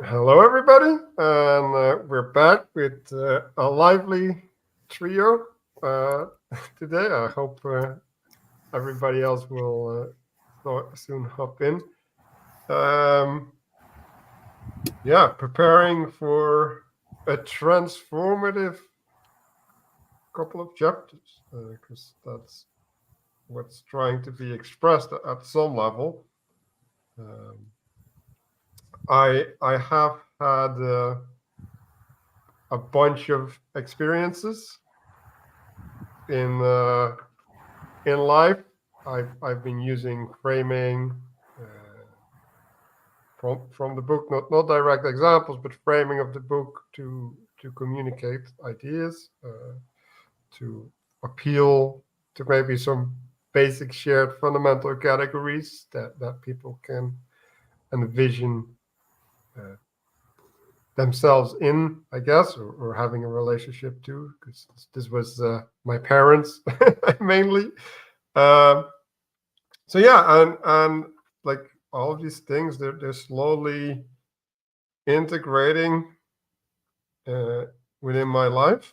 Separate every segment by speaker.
Speaker 1: Hello, everybody, and we're back with a lively trio today. I hope everybody else will soon hop in. Um, yeah, preparing for a transformative couple of chapters because that's what's trying to be expressed at some level. Um, I have had a bunch of experiences in life. I've been using framing from the book, not direct examples, but framing of the book to communicate ideas, to appeal to maybe some basic shared fundamental categories that people can envision uh, themselves in, I guess, or having a relationship to, because this was my parents mainly. Um, so yeah, and like all of these things, they're slowly integrating uh, within my life.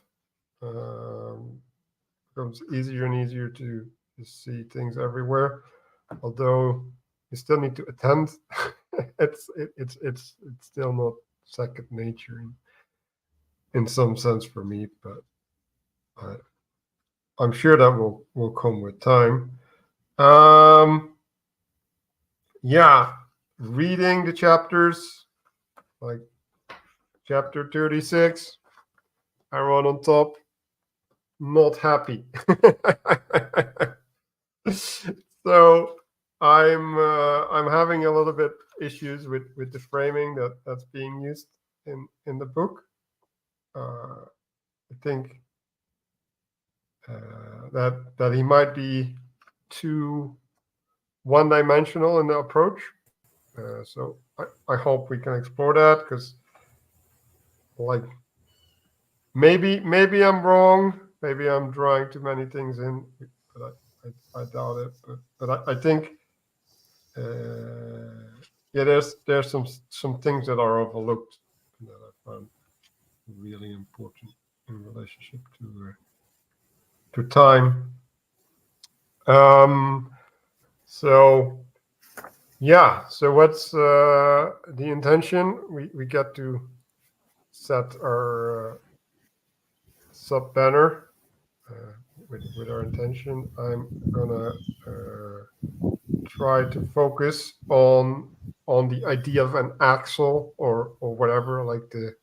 Speaker 1: Becomes easier and easier to see things everywhere, although you still need to attend. It's still not second nature in some sense for me, but I, I'm sure that will come with time. Um, yeah, reading the chapters, like chapter 36, I run on top, not happy. So I'm having a little bit issues with the framing that's being used in the book. I think that he might be too one-dimensional in the approach. So I hope we can explore that, because like maybe I'm wrong, maybe I'm drawing too many things in, but I doubt it. But I think yeah, there's some things that are overlooked that I found really important in relationship to time. Um, so yeah, so what's the intention? We get to set our sub banner with our intention. I'm gonna try to focus on the idea of an axle or whatever, like the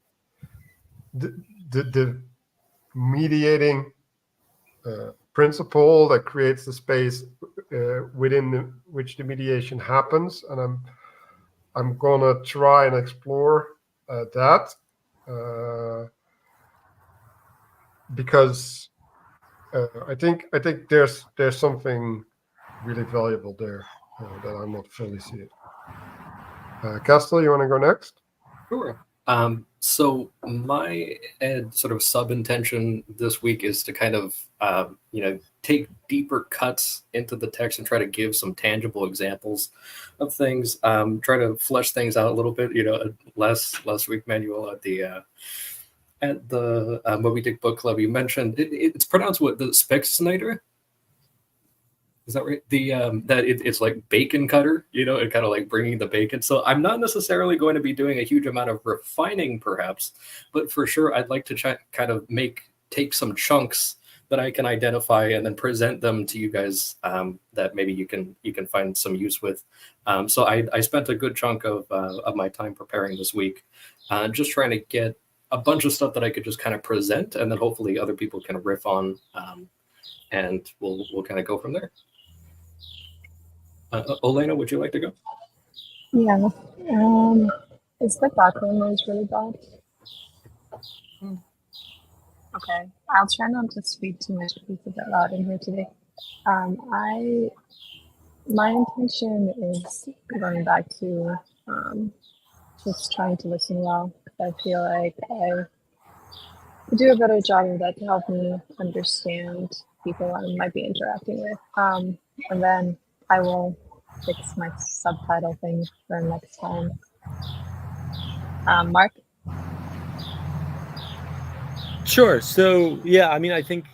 Speaker 1: the mediating principle that creates the space within which the mediation happens, and I'm gonna try and explore that because I think there's something really valuable there that I'm not fully seeing. Castle, you want to go next?
Speaker 2: Sure. So my sort of sub intention this week is to kind of take deeper cuts into the text and try to give some tangible examples of things. Try to flesh things out a little bit. Last week, Manuel, at the Moby Dick book club, you mentioned it's pronounced what, the Spexsnyder. Is that right? It's like bacon cutter, and kind of like bringing the bacon. So I'm not necessarily going to be doing a huge amount of refining, perhaps, but for sure I'd like to kind of take some chunks that I can identify and then present them to you guys, that maybe you can find some use with. So I spent a good chunk of my time preparing this week, just trying to get a bunch of stuff that I could just kind of present, and then hopefully other people can riff on, and we'll kind of go from there. Olena, would you like to go?
Speaker 3: Yeah. Um, is the background noise really bad? Okay. I'll try not to speak too much because it's a bit loud in here today. My intention is going back to just trying to listen well, because I feel like I do a better job of that to help me understand people I might be interacting with. And then I will fix my subtitle thing for next time. Mark?
Speaker 4: Sure. So yeah, I mean, I think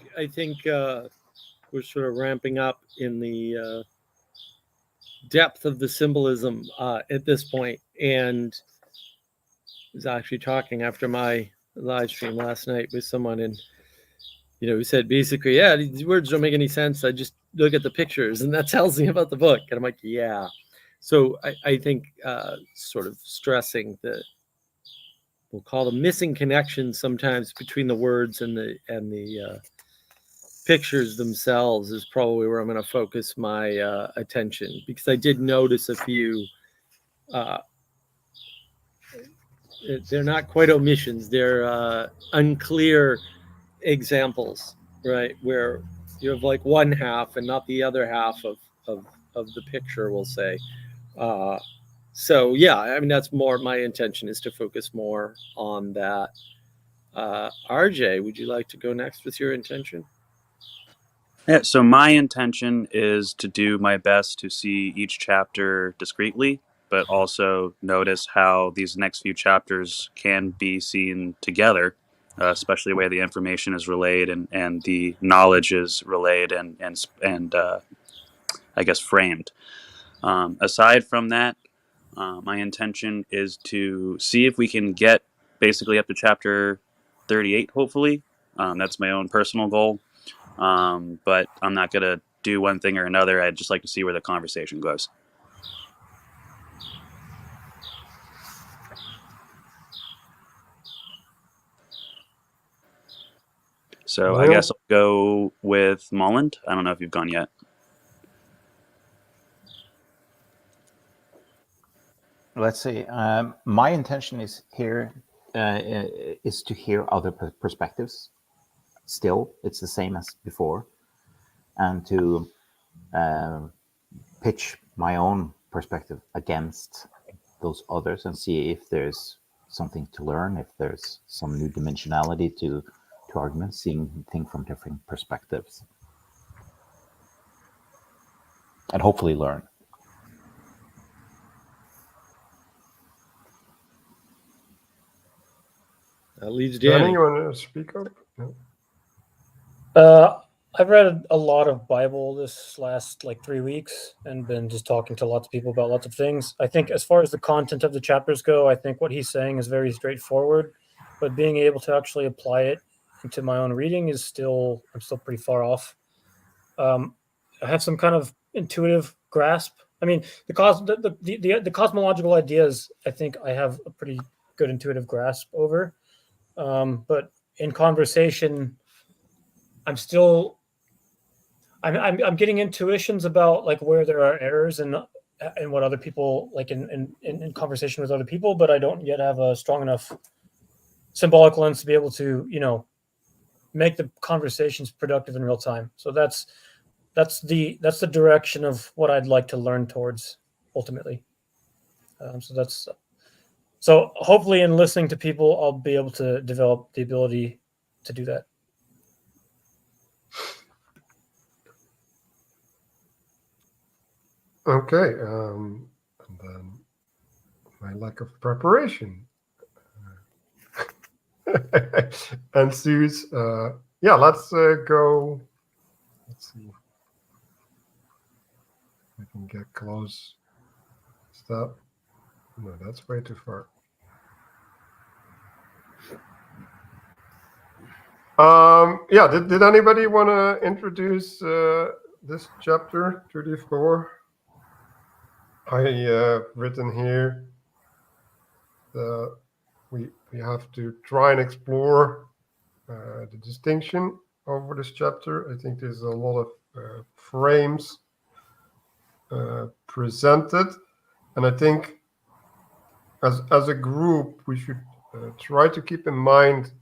Speaker 4: we're sort of ramping up in the depth of the symbolism at this point, and I was actually talking after my live stream last night with someone, and who said basically, yeah, these words don't make any sense. I just look at the pictures, and that tells me about the book. And I'm like, yeah. So I think sort of stressing the, we'll call them missing connections sometimes between the words and the pictures themselves is probably where I'm going to focus my attention, because I did notice a few. They're not quite omissions; they're unclear examples, right? Where you have like one half and not the other half of the picture, we'll say. So yeah, I mean, that's more my intention, is to focus more on that. RJ, would you like to go next with your intention?
Speaker 5: Yeah, so my intention is to do my best to see each chapter discreetly, but also notice how these next few chapters can be seen together, especially the way the information is relayed and the knowledge is relayed and I guess framed. Aside from that, my intention is to see if we can get basically up to chapter 38, hopefully. That's my own personal goal. But I'm not going to do one thing or another. I'd just like to see where the conversation goes. So I guess I'll go with Molland. I don't know if you've gone yet.
Speaker 6: Let's see. My intention is here is to hear other perspectives. Still, it's the same as before, and to pitch my own perspective against those others and see if there's something to learn, if there's some new dimensionality to arguments, seeing things from different perspectives, and hopefully learn.
Speaker 4: That leaves Danny.
Speaker 1: You want to speak up? No.
Speaker 7: I've read a lot of Bible this last 3 weeks and been just talking to lots of people about lots of things. I think as far as the content of the chapters go, I think what he's saying is very straightforward, but being able to actually apply it into my own reading I'm still pretty far off. I have some kind of intuitive grasp. I mean, the cosmological ideas, I think I have a pretty good intuitive grasp over. But in conversation, I'm getting intuitions about where there are errors and what other people in conversation with other people, but I don't yet have a strong enough symbolic lens to be able to make the conversations productive in real time. So that's the direction of what I'd like to learn towards ultimately. So hopefully in listening to people, I'll be able to develop the ability to do that.
Speaker 1: Okay. And then my lack of preparation. And Sue's, let's go. Let's see. I can get close. Stop. No, that's way too far. Did anybody want to introduce this chapter 34? I have written here that we have to try and explore the distinction over this chapter. I think there's a lot of frames presented, and I think as a group we should try to keep in mind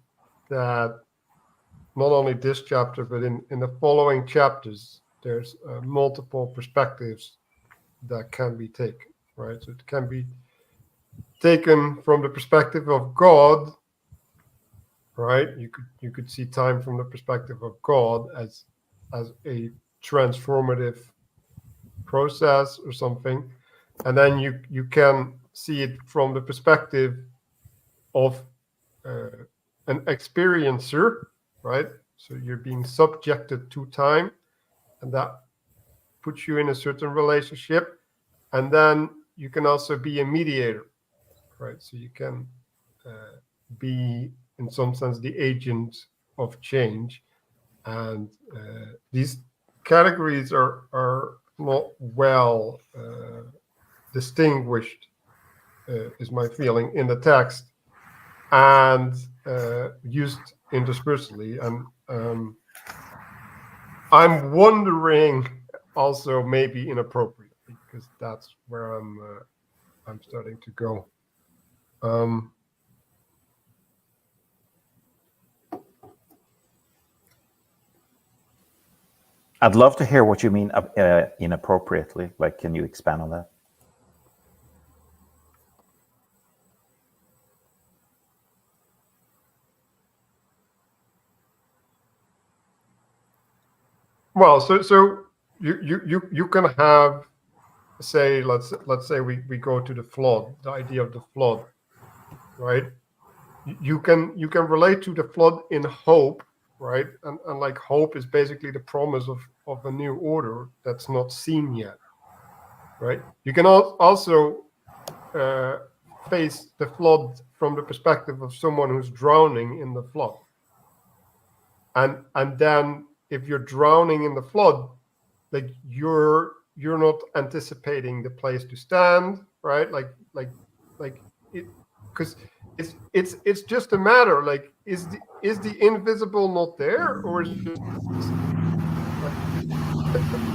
Speaker 1: that not only this chapter, but in the following chapters, there's multiple perspectives that can be taken, right? So it can be taken from the perspective of God, right? You could see time from the perspective of God as a transformative process or something, and then you can see it from the perspective of an experiencer, right? So you're being subjected to time, and that puts you in a certain relationship. And then you can also be a mediator, right? So you can be, in some sense, the agent of change. And these categories are not well distinguished, is my feeling, in the text, and used interspersally. And I'm wondering also maybe inappropriately, because that's where I'm starting to go.
Speaker 6: I'd love to hear what you mean inappropriately. Like, can you expand on that?
Speaker 1: Well, so you can have, say, let's say we go to the flood, the idea of the flood, right? You can relate to the flood in hope, right? And like, hope is basically the promise of a new order that's not seen yet, right? You can also face the flood from the perspective of someone who's drowning in the flood, and then if you're drowning in the flood, like you're not anticipating the place to stand, right? Like it, because it's just a matter, like, is the invisible not there, or is it just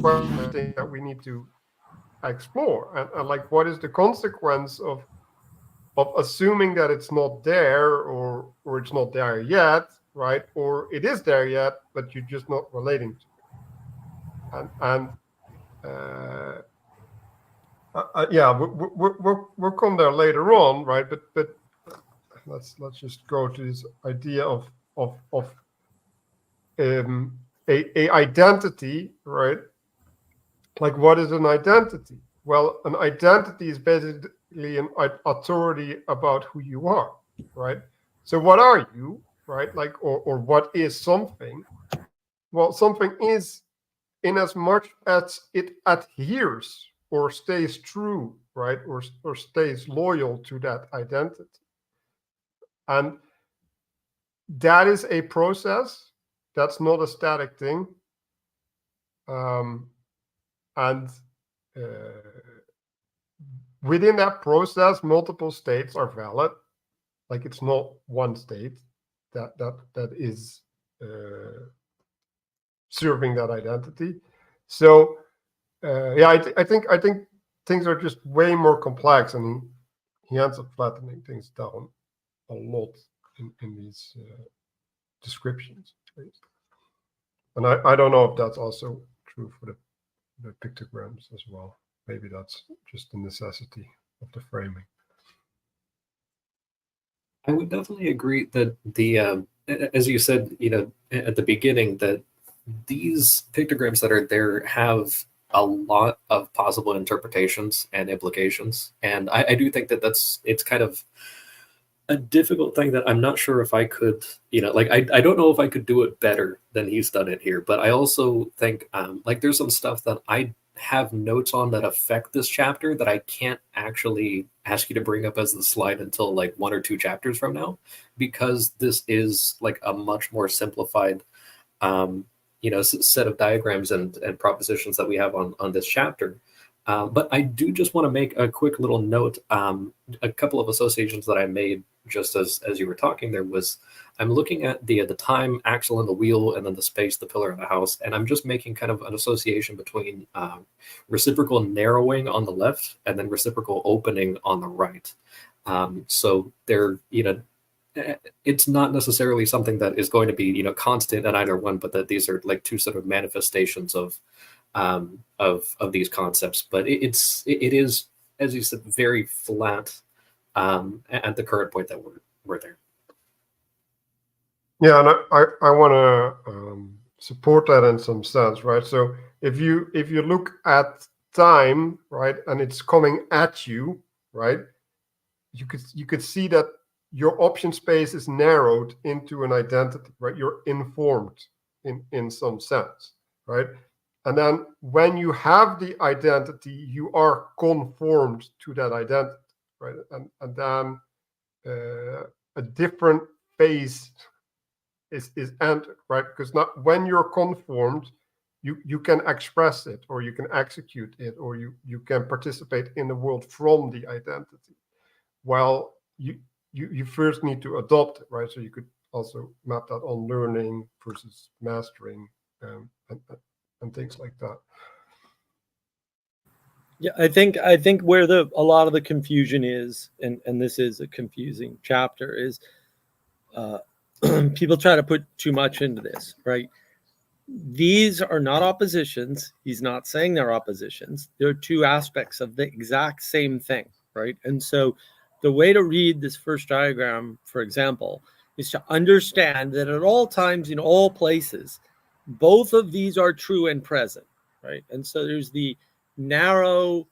Speaker 1: one thing that we need to explore? And like, what is the consequence of assuming that it's not there, or it's not there yet, right? Or it is there yet, but you're just not relating to it. And yeah, we'll come there later on, right? But let's just go to this idea of a identity, right? Like, what is an identity? Well, an identity is basically an authority about who you are, right? So what are you, right? Like, or what is something? Well, something is in as much as it adheres or stays true, right? Or stays loyal to that identity. And that is a process. That's not a static thing. And within that process, multiple states are valid. Like, it's not one state that is serving that identity. So yeah, I think things are just way more complex, and he ends up flattening things down a lot in these descriptions. And I don't know if that's also true for the pictograms as well. Maybe that's just the necessity of the framing.
Speaker 2: I would definitely agree that the as you said, at the beginning, that these pictograms that are there have a lot of possible interpretations and implications, and I do think that it's kind of a difficult thing that I'm not sure if I could, like, I don't know if I could do it better than he's done it here. But I also think like, there's some stuff that I have notes on that affect this chapter that I can't actually ask you to bring up as the slide until like 1 or 2 chapters from now, because this is like a much more simplified set of diagrams and propositions that we have on this chapter. But I do just want to make a quick little note. A couple of associations that I made just as you were talking there was, I'm looking at the time axle and the wheel, and then the space, the pillar, and the house, and I'm just making kind of an association between reciprocal narrowing on the left and then reciprocal opening on the right. So they're, it's not necessarily something that is going to be, constant in either one, but that these are like 2 sort of manifestations of these concepts. But it is, as you said, very flat at the current point that we're there.
Speaker 1: Yeah, and I want to support that in some sense, right? So if you look at time, right, and it's coming at you, right, you could see that your option space is narrowed into an identity, right? You're informed in some sense, right? And then when you have the identity, you are conformed to that identity, right? And then a different phase is entered, right? Because not when you're conformed, you can express it, or you can execute it, or you can participate in the world from the identity. While you first need to adopt it, right? So you could also map that on learning versus mastering, and things like that.
Speaker 4: Yeah, I think where a lot of the confusion is, and this is a confusing chapter, is people try to put too much into this, right? These are not oppositions. He's not saying they're oppositions. They're two aspects of the exact same thing, right? And so the way to read this first diagram, for example, is to understand that at all times, in all places, both of these are true and present, right? And so there's the narrow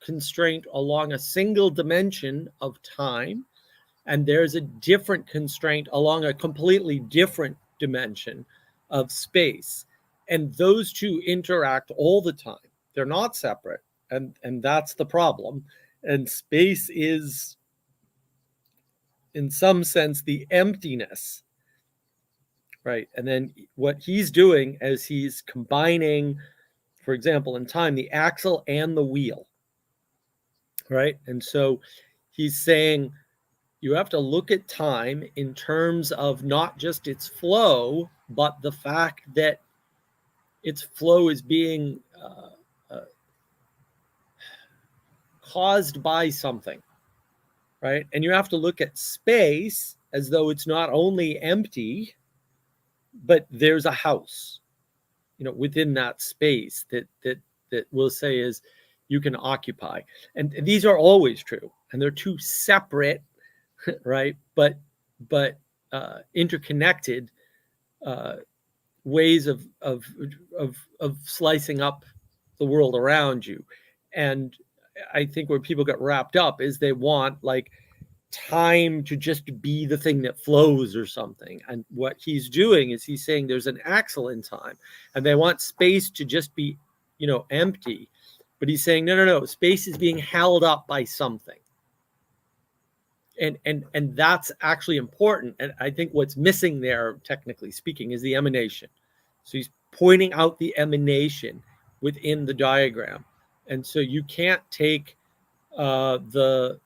Speaker 4: constraint along a single dimension of time, and there's a different constraint along a completely different dimension of space. And those two interact all the time. They're not separate, and that's the problem. And space is, in some sense, the emptiness, right? And then what he's doing is he's combining, for example, in time, the axle and the wheel, right? And so he's saying you have to look at time in terms of not just its flow, but the fact that its flow is being caused by something, right? And you have to look at space as though it's not only empty, but there's a house, within that space that we'll say is you can occupy. And these are always true, and they're two separate, right, but interconnected ways of slicing up the world around you. And I think where people get wrapped up is they want like time to just be the thing that flows or something. And what he's doing is he's saying there's an axle in time, and they want space to just be, empty. But he's saying, no, space is being held up by something. And that's actually important. And I think what's missing there, technically speaking, is the emanation. So he's pointing out the emanation within the diagram. And so you can't take the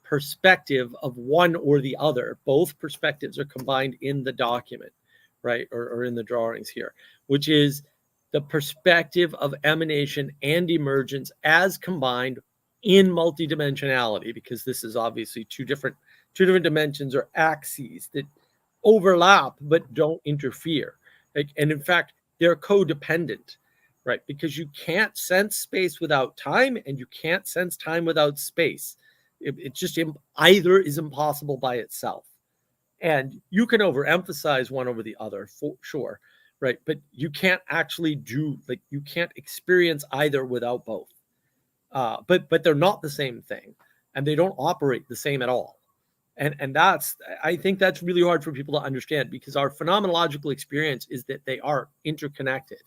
Speaker 4: perspective of one or the other. Both perspectives are combined in the document, right, or in the drawings here, which is the perspective of emanation and emergence as combined in multidimensionality, because this is obviously two different dimensions or axes that overlap but don't interfere. And in fact, they're codependent, right? Because you can't sense space without time, and you can't sense time without space. It just either is impossible by itself. And you can overemphasize one over the other, for sure, right? But you can't actually you can't experience either without both. But they're not the same thing, and they don't operate the same at all. And I think that's really hard for people to understand, because our phenomenological experience is that they are interconnected.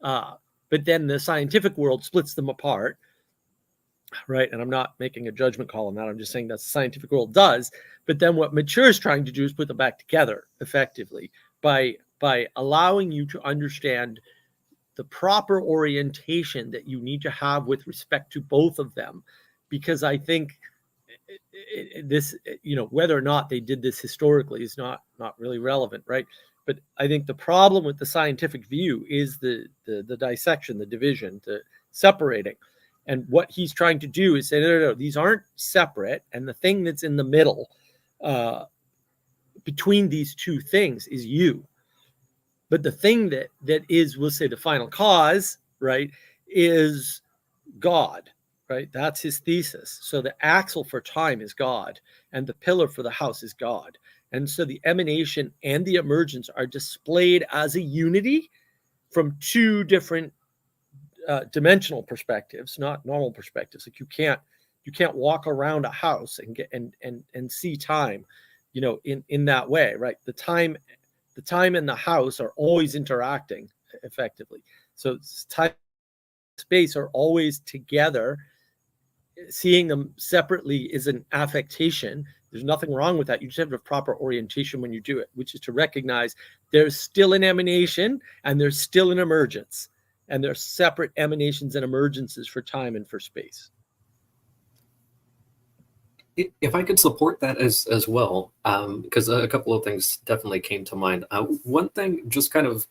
Speaker 4: But then the scientific world splits them apart, right? And I'm not making a judgment call on that. I'm just saying that the scientific world does. But then what Matthieu is trying to do is put them back together effectively by allowing you to understand the proper orientation that you need to have with respect to both of them. Because I think this, whether or not they did this historically is not really relevant, right? But I think the problem with the scientific view is the dissection, the division, the separating. And what he's trying to do is say, no, these aren't separate. And the thing that's in the middle between these two things is you. But the thing that is, we'll say, the final cause, right, is God, right? That's his thesis. So the axle for time is God, and the pillar for the house is God. And so the emanation and the emergence are displayed as a unity from two different dimensional perspectives, not normal perspectives. Like you can't You can't walk around a house and get and see time, you know, in that way, right? The time and the house are always interacting effectively. So time and space are always together. Seeing them separately is an affectation. There's nothing wrong with that. You just have to have proper orientation when you do it, which is to recognize there's still an emanation and there's still an emergence, and there's separate emanations and emergences for time and for space.
Speaker 2: If I could support that as well, because a couple of things definitely came to mind. One thing, just kind of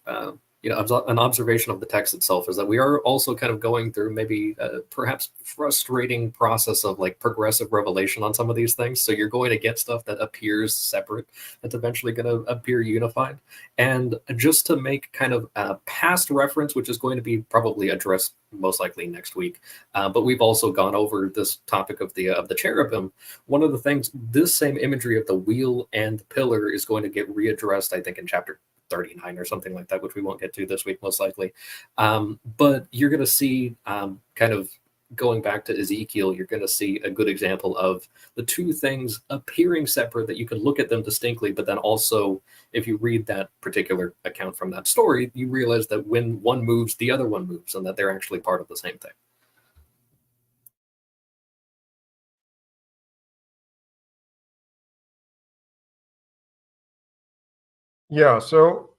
Speaker 2: an observation of the text itself, is that we are also kind of going through maybe perhaps frustrating process of like progressive revelation on some of these things. So you're going to get stuff that appears separate that's eventually going to appear unified. And just to make kind of a past reference, which is going to be probably addressed most likely next week, but we've also gone over this topic of the cherubim. One of the things, this same imagery of the wheel and the pillar is going to get readdressed, I think, in chapter 39 or something like that, which we won't get to this week most likely. But you're going to see kind of going back to Ezekiel, you're going to see a good example of the two things appearing separate, that you can look at them distinctly, but then also if you read that particular account from that story, you realize that when one moves, the other one moves, and that they're actually part of the same thing.
Speaker 1: Yeah, so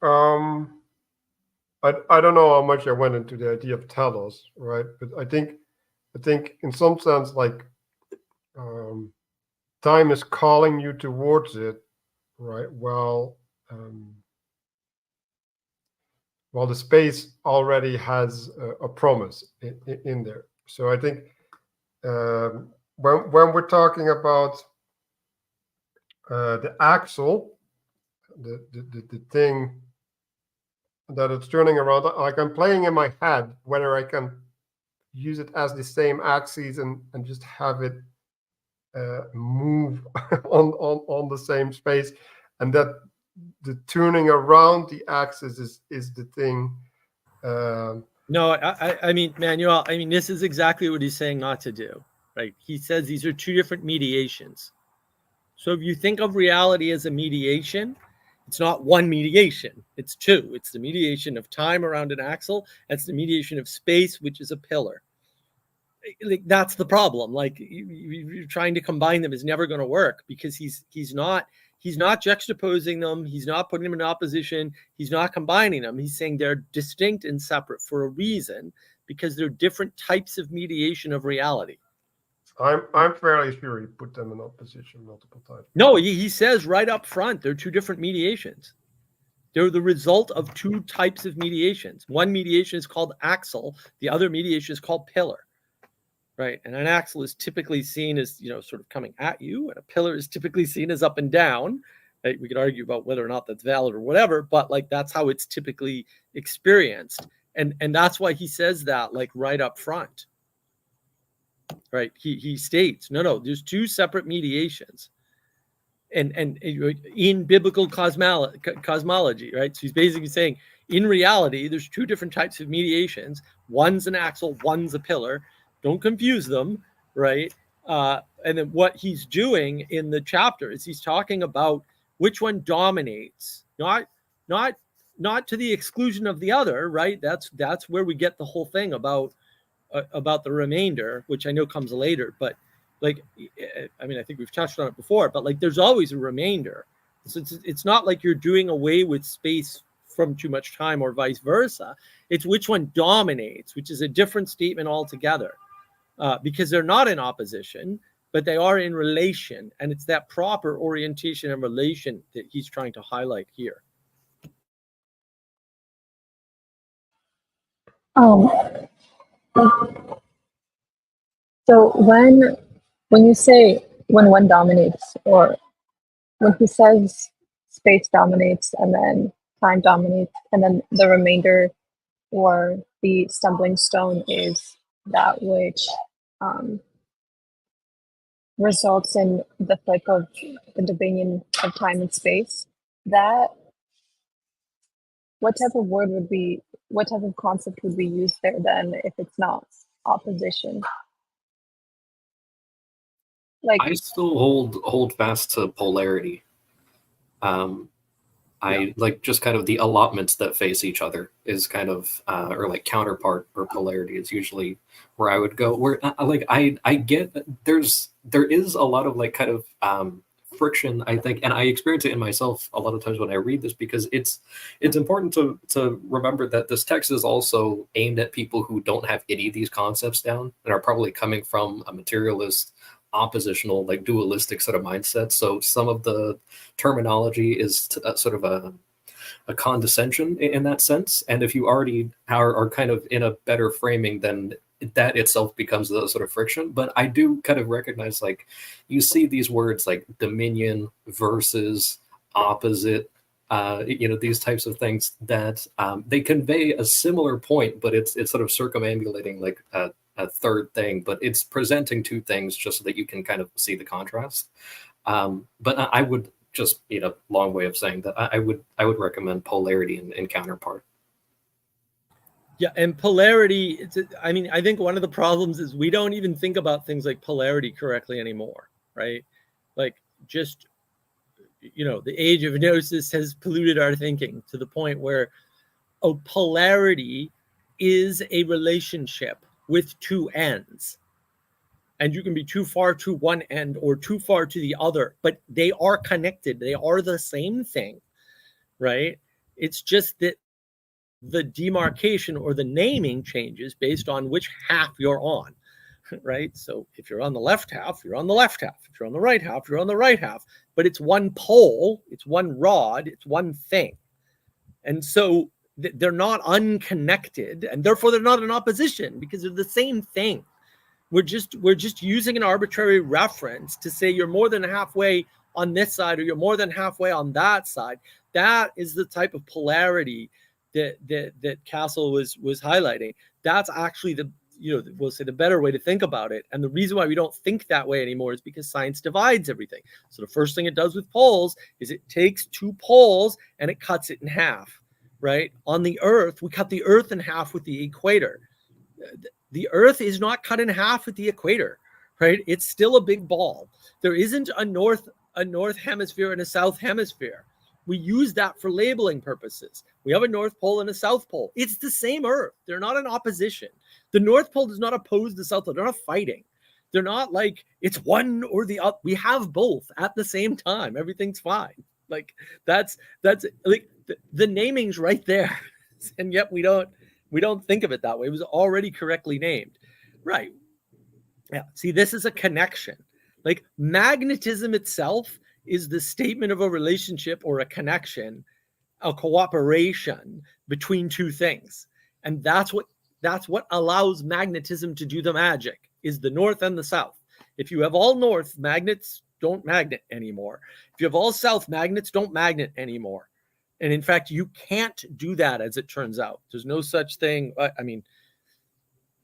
Speaker 1: I don't know how much I went into the idea of telos, right? But I think in some sense, like time is calling you towards it, right? While the space already has a promise in there. So I think when we're talking about the axle, the thing that it's turning around, like I'm playing in my head whether I can use it as the same axis and just have it move on the same space, and that the turning around the axis is the thing.
Speaker 4: No, I mean, Manuel, I mean, this is exactly what he's saying not to do, right? He says these are two different mediations. So if you think of reality as a mediation, it's not one mediation, it's two. It's the mediation of time around an axle. That's the mediation of space, which is a pillar. Like, that's the problem. Like you're trying to combine them is never going to work, because he's not juxtaposing them. He's not putting them in opposition. He's not combining them. He's saying they're distinct and separate for a reason, because they're different types of mediation of reality.
Speaker 1: I'm fairly sure he put them in opposition multiple times.
Speaker 4: No, he says right up front, they're two different mediations. They're the result of two types of mediations. One mediation is called axle. The other mediation is called pillar, right? And an axle is typically seen as, sort of coming at you, and a pillar is typically seen as up and down. Right? We could argue about whether or not that's valid or whatever, but like that's how it's typically experienced. And that's why he says that, like, right up front. Right, he states, no, there's two separate mediations, and in biblical cosmology, right? So he's basically saying, in reality, there's two different types of mediations. One's an axle, one's a pillar. Don't confuse them, right? And then what he's doing in the chapter is he's talking about which one dominates, not to the exclusion of the other, right? That's where we get the whole thing about the remainder, which I know comes later, but like, I mean, I think we've touched on it before, but like there's always a remainder. So it's not like you're doing away with space from too much time or vice versa. It's which one dominates, which is a different statement altogether, because they're not in opposition, but they are in relation. And it's that proper orientation and relation that he's trying to highlight here.
Speaker 3: So when you say when one dominates, or when he says space dominates and then time dominates, and then the remainder or the stumbling stone is that which results in the flick of the dominion of time and space, that what type of concept would be used there then if it's not opposition? Like,
Speaker 2: I still hold fast to polarity. I like just kind of the allotments that face each other is kind of or like counterpart or polarity is usually where I would go. Where like I get that there is a lot of like kind of friction, I think, and I experience it in myself a lot of times when I read this, because it's important to remember that this text is also aimed at people who don't have any of these concepts down and are probably coming from a materialist, oppositional, like dualistic sort of mindset. So some of the terminology is sort of a condescension in that sense. And if you already are kind of in a better framing, then that itself becomes the sort of friction. But I do kind of recognize, like, you see these words like dominion, versus, opposite, these types of things that they convey a similar point, but it's sort of circumambulating like a third thing, but it's presenting two things just so that you can kind of see the contrast. But I would just, long way of saying that I would recommend polarity and counterpart.
Speaker 4: Yeah, and polarity, I think one of the problems is we don't even think about things like polarity correctly anymore, right? Like, just, the age of gnosis has polluted our thinking to the point where, polarity is a relationship with two ends. And you can be too far to one end or too far to the other, but they are connected. They are the same thing, right? It's just that the demarcation or the naming changes based on which half you're on, right? So if you're on the left half, you're on the left half. If you're on the right half, you're on the right half. But it's one pole, it's one rod, it's one thing. And so they're not unconnected, and therefore they're not in opposition, because they're the same thing. We're just using an arbitrary reference to say you're more than halfway on this side or you're more than halfway on that side. That is the type of polarity that Castle was highlighting. That's actually we'll say the better way to think about it. And the reason why we don't think that way anymore is because science divides everything. So the first thing it does with poles is it takes two poles and it cuts it in half, right? On the Earth, we cut the Earth in half with the equator. The Earth is not cut in half at the equator, right? It's still a big ball. There isn't a north hemisphere and a south hemisphere. We use that for labeling purposes. We have a North Pole and a South Pole. It's the same Earth. They're not in opposition. The North Pole does not oppose the South Pole. They're not fighting. They're not like it's one or the other. We have both at the same time. Everything's fine. Like that's like the naming's right there, and yet we don't think of it that way. It was already correctly named. Right. Yeah. See, this is a connection. Like magnetism itself is the statement of a relationship or a connection, a cooperation between two things. And that's what allows magnetism to do the magic, is the north and the south. If you have all north, magnets don't magnet anymore. If you have all south, magnets don't magnet anymore. And in fact, you can't do that, as it turns out. There's no such thing. I mean,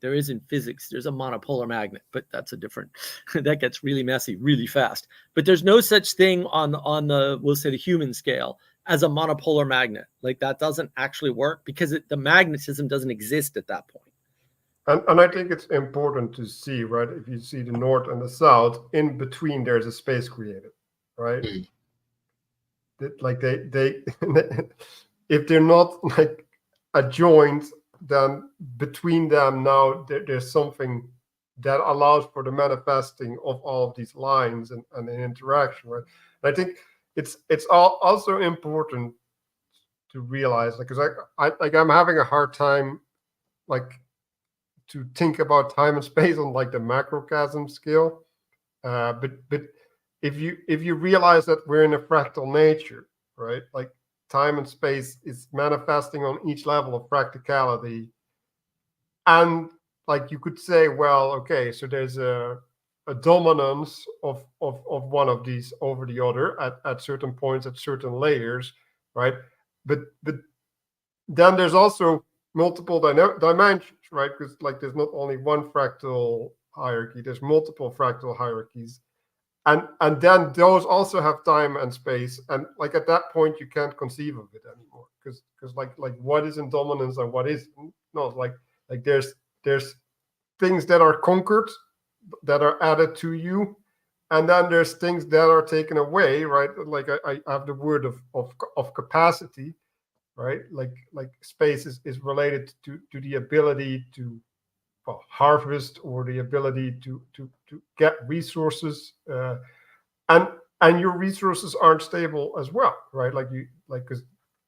Speaker 4: there is in physics. There's a monopolar magnet, but that's a different, that gets really messy really fast. But there's no such thing on the, we'll say the human scale, as a monopolar magnet. Like that doesn't actually work because the magnetism doesn't exist at that point.
Speaker 1: And I think it's important to see, right? If you see the north and the south, in between there's a space created, right?
Speaker 2: Mm.
Speaker 1: Like they if they're not like adjoined, then between them now there's something that allows for the manifesting of all of these lines and an interaction, right? And I think it's also important to realize, like, because I'm having a hard time like to think about time and space on like the macrocosm scale, but if you realize that we're in a fractal nature, right? Like time and space is manifesting on each level of practicality, and like you could say, well, okay, so there's a dominance of one of these over the other at certain points, at certain layers, right? But then there's also multiple dimensions, right? Because like there's not only one fractal hierarchy, there's multiple fractal hierarchies, and then those also have time and space, and like at that point you can't conceive of it anymore, because like what is in dominance and what is not, like there's things that are conquered, that are added to you, and then there's things that are taken away, right? Like I have the word of capacity, right? Like space is related to the ability to harvest, or the ability to get resources, and your resources aren't stable as well, right? Because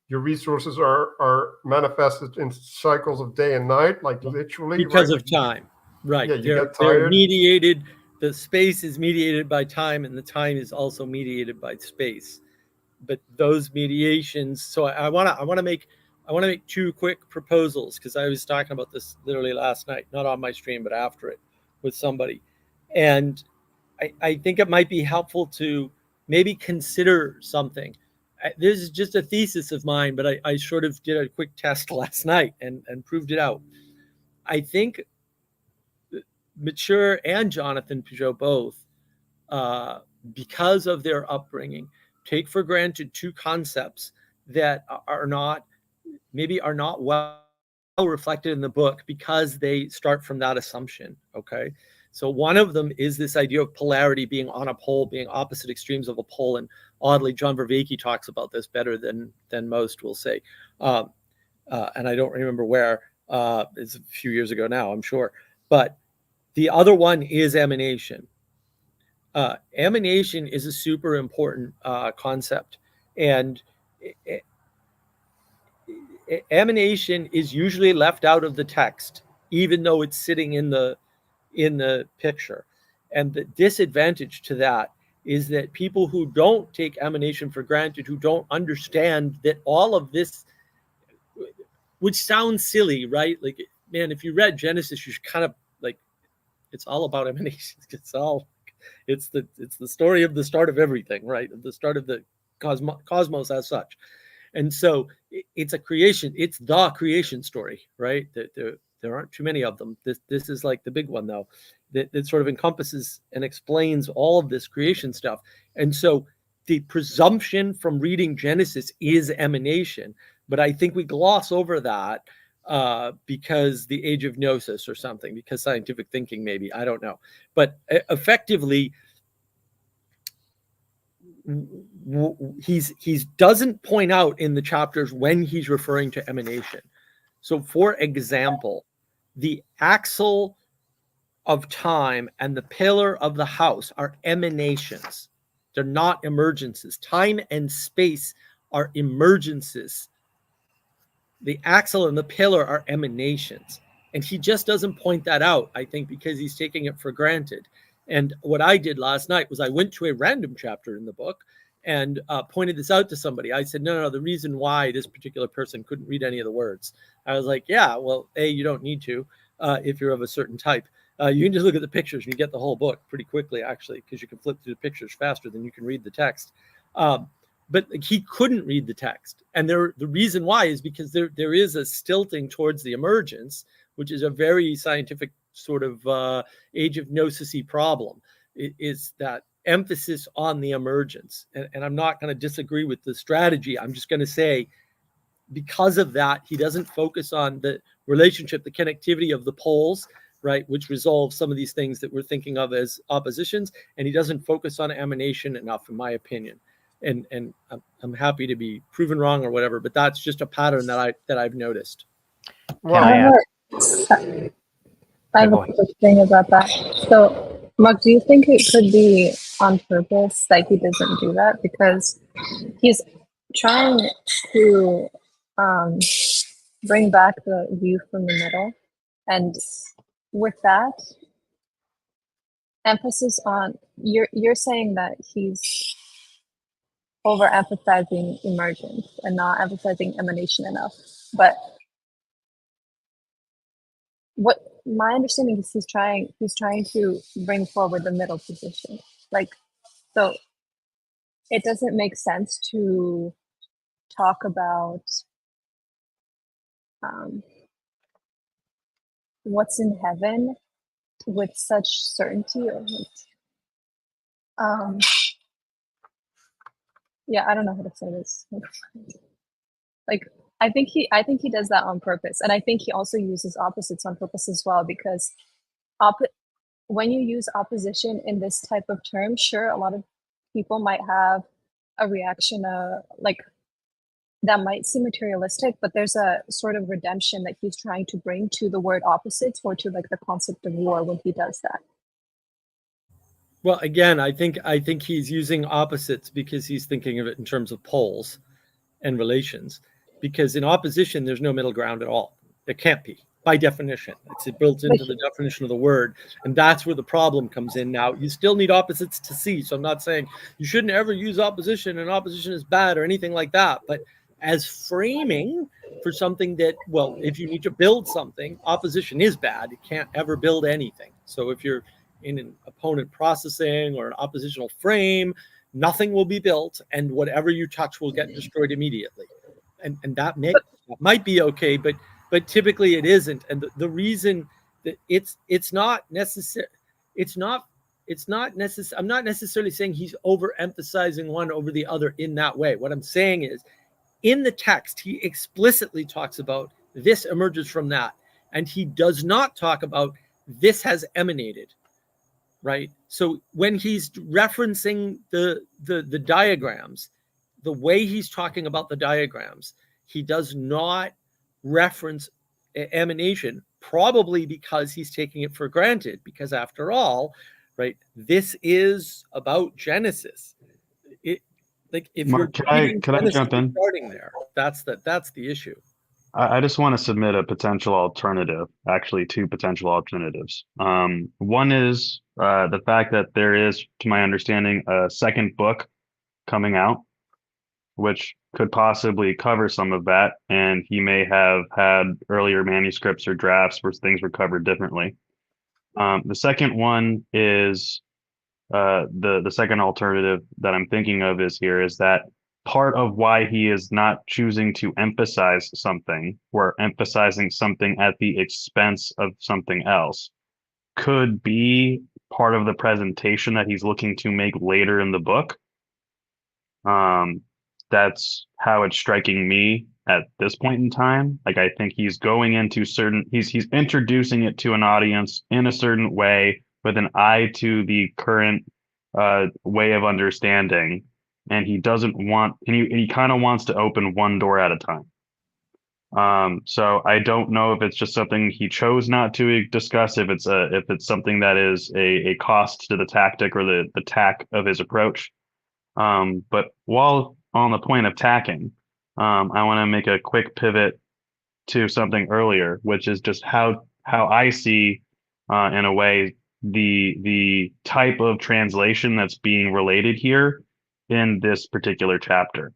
Speaker 1: your resources are manifested in cycles of day and night, like literally,
Speaker 4: because
Speaker 1: right?
Speaker 4: of time, right?
Speaker 1: Yeah, you
Speaker 4: they're,
Speaker 1: get
Speaker 4: they're
Speaker 1: tired.
Speaker 4: mediated. The space is mediated by time, and the time is also mediated by space. But those mediations. So I want to make two quick proposals, because I was talking about this literally last night, not on my stream, but after it with somebody, and I think it might be helpful to maybe consider something. This is just a thesis of mine, but I sort of did a quick test last night and proved it out. I think Matthieu and Jonathan Pageau both, because of their upbringing, take for granted two concepts that are not well reflected in the book, because they start from that assumption. Okay, so one of them is this idea of polarity being on a pole, being opposite extremes of a pole, and oddly, John Vervaeke talks about this better than most will say, and I don't remember where. It's a few years ago now, I'm sure, but the other one is emanation. Emanation is a super important concept, and emanation is usually left out of the text, even though it's sitting in the picture. And the disadvantage to that is that people who don't take emanation for granted, who don't understand that all of this, which sounds silly, right? Like, man, if you read Genesis, you should kind of like, it's all about emanation. It's the story of the start of everything, right? The start of the cosmos as such. And so it's a creation. It's the creation story, right? There aren't too many of them. This is like the big one, though, that sort of encompasses and explains all of this creation stuff. And so the presumption from reading Genesis is emanation, but I think we gloss over that because the age of gnosis or something, because scientific thinking, maybe, I don't know. But effectively, he's doesn't point out in the chapters when he's referring to emanation. So, for example, the axle of time and the pillar of the house are emanations. They're not emergences. Time and space are emergences. The axle and the pillar are emanations. And he just doesn't point that out, I think, because he's taking it for granted. And what I did last night was I went to a random chapter in the book and pointed this out to somebody. I said, no, the reason why this particular person couldn't read any of the words. I was like, yeah, well, A, you don't need to if you're of a certain type. You can just look at the pictures and you get the whole book pretty quickly, actually, because you can flip through the pictures faster than you can read the text. But he couldn't read the text. And the reason why is because there is a stilting towards the emergence, which is a very scientific sort of age of gnosis-y problem. It is that emphasis on the emergence. And I'm not going to disagree with the strategy. I'm just going to say, because of that, he doesn't focus on the relationship, the connectivity of the poles, right, which resolves some of these things that we're thinking of as oppositions. And he doesn't focus on emanation enough, in my opinion. And I'm happy to be proven wrong or whatever, but that's just a pattern that I've noticed.
Speaker 1: Well,
Speaker 6: I add?
Speaker 3: I have a quick thing about that. So, Mark, do you think it could be on purpose that he doesn't do that? Because he's trying to bring back the view from the middle. And with that, emphasis on, you're saying that he's overemphasizing emergence and not emphasizing emanation enough. But what my understanding is, he's trying to bring forward the middle position. Like, so it doesn't make sense to talk about what's in heaven with such certainty, or yeah, I don't know how to say this. Like, I think he does that on purpose, and I think he also uses opposites on purpose as well, because when you use opposition in this type of term, sure, a lot of people might have a reaction like that might seem materialistic, but there's a sort of redemption that he's trying to bring to the word opposites or to like the concept of war when he does that.
Speaker 4: Well, again, I think he's using opposites because he's thinking of it in terms of poles and relations. Because in opposition, there's no middle ground at all. There can't be, by definition. It's built into the definition of the word, and that's where the problem comes in. Now, you still need opposites to see. So I'm not saying you shouldn't ever use opposition, and opposition is bad or anything like that. But as framing for something that, well, if you need to build something, opposition is bad. You can't ever build anything. So if you're in an opponent processing or an oppositional frame, nothing will be built, and whatever you touch will get destroyed immediately. And that might be okay, but typically it isn't. And the reason that it's not necessary, I'm not necessarily saying he's overemphasizing one over the other in that way. What I'm saying is, in the text, he explicitly talks about this emerges from that, and he does not talk about this has emanated. Right. So when he's referencing the diagrams, the way he's talking about the diagrams, he does not reference emanation, probably because he's taking it for granted. Because after all, right, this is about Genesis. If
Speaker 8: Mark,
Speaker 4: you're
Speaker 8: can I jump in?
Speaker 4: starting there, that's the issue.
Speaker 8: I just want to submit a potential alternative, actually two potential alternatives. One is the fact that there is, to my understanding, a second book coming out, which could possibly cover some of that, and he may have had earlier manuscripts or drafts where things were covered differently. The second one is the second alternative that I'm thinking of is that part of why he is not choosing to emphasize something or emphasizing something at the expense of something else could be part of the presentation that he's looking to make later in the book. That's how it's striking me at this point in time. Like, I think he's going into he's introducing it to an audience in a certain way with an eye to the current way of understanding. And he doesn't want, and he kind of wants to open one door at a time. So I don't know if it's just something he chose not to discuss, if it's something that is a cost to the tactic or the tack of his approach. But while on the point of tacking, I want to make a quick pivot to something earlier, which is just how I see, in a way, the type of translation that's being related here in this particular chapter.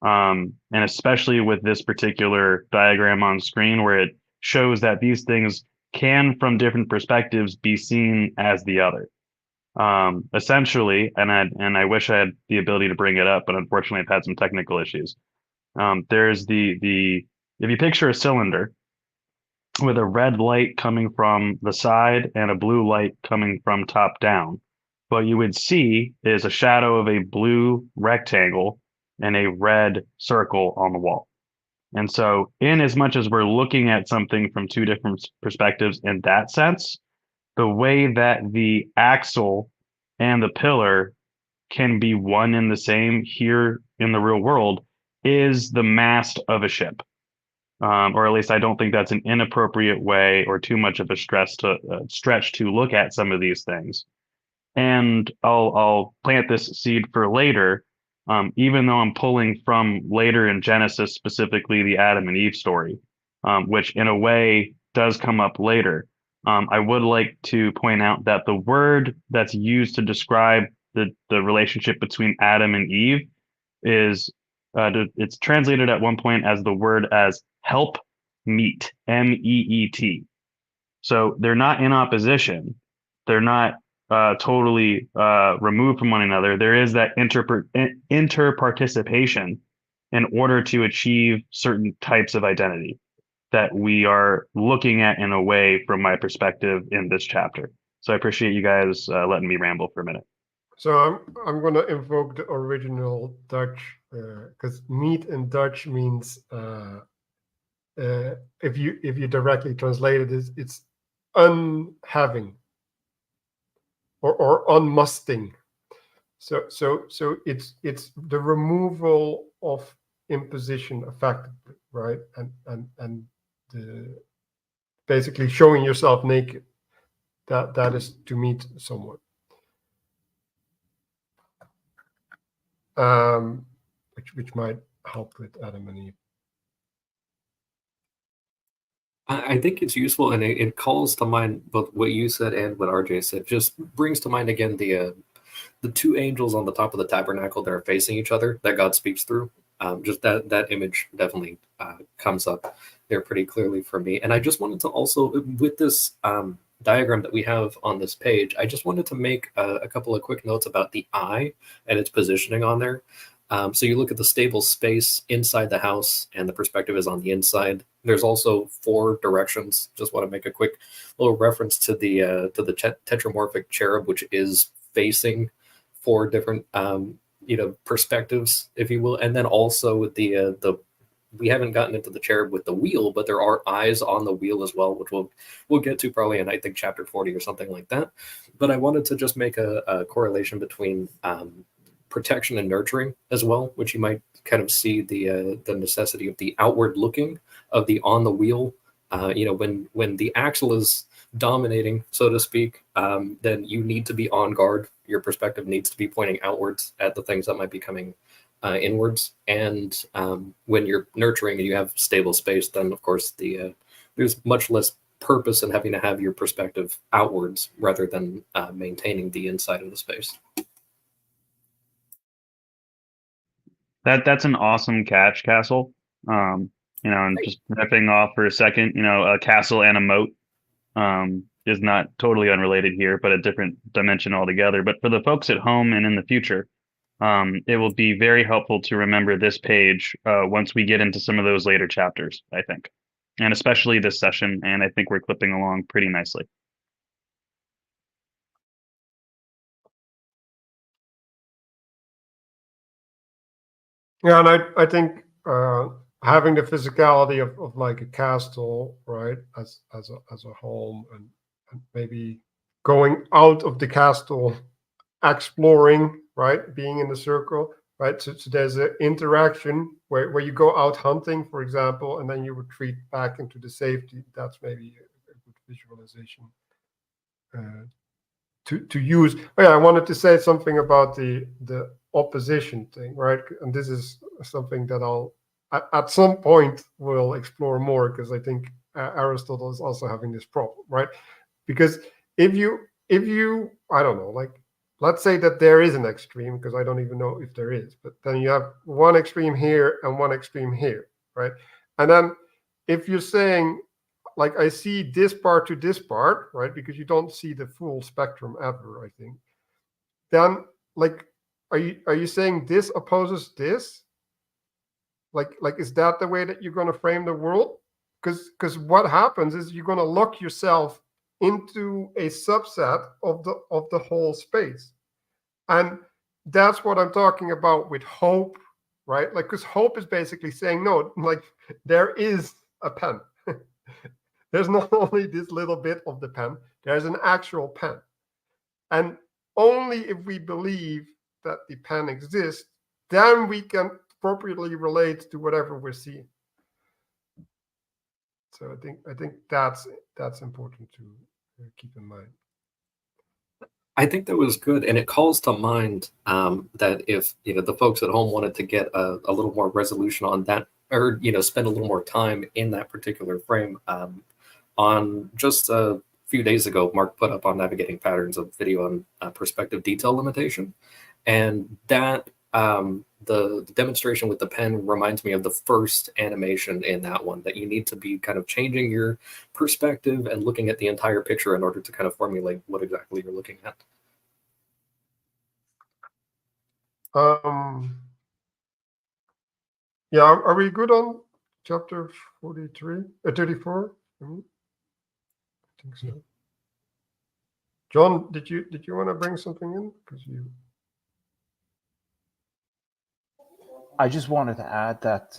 Speaker 8: And especially with this particular diagram on screen, where it shows that these things can, from different perspectives, be seen as the other. Essentially, and I wish I had the ability to bring it up, but unfortunately I've had some technical issues. There's if you picture a cylinder with a red light coming from the side and a blue light coming from top down, what you would see is a shadow of a blue rectangle and a red circle on the wall. And so, in as much as we're looking at something from two different perspectives in that sense, the way that the axle and the pillar can be one and the same here in the real world is the mast of a ship. Or at least I don't think that's an inappropriate way or too much of a stretch to look at some of these things. And I'll plant this seed for later, even though I'm pulling from later in Genesis, specifically the Adam and Eve story, which in a way does come up later. I would like to point out that the word that's used to describe the relationship between Adam and Eve is it's translated at one point as the word as help meet, meet. So they're not in opposition. They're not totally removed from one another. There is that interparticipation in order to achieve certain types of identity that we are looking at in a way from my perspective in this chapter. So I appreciate you guys letting me ramble for a minute.
Speaker 1: So I'm going to invoke the original Dutch, because meet in Dutch means if you directly translate it, it's unhaving. or unmusting. So it's the removal of imposition effectively, right? And the basically showing yourself naked. That is to meet someone. Which might help with Adam and Eve.
Speaker 2: I think it's useful, and it calls to mind both what you said and what RJ said. Just brings to mind again the two angels on the top of the tabernacle that are facing each other that God speaks through. Just that image definitely comes up there pretty clearly for me. And I just wanted to also, with this diagram that we have on this page, I just wanted to make a couple of quick notes about the eye and its positioning on there. So you look at the stable space inside the house, and the perspective is on the inside. There's also 4 directions. Just want to make a quick little reference to the tetramorphic cherub, which is facing 4 different perspectives, if you will. And then also the we haven't gotten into the cherub with the wheel, but there are eyes on the wheel as well, which we'll get to probably in, I think, chapter 40 or something like that. But I wanted to just make a correlation between protection and nurturing as well, which you might kind of see the necessity of the outward looking of the on the wheel. When the axle is dominating, so to speak, then you need to be on guard. Your perspective needs to be pointing outwards at the things that might be coming inwards. And when you're nurturing and you have stable space, then of course there's much less purpose in having to have your perspective outwards rather than maintaining the inside of the space.
Speaker 8: That's an awesome catch, Castle. And just riffing off for a second, a castle and a moat is not totally unrelated here, but a different dimension altogether. But for the folks at home and in the future, it will be very helpful to remember this page once we get into some of those later chapters, I think, and especially this session. And I think we're clipping along pretty nicely.
Speaker 1: Yeah, and I think having the physicality of like a castle, right, as a home, and maybe going out of the castle, exploring, right, being in the circle, right. So there's an interaction where you go out hunting, for example, and then you retreat back into the safety. That's maybe a good visualization to use. Oh yeah, I wanted to say something about the opposition thing, right? And this is something that I'll at some point will explore more, because I think Aristotle is also having this problem, right? Because if you I don't know, like, let's say that there is an extreme, because I don't even know if there is, but then you have one extreme here and one extreme here, right? And then if you're saying, like, I see this part to this part, right? Because you don't see the full spectrum ever, I think. Then, like, are you saying this opposes this? Like is that the way that you're going to frame the world? Because what happens is you're going to lock yourself into a subset of the whole space, and that's what I'm talking about with hope, right? Like, because hope is basically saying, no, like, there is a pen. There's not only this little bit of the pen, there's an actual pen. And only if we believe that the pen exists, then we can appropriately relate to whatever we're seeing. So I think that's important to keep in mind.
Speaker 2: I think that was good, and it calls to mind that if the folks at home wanted to get a little more resolution on that, or spend a little more time in that particular frame, on just a few days ago, Mark put up on Navigating Patterns a video on perspective detail limitation, and that the demonstration with the pen reminds me of the first animation in that one, that you need to be kind of changing your perspective and looking at the entire picture in order to kind of formulate what exactly you're looking at.
Speaker 1: Yeah, are we good on chapter 43, 34? I think so. John, did you want to bring something in? Because
Speaker 6: I just wanted to add that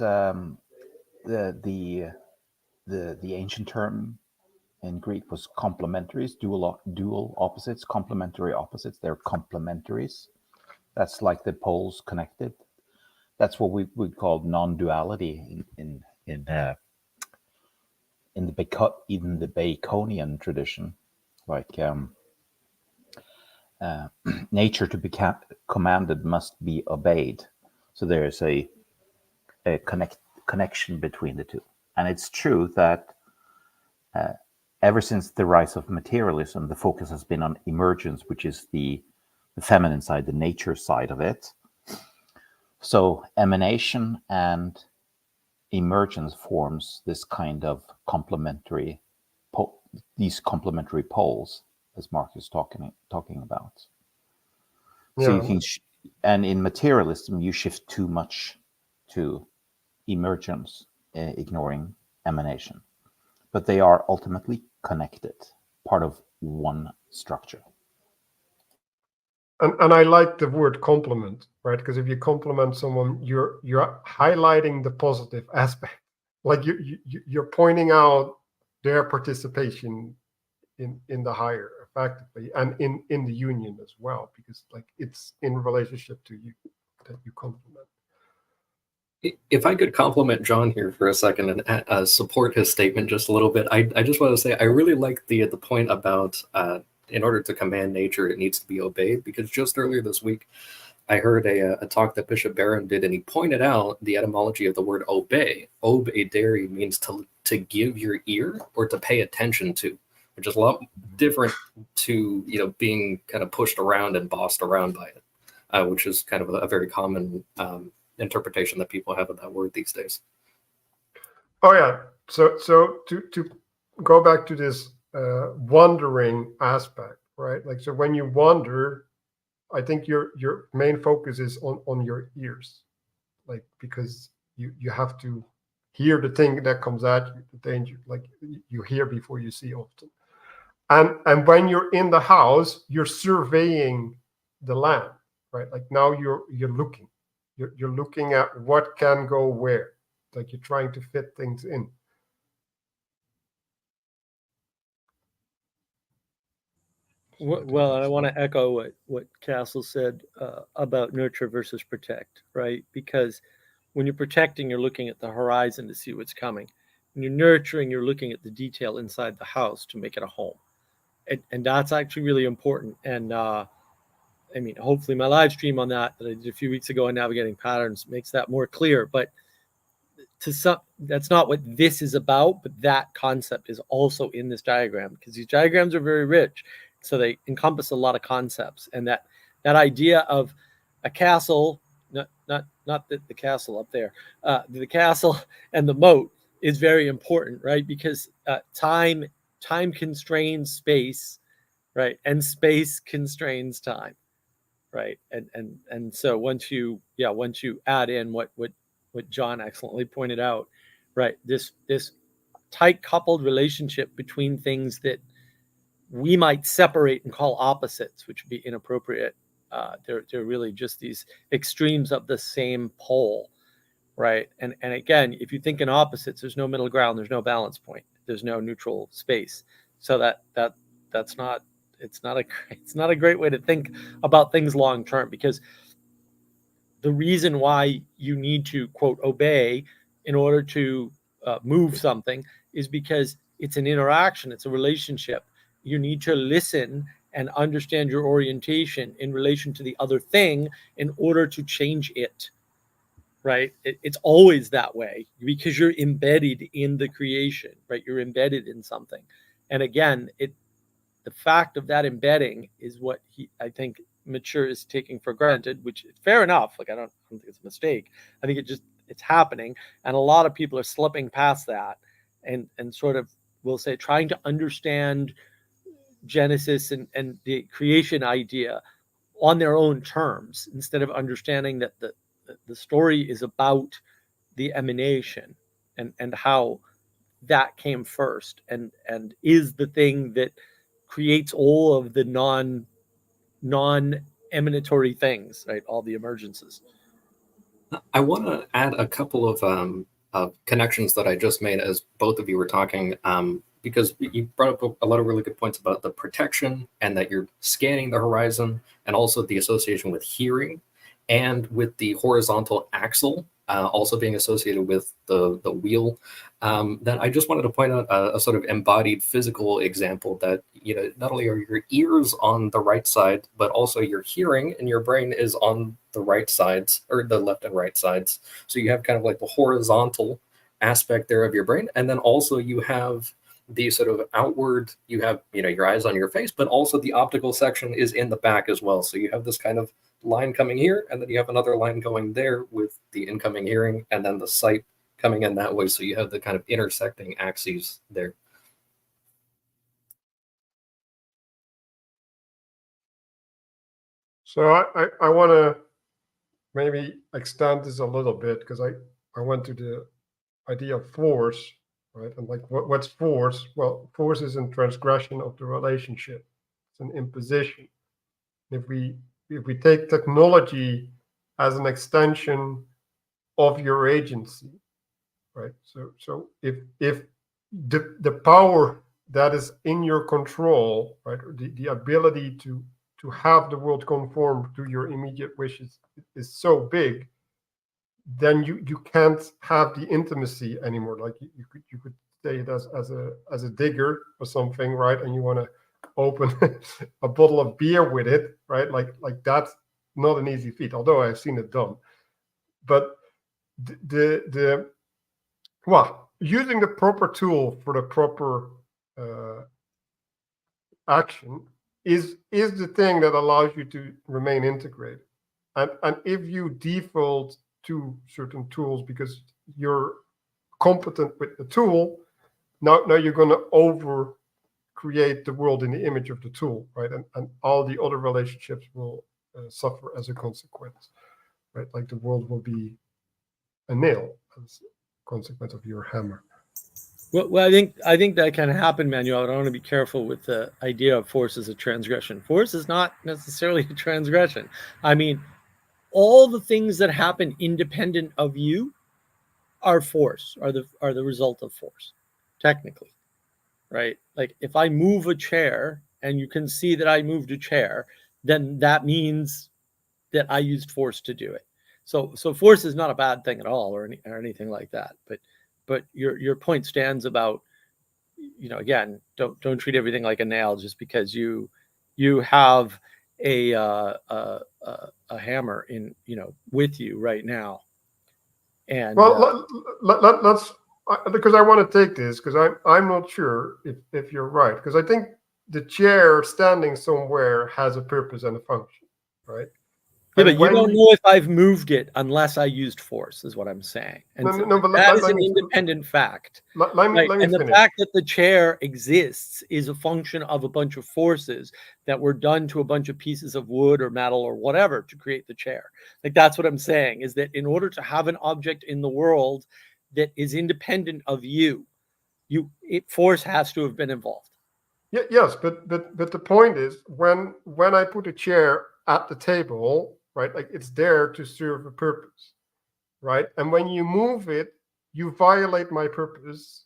Speaker 6: the ancient term in Greek was complementaries, dual opposites, complementary opposites. They're complementaries. That's like the poles connected. That's what we would call non-duality in the Baconian tradition, like nature to be commanded must be obeyed. So there is a connection between the two, and it's true that ever since the rise of materialism, the focus has been on emergence, which is the feminine side, the nature side of it. So emanation and emergence forms this kind of complementary, these complementary poles, as Mark is talking about. So
Speaker 1: Yeah.
Speaker 6: you can, and in materialism, you shift too much to emergence, ignoring emanation. But they are ultimately connected, part of one structure.
Speaker 1: And I like the word compliment, right? Because if you compliment someone, you're highlighting the positive aspect. Like you're pointing out their participation in the higher, effectively, and in the union as well, because like it's in relationship to you that you compliment.
Speaker 2: If I could compliment John here for a second and support his statement just a little bit, I just want to say I really like the point about in order to command nature, it needs to be obeyed, because just earlier this week, I heard a talk that Bishop Barron did, and he pointed out the etymology of the word obey. Obedere means to give your ear or to pay attention to, which is a lot different to, you know, being kind of pushed around and bossed around by it, which is kind of a very common interpretation that people have of that word these days.
Speaker 1: Oh yeah. So to go back to this wandering aspect, right? Like, so when you wander, I think your main focus is on your ears, like, because you have to hear the thing that comes at you, the danger, like you hear before you see often. And when you're in the house, you're surveying the land, right? Like now you're looking. You're looking at what can go where, like you're trying to fit things in.
Speaker 4: Well, and I want to echo what Castle said about nurture versus protect, right? Because when you're protecting, you're looking at the horizon to see what's coming. When you're nurturing, you're looking at the detail inside the house to make it a home. And that's actually really important. And I mean, hopefully my live stream on that I did a few weeks ago on navigating patterns makes that more clear. But that's not what this is about, but that concept is also in this diagram, because these diagrams are very rich. So they encompass a lot of concepts, and that idea of a castle, not the castle up there, the castle and the moat is very important, right? Because time constrains space, right? And space constrains time, right? And so once you add in what John excellently pointed out, right? This tight coupled relationship between things that we might separate and call opposites, which would be inappropriate. They're really just these extremes of the same pole, right? And again, if you think in opposites, there's no middle ground, there's no balance point, there's no neutral space. So that's not a great way to think about things long term, because the reason why you need to, quote, obey in order to move something is because it's an interaction, it's a relationship. You need to listen and understand your orientation in relation to the other thing in order to change it, right? It's always that way because you're embedded in the creation, right? You're embedded in something. And again, the fact of that embedding is what I think Matthieu is taking for granted, which is fair enough. Like, I don't think it's a mistake. I think it's happening. And a lot of people are slipping past that and sort of, we'll say, trying to understand Genesis and the creation idea on their own terms, instead of understanding that the story is about the emanation and how that came first and is the thing that creates all of the non-emanatory things, right? All the emergences.
Speaker 2: I want to add a couple of connections that I just made as both of you were talking. because you brought up a lot of really good points about the protection and that you're scanning the horizon, and also the association with hearing and with the horizontal axle also being associated with the wheel. Then I just wanted to point out a sort of embodied physical example that, you know, not only are your ears on the right side, but also your hearing and your brain is on the right sides, or the left and right sides. So you have kind of like the horizontal aspect there of your brain, and then also you have the sort of outward, you have, you know, your eyes on your face, but also the optical section is in the back as well. So you have this kind of line coming here, and then you have another line going there with the incoming hearing, and then the sight coming in that way. So you have the kind of intersecting axes there.
Speaker 1: So I want to maybe extend this a little bit, because I went to the idea of force, right? And like, what's force? Well, force is a transgression of the relationship. It's an imposition. If we take technology as an extension of your agency, right? So if the power that is in your control, right, or the ability to have the world conform to your immediate wishes is so big, then you can't have the intimacy anymore. Like you could say it as a digger or something, right? And you want to open a bottle of beer with it, right? Like that's not an easy feat, although I've seen it done. But the well, using the proper tool for the proper action is the thing that allows you to remain integrated. And if you default to certain tools because you're competent with the tool, now you're going to over create the world in the image of the tool, right? And all the other relationships will suffer as a consequence, right? Like the world will be a nail as a consequence of your hammer.
Speaker 4: Well, I think that can happen, Manuel. I want to be careful with the idea of force as a transgression. Force is not necessarily a transgression. I mean, all the things that happen independent of you are force, are the result of force, technically, right? Like if I move a chair and you can see that I moved a chair, then that means that I used force to do it. So force is not a bad thing at all, or anything like that. But your point stands about, you know, again, don't treat everything like a nail just because you have a hammer in, you know, with you right now. And
Speaker 1: well, let's because I want to take this, because I'm not sure if you're right, because I think the chair standing somewhere has a purpose and a function, right?
Speaker 4: yeah,
Speaker 1: And
Speaker 4: but you don't know if I've moved it unless I used force, is what I'm saying. And
Speaker 1: no, but
Speaker 4: that is an independent fact.
Speaker 1: Let me
Speaker 4: And the
Speaker 1: finish.
Speaker 4: fact that the chair exists is a function of a bunch of forces that were done to a bunch of pieces of wood or metal or whatever to create the chair. Like, that's what I'm saying, is that in order to have an object in the world that is independent of you, force has to have been involved.
Speaker 1: Yes, but the point is, when I put a chair at the table, right, like it's there to serve a purpose, right? And when you move it, you violate my purpose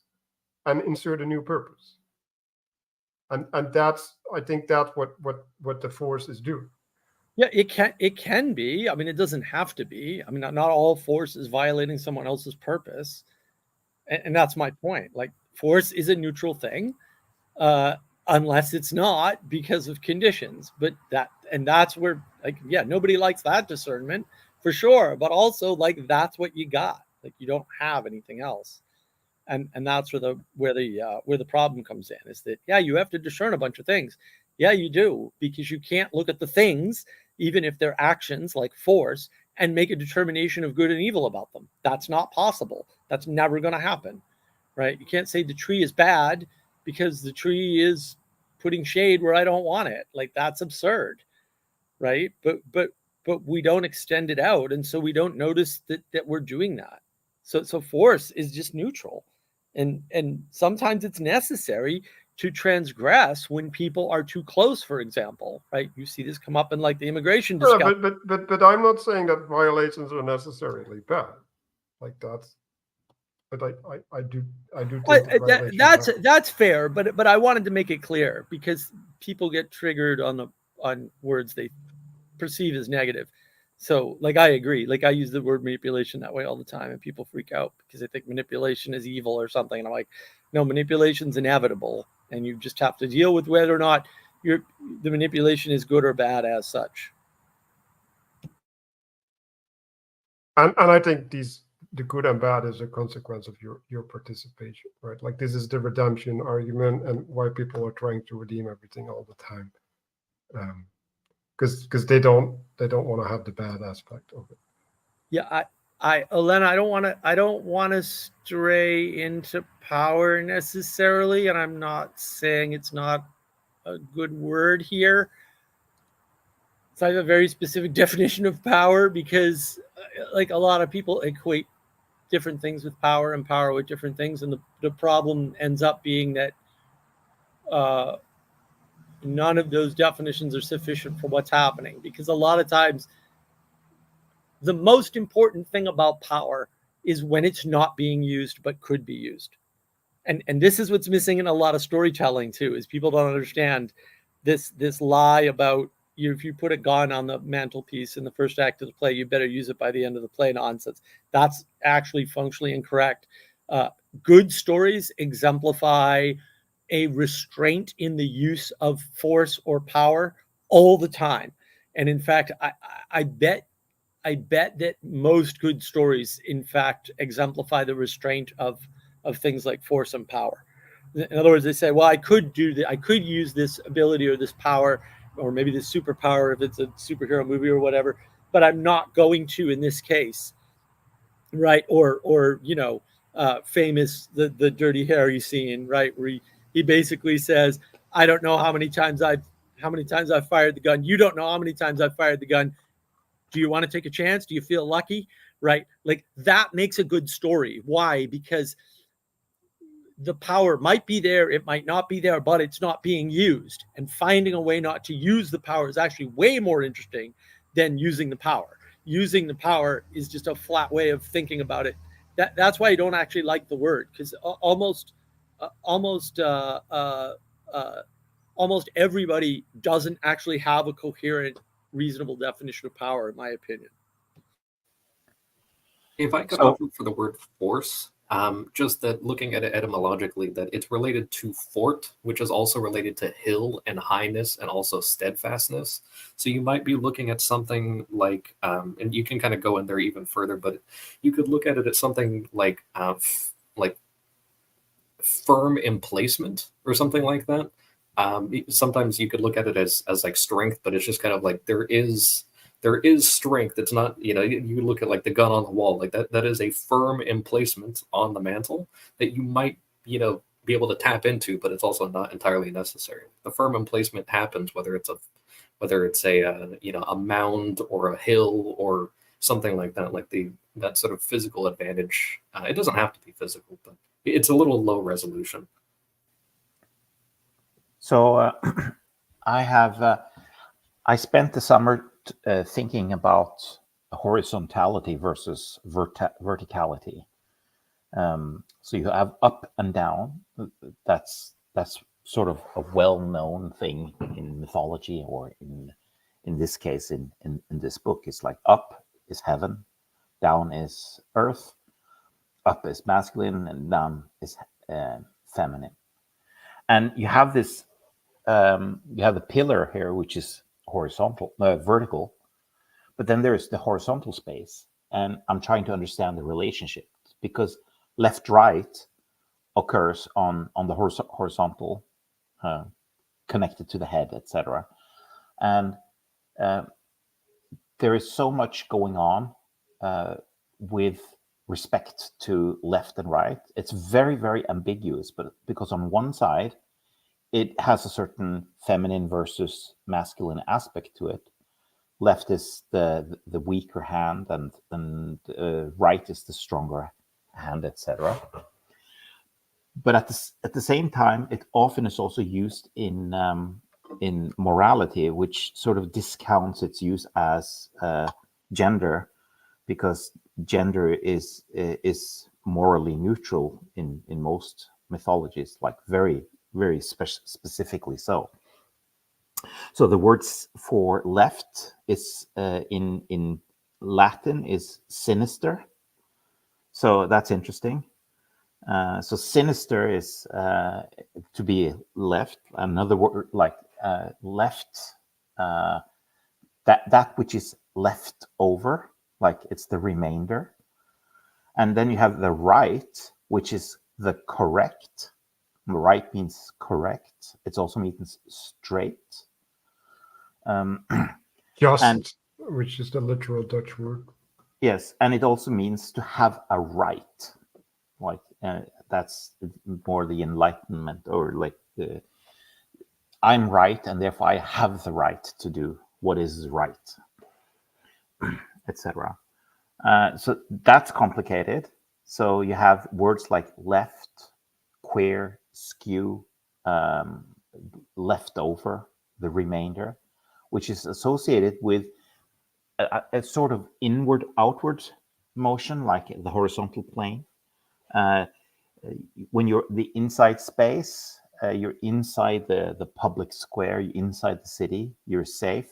Speaker 1: and insert a new purpose. And that's, I think that's what the force is doing.
Speaker 4: Yeah, it can be. I mean, it doesn't have to be. I mean, not all force is violating someone else's purpose. And that's my point. Like, force is a neutral thing. Unless it's not because of conditions, but that's where, like, yeah, nobody likes that discernment for sure, but also, like, that's what you got. Like, you don't have anything else, and that's where the problem comes in, is that, yeah, you have to discern a bunch of things. Yeah, you do, because you can't look at the things, even if they're actions like force, and make a determination of good and evil about them. That's not possible. That's never going to happen, right? You can't say the tree is bad because the tree is putting shade where I don't want it. Like, that's absurd, right? But we don't extend it out, and so we don't notice that we're doing that. So force is just neutral, and sometimes it's necessary to transgress when people are too close, for example, right? You see this come up in, like, the immigration discussion.
Speaker 1: But I'm not saying that violations are necessarily bad. Like, that's but I do think the revelation
Speaker 4: That's fair, but I wanted to make it clear because people get triggered on words they perceive as negative. So like I agree. Like I use the word manipulation that way all the time, and people freak out because they think manipulation is evil or something. And I'm like, no, manipulation's inevitable, and you just have to deal with whether or not the manipulation is good or bad as such.
Speaker 1: and I think the good and bad is a consequence of your participation, right? Like this is the redemption argument and why people are trying to redeem everything all the time, because they don't want to have the bad aspect of it.
Speaker 4: Yeah, Elena, I don't want to stray into power necessarily, and I'm not saying it's not a good word here. So I have a very specific definition of power because, like a lot of people equate different things with power and power with different things, and the problem ends up being that none of those definitions are sufficient for what's happening. Because a lot of times, the most important thing about power is when it's not being used but could be used, and this is what's missing in a lot of storytelling too. Is people don't understand this lie about if you put a gun on the mantelpiece in the first act of the play, you better use it by the end of the play. Nonsense. That's actually functionally incorrect. Good stories exemplify a restraint in the use of force or power all the time. And in fact, I bet that most good stories, in fact, exemplify the restraint of things like force and power. In other words, they say, well, I could use this ability or this power, or maybe this superpower if it's a superhero movie or whatever, but I'm not going to in this case, right? Or famous the Dirty Harry scene, right, where he basically says, I don't know how many times I've fired the gun. You don't know how many times I've fired the gun. Do you want to take a chance? Do you feel lucky? Right? Like that makes a good story. Why? Because the power might be there, it might not be there, but it's not being used. And finding a way not to use the power is actually way more interesting than using the power. Using the power is just a flat way of thinking about it. That's why I don't actually like the word, because almost everybody doesn't actually have a coherent, reasonable definition of power, in my opinion.
Speaker 2: If I could offer for the word force, just that looking at it etymologically, that it's related to fort, which is also related to hill and highness and also steadfastness. So you might be looking at something like, and you can kind of go in there even further, but you could look at it as something like firm emplacement or something like that. Sometimes you could look at it as like strength, but it's just kind of like there is strength. It's not, you look at like the gun on the wall, like that is a firm emplacement on the mantle that you might, be able to tap into, but it's also not entirely necessary. The firm emplacement happens whether it's a mound or a hill or something like that, like that sort of physical advantage. It doesn't have to be physical, but it's a little low resolution.
Speaker 6: So I spent the summer thinking about horizontality versus verticality. So you have up and down. That's sort of a well-known thing in mythology, or in this case, in this book. It's like up is heaven, down is earth, up is masculine, and down is feminine. And you have this, you have the pillar here, which is horizontal, vertical, but then there's the horizontal space. And I'm trying to understand the relationship, because left-right occurs on the horizontal, connected to the head, etc. And there is so much going on with respect to left and right. It's very, very ambiguous, but because on one side, it has a certain feminine versus masculine aspect to it. Left is the weaker hand, and right is the stronger hand, etc. But at the same time, it often is also used in morality, which sort of discounts its use as gender, because gender is morally neutral in most mythologies, like very, very specifically so. So the words for left is in Latin is sinister. So that's interesting. So sinister is to be left. Another word like left, that which is left over, like it's the remainder. And then you have the right, which is the correct. Right means correct. It also means straight.
Speaker 1: Just,
Speaker 6: and
Speaker 1: which is the literal Dutch word.
Speaker 6: yes, and it also means to have a right. Like that's more the Enlightenment, or like I'm right, and therefore I have the right to do what is right, etc. So that's complicated. So you have words like left, queer, skew, leftover, the remainder, which is associated with a sort of inward-outward motion, like the horizontal plane. When you're the inside space, you're inside the public square, you're inside the city, you're safe.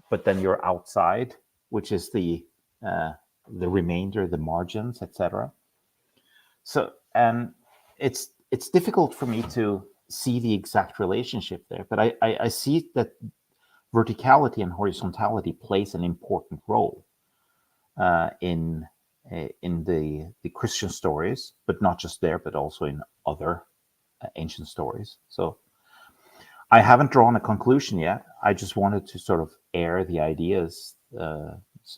Speaker 6: But then you're outside, which is the remainder, the margins, etc. So, and it's difficult for me to see the exact relationship there, but I see that verticality and horizontality plays an important role in the Christian stories, but not just there, but also in other ancient stories. So I haven't drawn a conclusion yet. I just wanted to sort of air the ideas,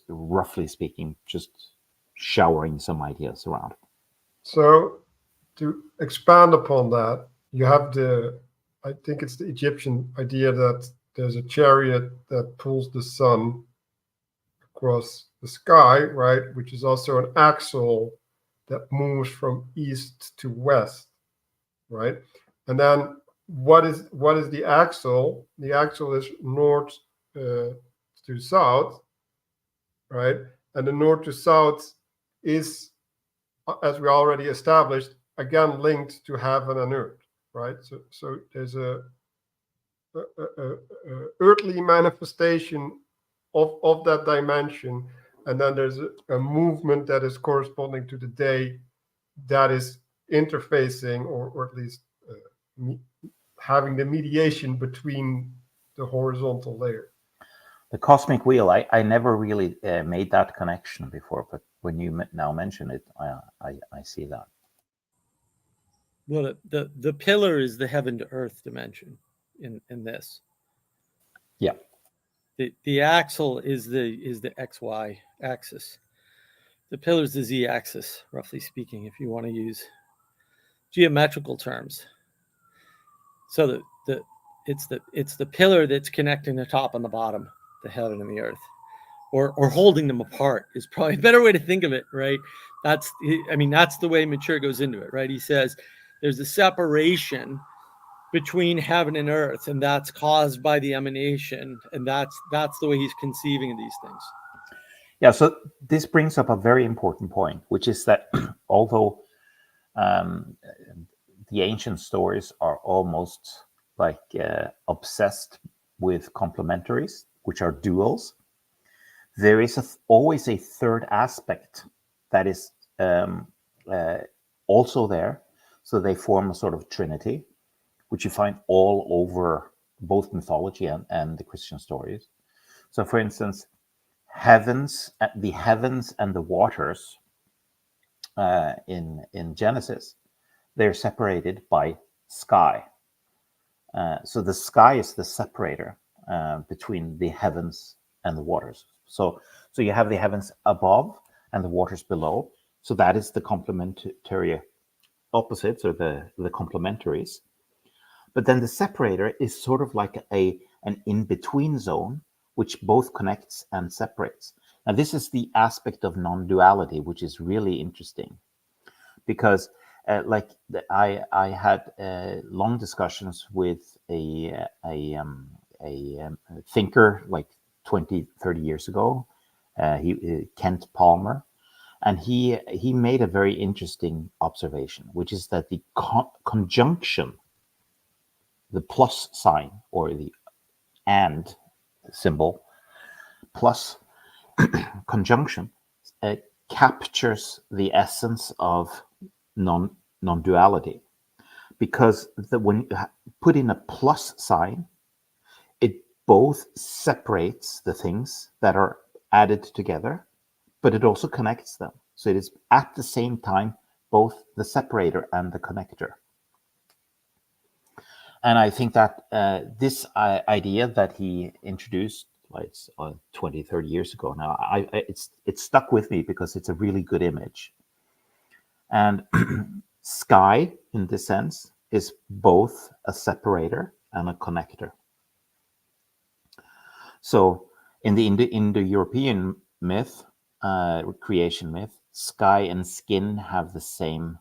Speaker 6: roughly speaking, just showering some ideas around.
Speaker 1: So to expand upon that, you have I think it's the Egyptian idea that there's a chariot that pulls the sun across the sky, right? Which is also an axle that moves from east to west, right? And then what is the axle? The axle is north to south, right? And the north to south is, as we already established, again linked to heaven and earth, right? So there's a earthly manifestation of that dimension, and then there's a movement that is corresponding to the day that is interfacing, or at least having the mediation between the horizontal layer.
Speaker 6: The cosmic wheel, I never really made that connection before, but when you now mention it, I see that.
Speaker 4: Well, the pillar is the heaven to earth dimension in this.
Speaker 6: Yeah.
Speaker 4: The axle is the XY axis. The pillar is the Z axis, roughly speaking, if you want to use geometrical terms. So it's the pillar that's connecting the top and the bottom, the heaven and the earth, or holding them apart is probably a better way to think of it, right? That's the way Matthieu goes into it, right? He says there's a separation between heaven and earth, and that's caused by the emanation, and that's the way he's conceiving of these things.
Speaker 6: Yeah, so this brings up a very important point, which is that although the ancient stories are almost like obsessed with complementaries, which are duals, there is always a third aspect that is also there. So they form a sort of trinity, which you find all over both mythology and the Christian stories. So, for instance, the heavens and the waters in Genesis, they're separated by sky. So the sky is the separator between the heavens and the waters. So you have the heavens above and the waters below. So that is the complementary opposites, or the complementaries. But then the separator is sort of like an in-between zone, which both connects and separates. Now, this is the aspect of non-duality, which is really interesting, because I had long discussions with a thinker like 20, 30 years ago, Kent Palmer, And he made a very interesting observation, which is that the conjunction, the plus sign or the and symbol plus conjunction, captures the essence of non-duality, because when you put in a plus sign, it both separates the things that are added together, but it also connects them. So it is at the same time both the separator and the connector. And I think that this idea that he introduced, like it's 20, 30 years ago now, it's stuck with me because it's a really good image. And sky, in this sense, is both a separator and a connector. So in the Indo-European myth, creation myth, sky and skin have the same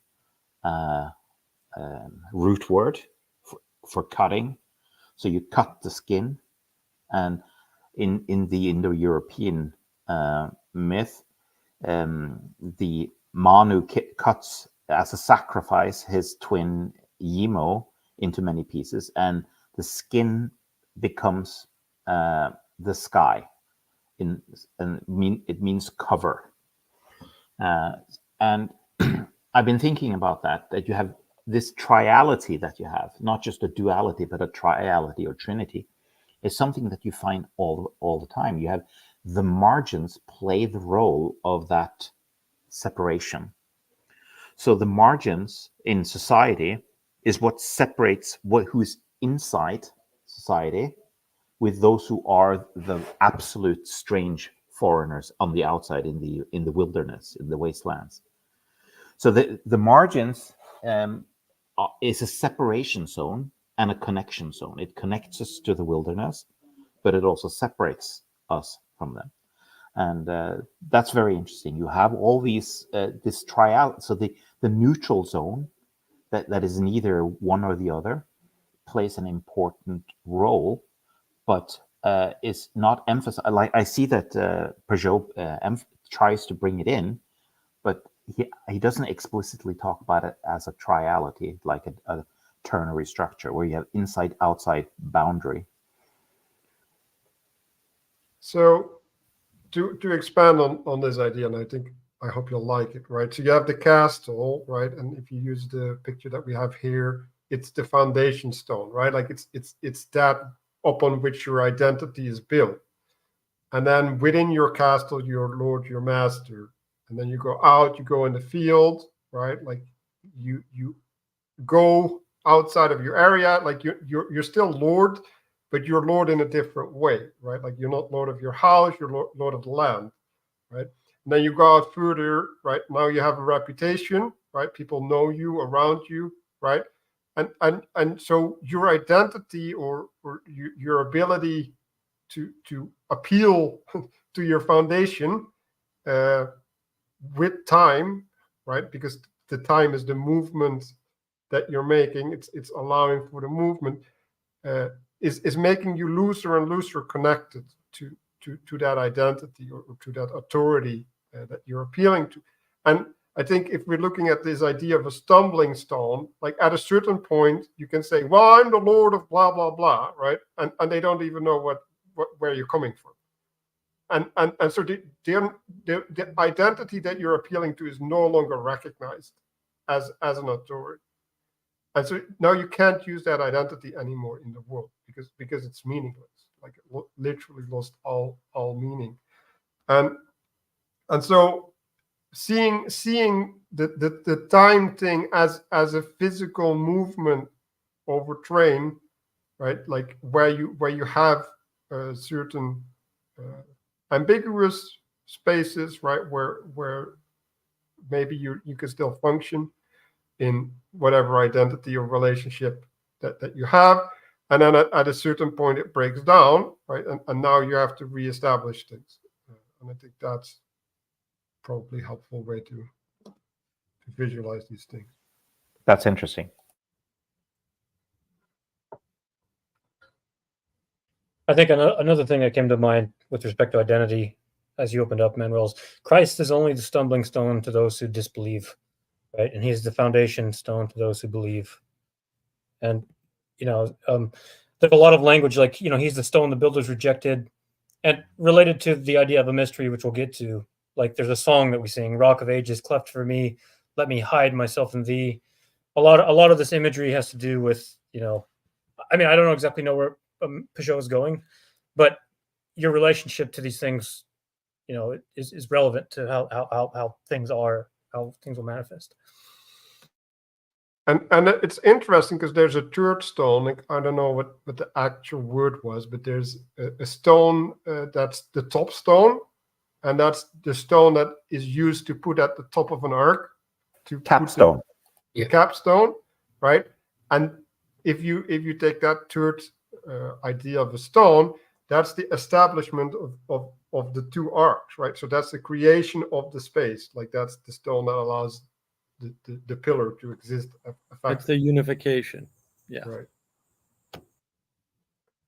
Speaker 6: root word for cutting. So you cut the skin. And in the Indo-European myth, the Manu cuts as a sacrifice his twin Yimo into many pieces, and the skin becomes the sky. It means cover. And I've been thinking about that you have this triality that you have, not just a duality, but a triality or trinity, is something that you find all the time. You have the margins play the role of that separation. So the margins in society is what separates who is inside society with those who are the absolute strange foreigners on the outside in the wilderness, in the wastelands. So the margins is a separation zone and a connection zone. It connects us to the wilderness, but it also separates us from them. And that's very interesting. You have all these, this trial. So the neutral zone that is neither one or the other plays an important role, but is not emphasized. Like I see that Pageau tries to bring it in, but he doesn't explicitly talk about it as a triality, like a ternary structure where you have inside-outside boundary.
Speaker 1: So to expand on this idea, and I hope you'll like it, right? So you have the castle, right? And if you use the picture that we have here, it's the foundation stone, right? Like it's that upon which your identity is built. And then within your castle, your lord, your master. And then you go out, you go in the field, right? Like you go outside of your area, like you're still lord, but you're lord in a different way, right? Like you're not lord of your house, you're lord of the land, right? And then you go out further, right? Now you have a reputation, right? People know you around you, right? And so your identity or your ability to appeal to your foundation with time, right? Because the time is the movement that you're making. It's allowing for the movement. Is making you looser and looser connected to that identity or to that authority that you're appealing to. And I think if we're looking at this idea of a stumbling stone, like at a certain point, you can say, well, I'm the Lord of blah, blah, blah, right? And they don't even know where you're coming from. And so the identity that you're appealing to is no longer recognized as an authority. And so now you can't use that identity anymore in the world because it's meaningless. Like it literally lost all meaning. And so seeing the time thing as a physical movement over terrain, right? Like where you have certain ambiguous spaces, right? Where maybe you can still function in whatever identity or relationship that you have. And then at a certain point, it breaks down, right? And now you have to reestablish things. And I think that's probably a helpful way to visualize these things.
Speaker 6: That's interesting.
Speaker 7: I think another thing that came to mind with respect to identity as you opened up, Manuel's, Christ is only the stumbling stone to those who disbelieve, right? And he's the foundation stone to those who believe. And, there's a lot of language like, he's the stone the builders rejected, and related to the idea of a mystery, which we'll get to. Like there's a song that we sing, Rock of Ages, cleft for me, let me hide myself in thee. A lot of this imagery has to do with, I don't know exactly know where Pageau is going, but your relationship to these things, is relevant to how things are, how things will manifest.
Speaker 1: And it's interesting because there's a third stone. Like, I don't know what the actual word was, but there's a stone that's the top stone, and that's the stone that is used to put at the top of an ark to
Speaker 6: Capstone.
Speaker 1: The capstone, right? And if you take that third idea of a stone, that's the establishment of the two arcs, right? So that's the creation of the space. Like that's the stone that allows the pillar to exist.
Speaker 4: It's the unification. Yeah.
Speaker 1: Right.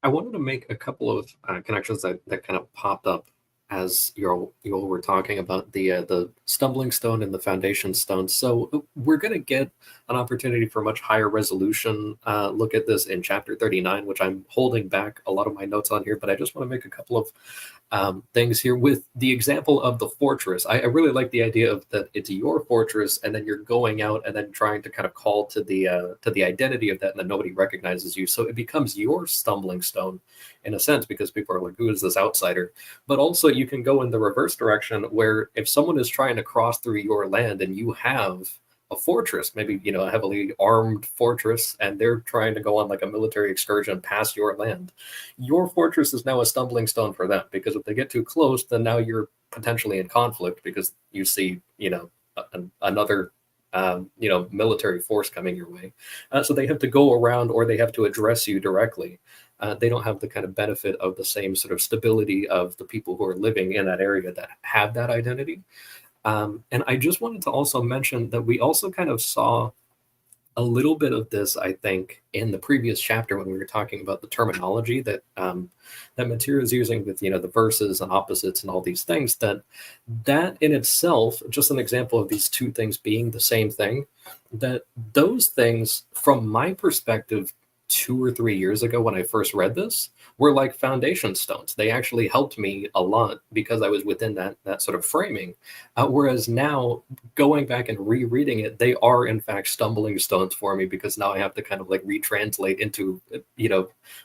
Speaker 2: I wanted to make a couple of connections that kind of popped up as you all were talking about the stumbling stone and the foundation stone. So we're going to get an opportunity for a much higher resolution look at this in chapter 39, which I'm holding back a lot of my notes on here, but I just want to make a couple of things here with the example of the fortress. I really like the idea of that it's your fortress, and then you're going out and then trying to kind of call to the identity of that, and then nobody recognizes you. So it becomes your stumbling stone in a sense, because people are like, who is this outsider? But also you can go in the reverse direction, where if someone is trying to cross through your land and you have a fortress, maybe, a heavily armed fortress, and they're trying to go on like a military excursion past your land, your fortress is now a stumbling stone for them, because if they get too close, then now you're potentially in conflict because you see, another military force coming your way. So they have to go around, or they have to address you directly. They don't have the kind of benefit of the same sort of stability of the people who are living in that area that have that identity. And I just wanted to also mention that we also kind of saw a little bit of this, I think, in the previous chapter when we were talking about the terminology that Matthieu is using with, the verses and opposites and all these things, that in itself, just an example of these two things being the same thing, that those things, from my perspective, 2 or 3 years ago when I first read this, were like foundation stones. They actually helped me a lot because I was within that sort of framing. Whereas now, going back and rereading it, they are in fact stumbling stones for me, because now I have to kind of like retranslate into,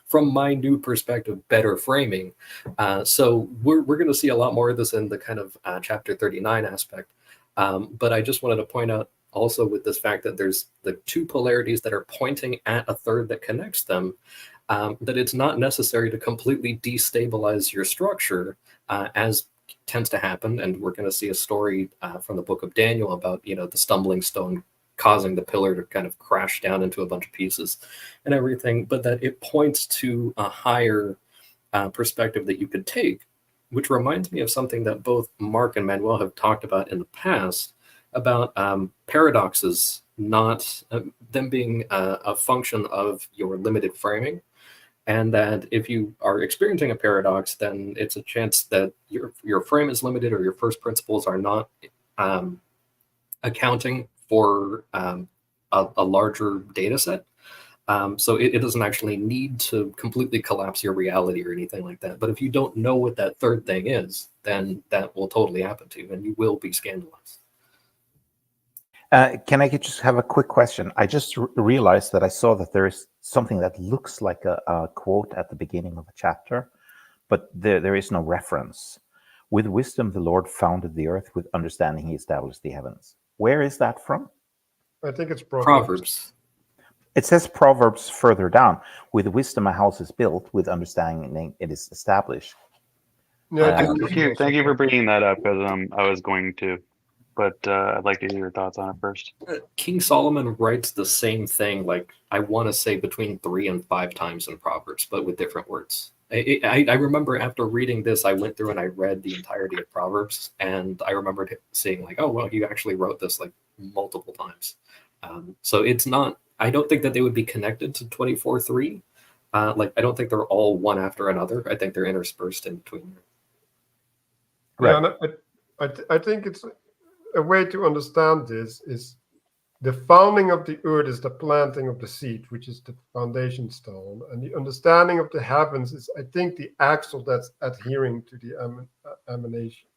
Speaker 2: from my new perspective, better framing. So we're going to see a lot more of this in the kind of chapter 39 aspect. But I just wanted to point out also with this fact that there's the two polarities that are pointing at a third that connects them, that it's not necessary to completely destabilize your structure, as tends to happen. And we're going to see a story from the book of Daniel about, the stumbling stone causing the pillar to kind of crash down into a bunch of pieces and everything, but that it points to a higher perspective that you could take, which reminds me of something that both Mark and Manuel have talked about in the past, about paradoxes, not them being a function of your limited framing, and that if you are experiencing a paradox, then it's a chance that your frame is limited, or your first principles are not accounting for a larger data set. So it doesn't actually need to completely collapse your reality or anything like that. But if you don't know what that third thing is, then that will totally happen to you, and you will be scandalized.
Speaker 6: Can I just have a quick question? I just realized that I saw that there is something that looks like a quote at the beginning of a chapter, but there is no reference. With wisdom, the Lord founded the earth. With understanding, he established the heavens. Where is that from?
Speaker 1: I think it's
Speaker 2: Proverbs.
Speaker 6: It says Proverbs further down. With wisdom, a house is built. With understanding, it is established.
Speaker 1: Yeah,
Speaker 8: Thank you for bringing that up, because I was going to. But I'd like to hear your thoughts on it first.
Speaker 2: King Solomon writes the same thing, like I want to say between 3 and 5 times in Proverbs, but with different words. I remember after reading this, I went through and I read the entirety of Proverbs, and I remembered seeing like, oh, well, he actually wrote this like multiple times. So it's not, I don't think that they would be connected to 24:3. Like, I don't think they're all one after another. I think they're interspersed in between.
Speaker 1: Yeah, and I think it's a way to understand this is the founding of the earth is the planting of the seed, which is the foundation stone, and the understanding of the heavens is, I think, the axle that's adhering to the emanation.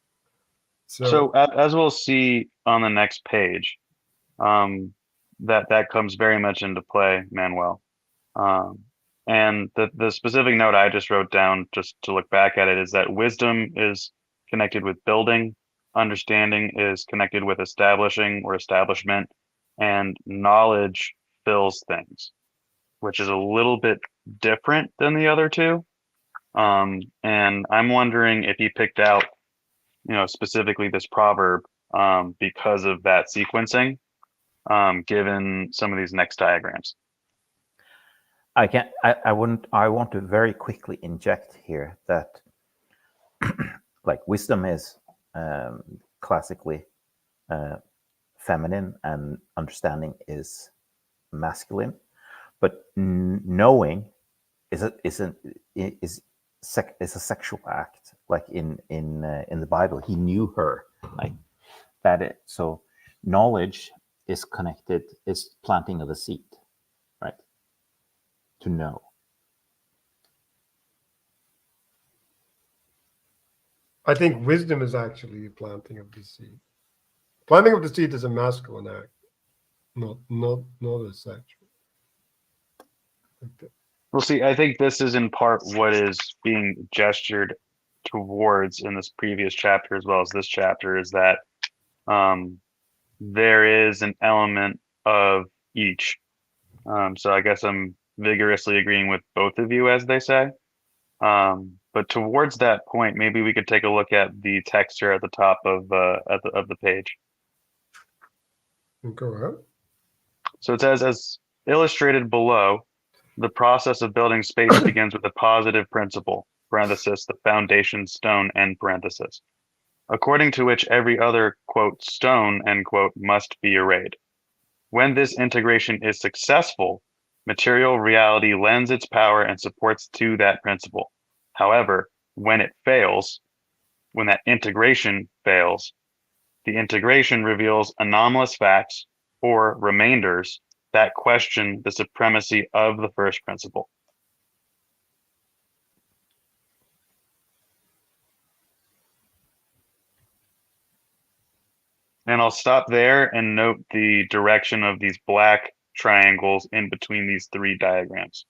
Speaker 8: So as we'll see on the next page, that comes very much into play, Manuel. And the specific note I just wrote down just to look back at it is that wisdom is connected with building, understanding is connected with establishing or establishment, and knowledge fills things, which is a little bit different than the other two. And I'm wondering if you picked out, specifically this proverb because of that sequencing, given some of these next diagrams.
Speaker 6: I want to very quickly inject here that like wisdom is classically feminine and understanding is masculine, but knowing is a sexual act. Like in the Bible, he knew her like that. So knowledge is connected, is planting of the seed, right? To know.
Speaker 1: I think wisdom is actually a planting of the seed. Planting of the seed is a masculine act, not a sexual.
Speaker 8: Well, see, I think this is in part what is being gestured towards in this previous chapter as well as this chapter, is that there is an element of each. So I guess I'm vigorously agreeing with both of you, as they say. But towards that point, maybe we could take a look at the text here at the top of the page.
Speaker 1: Go ahead.
Speaker 8: So it says, as illustrated below, the process of building space begins with a positive principle, parenthesis, the foundation stone, end parenthesis, according to which every other, quote, stone, end quote, must be arrayed. When this integration is successful, material reality lends its power and supports to that principle. However, when it fails, when that integration fails, the integration reveals anomalous facts or remainders that question the supremacy of the first principle. And I'll stop there and note the direction of these black triangles in between these three diagrams.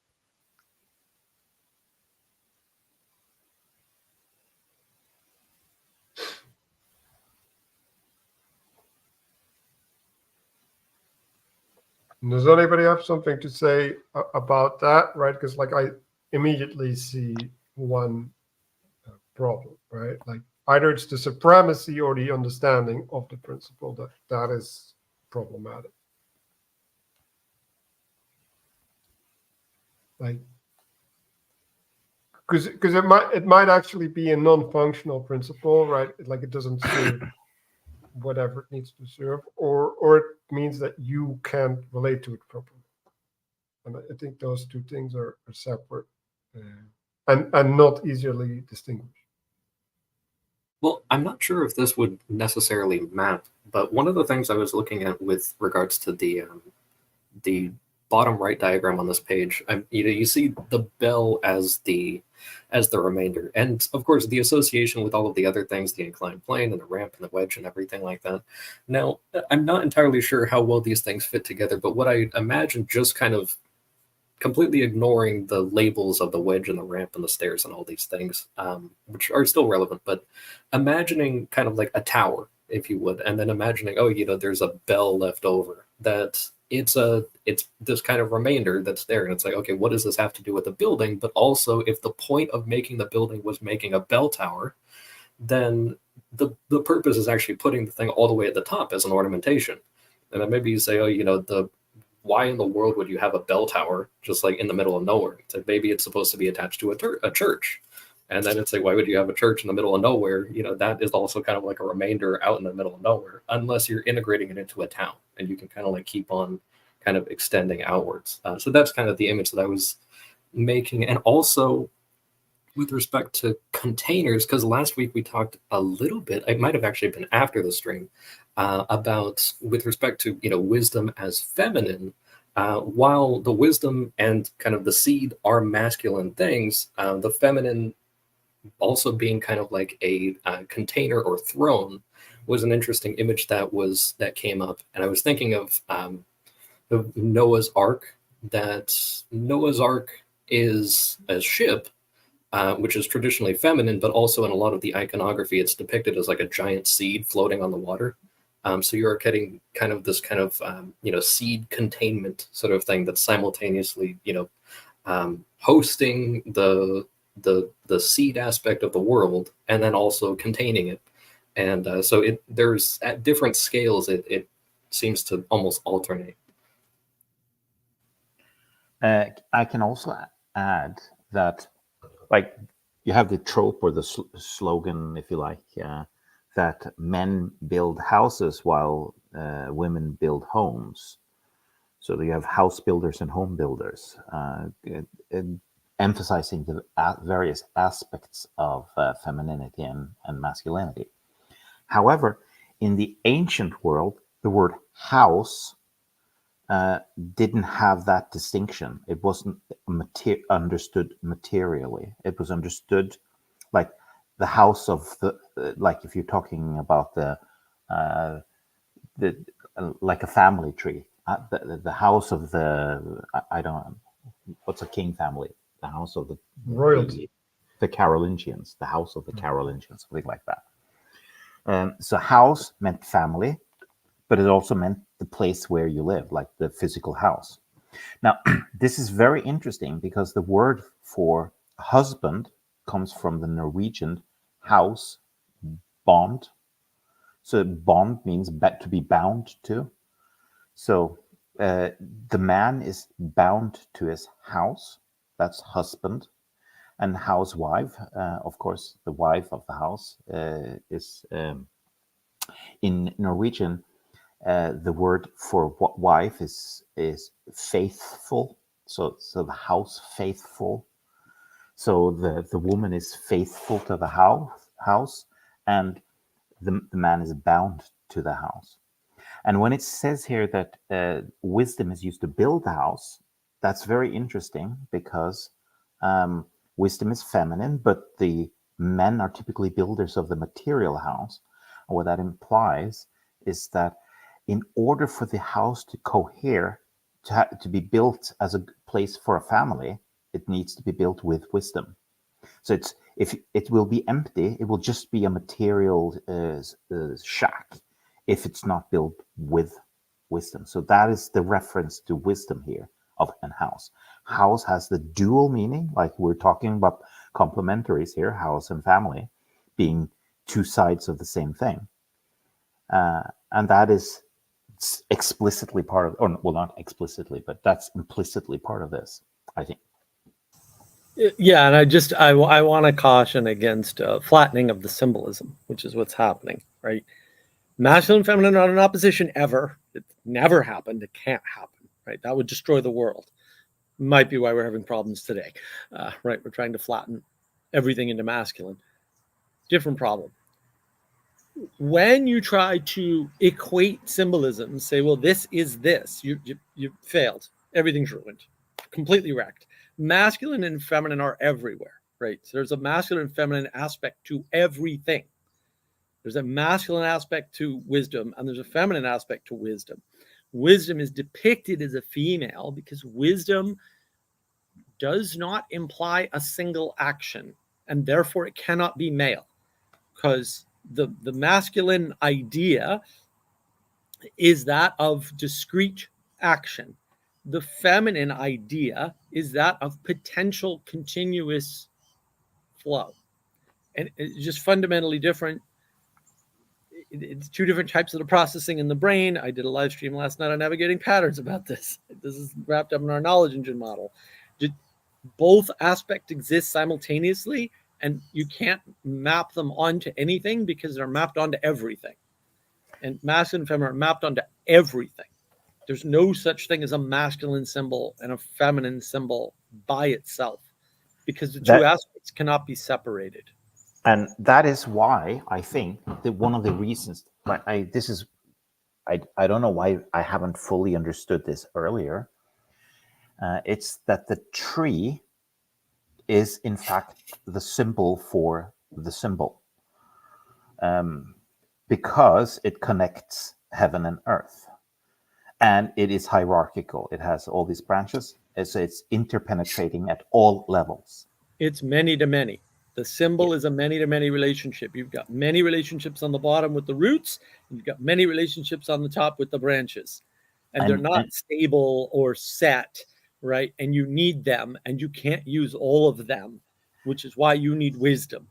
Speaker 1: Does anybody have something to say about that, right? Because like I immediately see one problem, right? Like either it's the supremacy or the understanding of the principle that is problematic. Like, because it might actually be a non-functional principle, right? Like it doesn't serve whatever it needs to serve, or it means that you can't relate to it properly. And I think those two things are separate and not easily distinguished.
Speaker 2: Well, I'm not sure if this would necessarily map, but one of the things I was looking at with regards to the bottom right diagram on this page, you see the bell as the remainder, and of course the association with all of the other things, the inclined plane and the ramp and the wedge and everything like that. Now, I'm not entirely sure how well these things fit together, but what I imagine, just kind of completely ignoring the labels of the wedge and the ramp and the stairs and all these things, which are still relevant, but imagining kind of like a tower, if you would, and then imagining, there's a bell left over, that it's this kind of remainder that's there, and it's like, okay, what does this have to do with the building? But also, if the point of making the building was making a bell tower, then the purpose is actually putting the thing all the way at the top as an ornamentation. And then maybe you say, why in the world would you have a bell tower just like in the middle of nowhere? It's like, maybe it's supposed to be attached to a church. And then it's like, why would you have a church in the middle of nowhere? That is also kind of like a remainder out in the middle of nowhere, unless you're integrating it into a town, and you can kind of like keep on kind of extending outwards. So that's kind of the image that I was making. And also, with respect to containers, because last week we talked a little bit, it might have actually been after the stream, about with respect to, wisdom as feminine. While the wisdom and kind of the seed are masculine things, the feminine also being kind of like a container or throne was an interesting image that came up. And I was thinking of Noah's Ark, that Noah's Ark is a ship, which is traditionally feminine, but also in a lot of the iconography, it's depicted as like a giant seed floating on the water. So you're getting kind of this kind of, seed containment sort of thing that's simultaneously, hosting the seed aspect of the world and then also containing it. And so there's at different scales, it seems to almost alternate.
Speaker 6: I can also add that, like, you have the trope or the slogan, if you like, that men build houses while women build homes. So you have house builders and home builders, emphasizing the various aspects of femininity and masculinity. However, in the ancient world, the word house didn't have that distinction. It wasn't understood materially. It was understood like the house of like if you're talking about the like a family tree, the house of I don't know, what's a king family? The house of the
Speaker 1: royalty,
Speaker 6: the Carolingians, the house of the Carolingians, something like that. So house meant family, but it also meant the place where you live, like the physical house. Now, this is very interesting because the word for husband comes from the Norwegian house, bond. So bond means to be bound to. So the man is bound to his house. That's husband. And housewife, of course, the wife of the house is in Norwegian. The word for wife is faithful. So the house faithful. So the woman is faithful to the house, and the man is bound to the house. And when it says here that wisdom is used to build the house, that's very interesting because wisdom is feminine, but the men are typically builders of the material house. And what that implies is that in order for the house to cohere, to be built as a place for a family, it needs to be built with wisdom. So if it will be empty, it will just be a material shack if it's not built with wisdom. So that is the reference to wisdom here of an house. House has the dual meaning, like we're talking about complementaries here, house and family, being two sides of the same thing. And that is explicitly part of, or well, not explicitly, but that's implicitly part of this, I think.
Speaker 4: Yeah, and I want to caution against flattening of the symbolism, which is what's happening, right? Masculine and feminine are not in opposition ever. It never happened. It can't happen, right? That would destroy the world. Might be why we're having problems today, right? We're trying to flatten everything into masculine. Different problem. When you try to equate symbolism, say, well, this is this, you failed. Everything's ruined, completely wrecked. Masculine and feminine are everywhere, right? So there's a masculine and feminine aspect to everything. There's a masculine aspect to wisdom, and there's a feminine aspect to wisdom. Wisdom is depicted as a female because wisdom does not imply a single action, and therefore it cannot be male, because the masculine idea is that of discrete action. The feminine idea is that of potential continuous flow. And it's just fundamentally different. It's two different types of the processing in the brain. I did a live stream last night on navigating patterns about this. This is wrapped up in our knowledge engine model. Both aspects exist simultaneously, and you can't map them onto anything because they're mapped onto everything. And masculine and feminine are mapped onto everything. There's no such thing as a masculine symbol and a feminine symbol by itself. because the two
Speaker 6: That-
Speaker 4: aspects cannot be separated.
Speaker 6: And that is why I think that one of the reasons why I don't know why I haven't fully understood this earlier. It's that the tree is in fact the symbol for the symbol, because it connects heaven and earth, and it is hierarchical. It has all these branches, so it's interpenetrating at all levels.
Speaker 4: It's many to many. The symbol is a many to many relationship. You've got many relationships on the bottom with the roots, and you've got many relationships on the top with the branches. And they're not stable or set, right? And you need them, and you can't use all of them, which is why you need wisdom.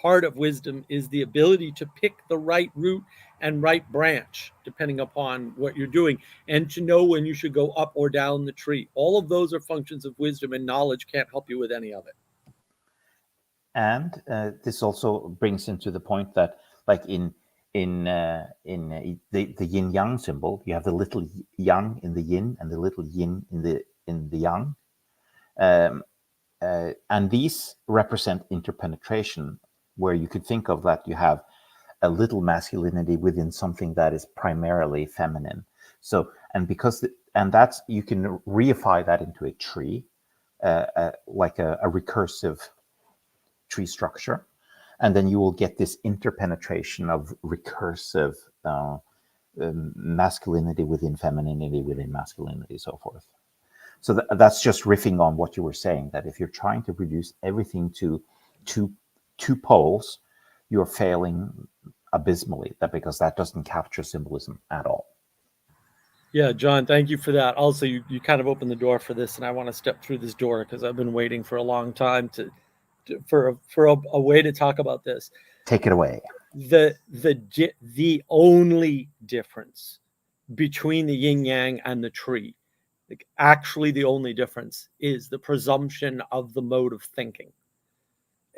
Speaker 4: Part of wisdom is the ability to pick the right root and right branch, depending upon what you're doing, and to know when you should go up or down the tree. All of those are functions of wisdom, and knowledge can't help you with any of it.
Speaker 6: And this also brings into the point that, like in the yin yang symbol, you have the little yang in the yin and the little yin in the yang, and these represent interpenetration, where you could think of that you have a little masculinity within something that is primarily feminine. So, and because that's, you can reify that into a tree, like a recursive tree structure, and then you will get this interpenetration of recursive masculinity within femininity within masculinity, so forth. So that's just riffing on what you were saying, that if you're trying to reduce everything to two poles, you're failing abysmally, because that doesn't capture symbolism at all.
Speaker 4: Yeah, John, thank you for that. Also, you kind of opened the door for this, and I want to step through this door because I've been waiting for a long time for a way to talk about this.
Speaker 6: Take it away.
Speaker 4: The only difference between the yin yang and the tree, like actually the only difference, is the presumption of the mode of thinking.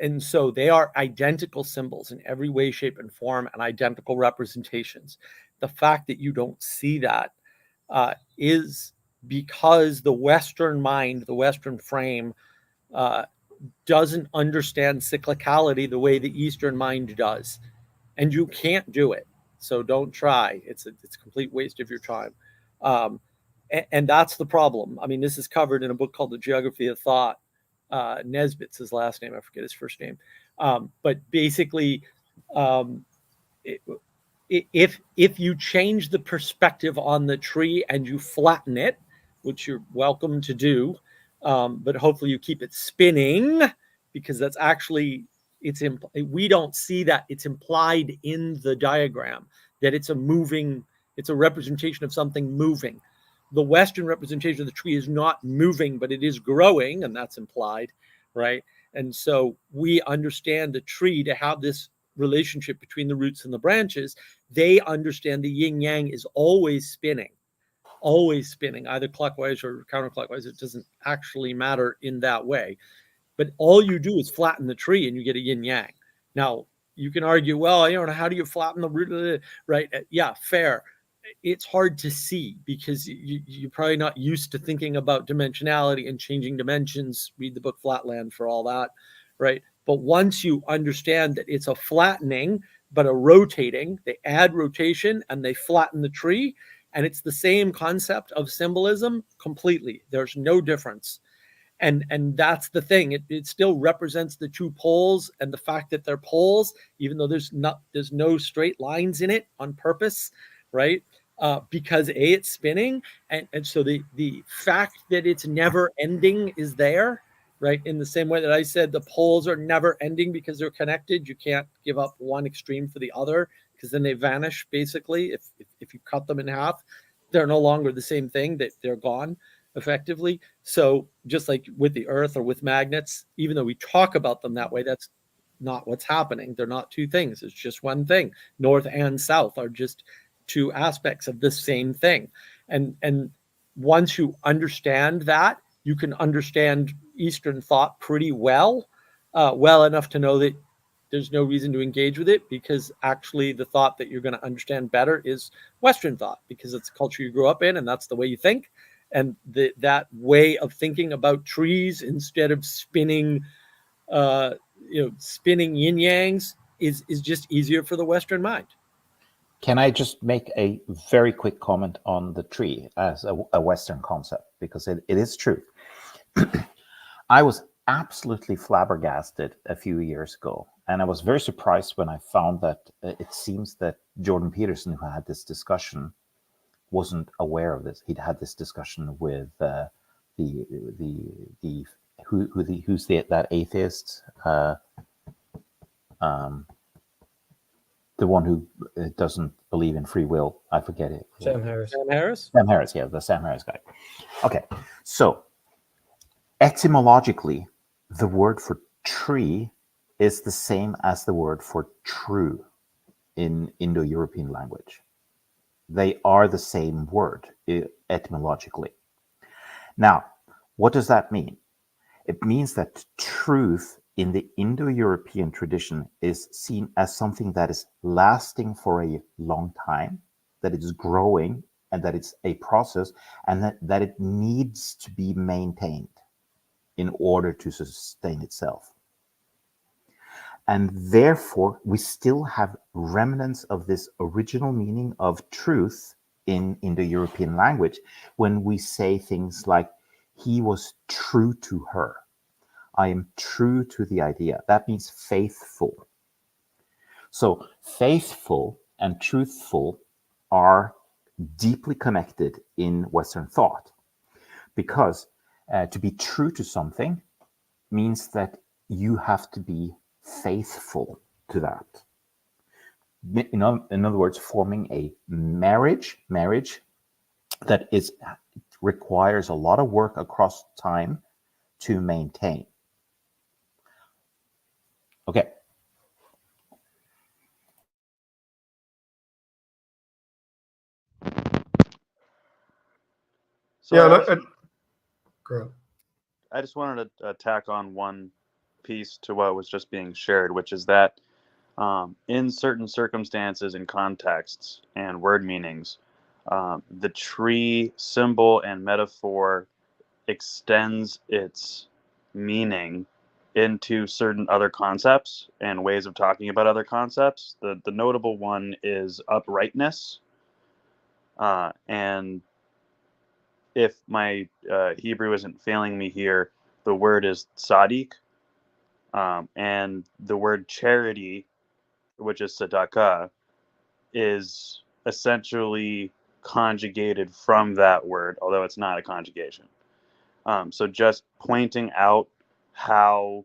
Speaker 4: And so they are identical symbols in every way, shape, and form, and identical representations. The fact that you don't see that is because the Western mind, the Western frame, doesn't understand cyclicality the way the Eastern mind does. And you can't do it. So don't try. It's a complete waste of your time. And that's the problem. I mean, this is covered in a book called The Geography of Thought. Nesbitt's his last name. I forget his first name. But basically, if you change the perspective on the tree and you flatten it, which you're welcome to do, but hopefully you keep it spinning, because that's actually, we don't see that. It's implied in the diagram that it's a representation of something moving. The Western representation of the tree is not moving, but it is growing, and that's implied, right? And so we understand the tree to have this relationship between the roots and the branches. They understand the yin yang is always spinning, either clockwise or counterclockwise. It doesn't actually matter in that way. But all you do is flatten the tree and you get a yin yang. Now, you can argue, well, how do you flatten the root? Right? Yeah, fair. It's hard to see because you're probably not used to thinking about dimensionality and changing dimensions. Read the book Flatland for all that, right? But once you understand that it's a flattening, but a rotating, they add rotation and they flatten the tree. And it's the same concept of symbolism completely. There's no difference. And that's the thing. It still represents the two poles, and the fact that they're poles, even though there's no straight lines in it on purpose, right? Because it's spinning, and so the fact that it's never ending is there, right? In the same way that I said the poles are never ending because they're connected. You can't give up one extreme for the other, because then they vanish basically. If you cut them in half, they're no longer the same thing, that they're gone effectively. So just like with the earth or with magnets, even though we talk about them that way, that's not what's happening. They're not two things. It's just one thing. North and south are just two aspects of the same thing. And once you understand that, you can understand Eastern thought pretty well enough to know that there's no reason to engage with it, because actually the thought that you're going to understand better is Western thought, because it's the culture you grew up in and that's the way you think. that way of thinking about trees instead of spinning spinning yin yangs is just easier for the Western mind.
Speaker 6: Can I just make a very quick comment on the tree as a Western concept? Because it is true. I was absolutely flabbergasted a few years ago. And I was very surprised when I found that it seems that Jordan Peterson, who had this discussion, wasn't aware of this. He'd had this discussion with who's that atheist, the one who doesn't believe in free will. I forget it.
Speaker 7: Sam Harris.
Speaker 4: Sam Harris?
Speaker 6: Sam Harris, yeah, the Sam Harris guy. Okay, so etymologically, the word for tree is the same as the word for true in Indo-European language. They are the same word etymologically. Now, what does that mean? It means that truth in the Indo-European tradition is seen as something that is lasting for a long time, that it's growing, and that it's a process, and that it needs to be maintained in order to sustain itself. And therefore, we still have remnants of this original meaning of truth in Indo-European language when we say things like, he was true to her. I am true to the idea. That means faithful. So faithful and truthful are deeply connected in Western thought, because to be true to something means that you have to be faithful to that. In other words, forming a marriage that requires a lot of work across time to maintain. Okay.
Speaker 8: So
Speaker 1: Yeah, go ahead.
Speaker 8: I just wanted to tack on one piece to what was just being shared, which is that in certain circumstances and contexts and word meanings, the tree symbol and metaphor extends its meaning into certain other concepts and ways of talking about other concepts. The notable one is uprightness. And if my Hebrew isn't failing me here, the word is tzaddik. And the word charity, which is tzedakah, is essentially conjugated from that word, although it's not a conjugation. So just pointing out how,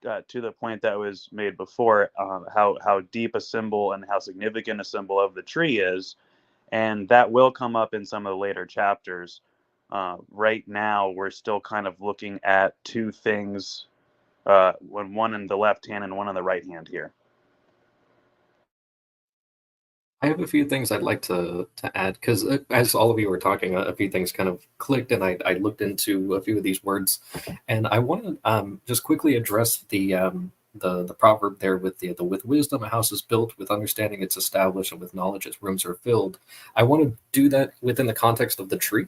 Speaker 8: to the point that was made before, how deep a symbol and how significant a symbol of the tree is, and that will come up in some of the later chapters. Right now, we're still kind of looking at two things, one in the left hand and one in the right hand here.
Speaker 2: I have a few things I'd like to add, because as all of you were talking, a few things kind of clicked, and I looked into a few of these words, and I want to just quickly address the proverb there with the with wisdom a house is built, with understanding it's established, and with knowledge its rooms are filled. I want to do that within the context of the tree.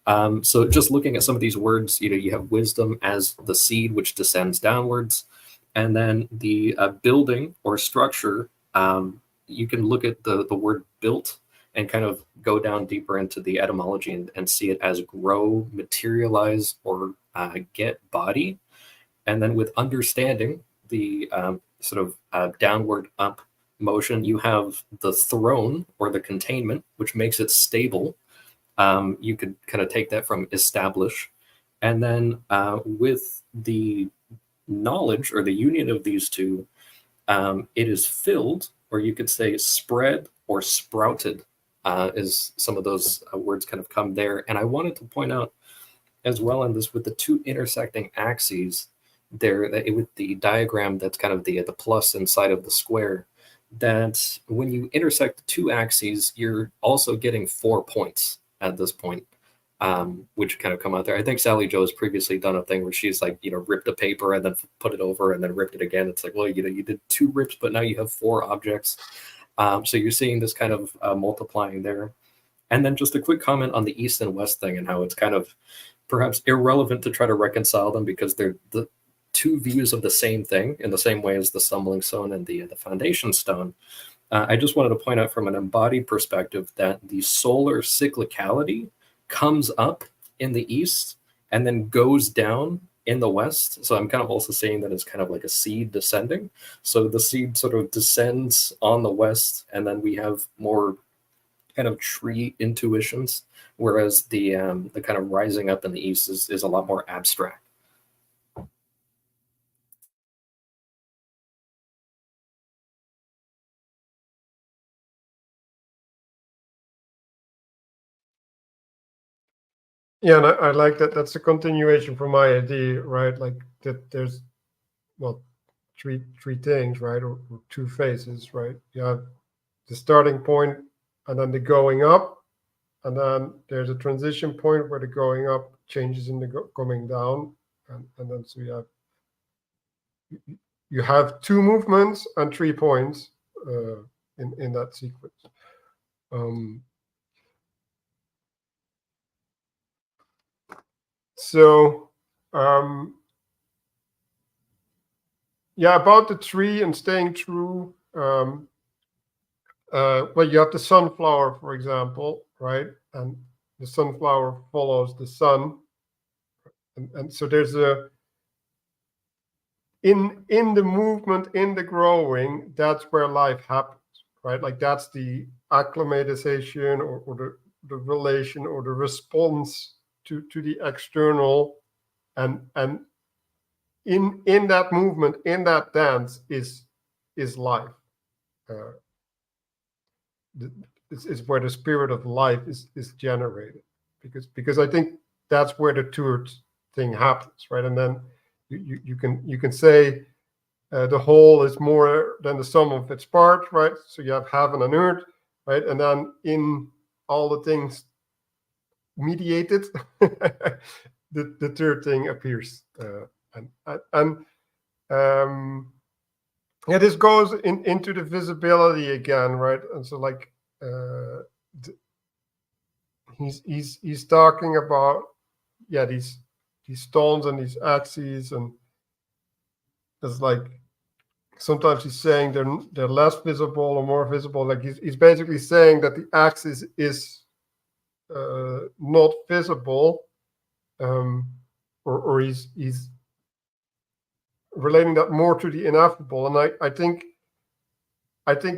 Speaker 2: So just looking at some of these words, you have wisdom as the seed which descends downwards, and then the building or structure. You can look at the word built and kind of go down deeper into the etymology and see it as grow, materialize, or get body. And then with understanding, the sort of downward up motion, you have the throne or the containment, which makes it stable. You could kind of take that from establish. And then with the knowledge or the union of these two, it is filled, or you could say spread or sprouted, is some of those words kind of come there. And I wanted to point out as well in this, with the two intersecting axes there, with the diagram that's kind of the plus inside of the square, that when you intersect the two axes, you're also getting 4 points at this point, which kind of come out there. I think Sally Jo has previously done a thing where she's like, ripped a paper and then put it over and then ripped it again. It's like, well, you did 2 rips, but now you have 4 objects. So you're seeing this kind of multiplying there. And then just a quick comment on the East and West thing and how it's kind of perhaps irrelevant to try to reconcile them because they're the two views of the same thing in the same way as the stumbling stone and the foundation stone. I just wanted to point out from an embodied perspective that the solar cyclicality comes up in the East and then goes down in the West. So I'm kind of also saying that it's kind of like a seed descending. So the seed sort of descends on the West, and then we have more kind of tree intuitions, whereas the kind of rising up in the East is a lot more abstract.
Speaker 1: Yeah, and I like that. That's a continuation from my idea, right? Like that there's, well, three things, right? Or two phases, right? You have the starting point and then the going up. And then there's a transition point where the going up changes in the coming down. And then so you have two movements and 3 points in that sequence. Yeah, about the tree and staying true. Well, you have the sunflower, for example, right? And the sunflower follows the sun. And so there's in the movement, in the growing, that's where life happens, right? Like that's the acclimatization or the relation or the response to the external, and in that movement, in that dance is life. It's where the spirit of life is generated, because I think that's where the tourd thing happens, right? And then you can say the whole is more than the sum of its parts, right? So you have heaven and earth, right? And then in all the things mediated, the third thing appears, yeah, this goes into the visibility again, right? And so like he's talking about, yeah, these stones and these axes, and it's like sometimes he's saying they're less visible or more visible. Like he's basically saying that the axis is not visible, or he's relating that more to the ineffable. And I think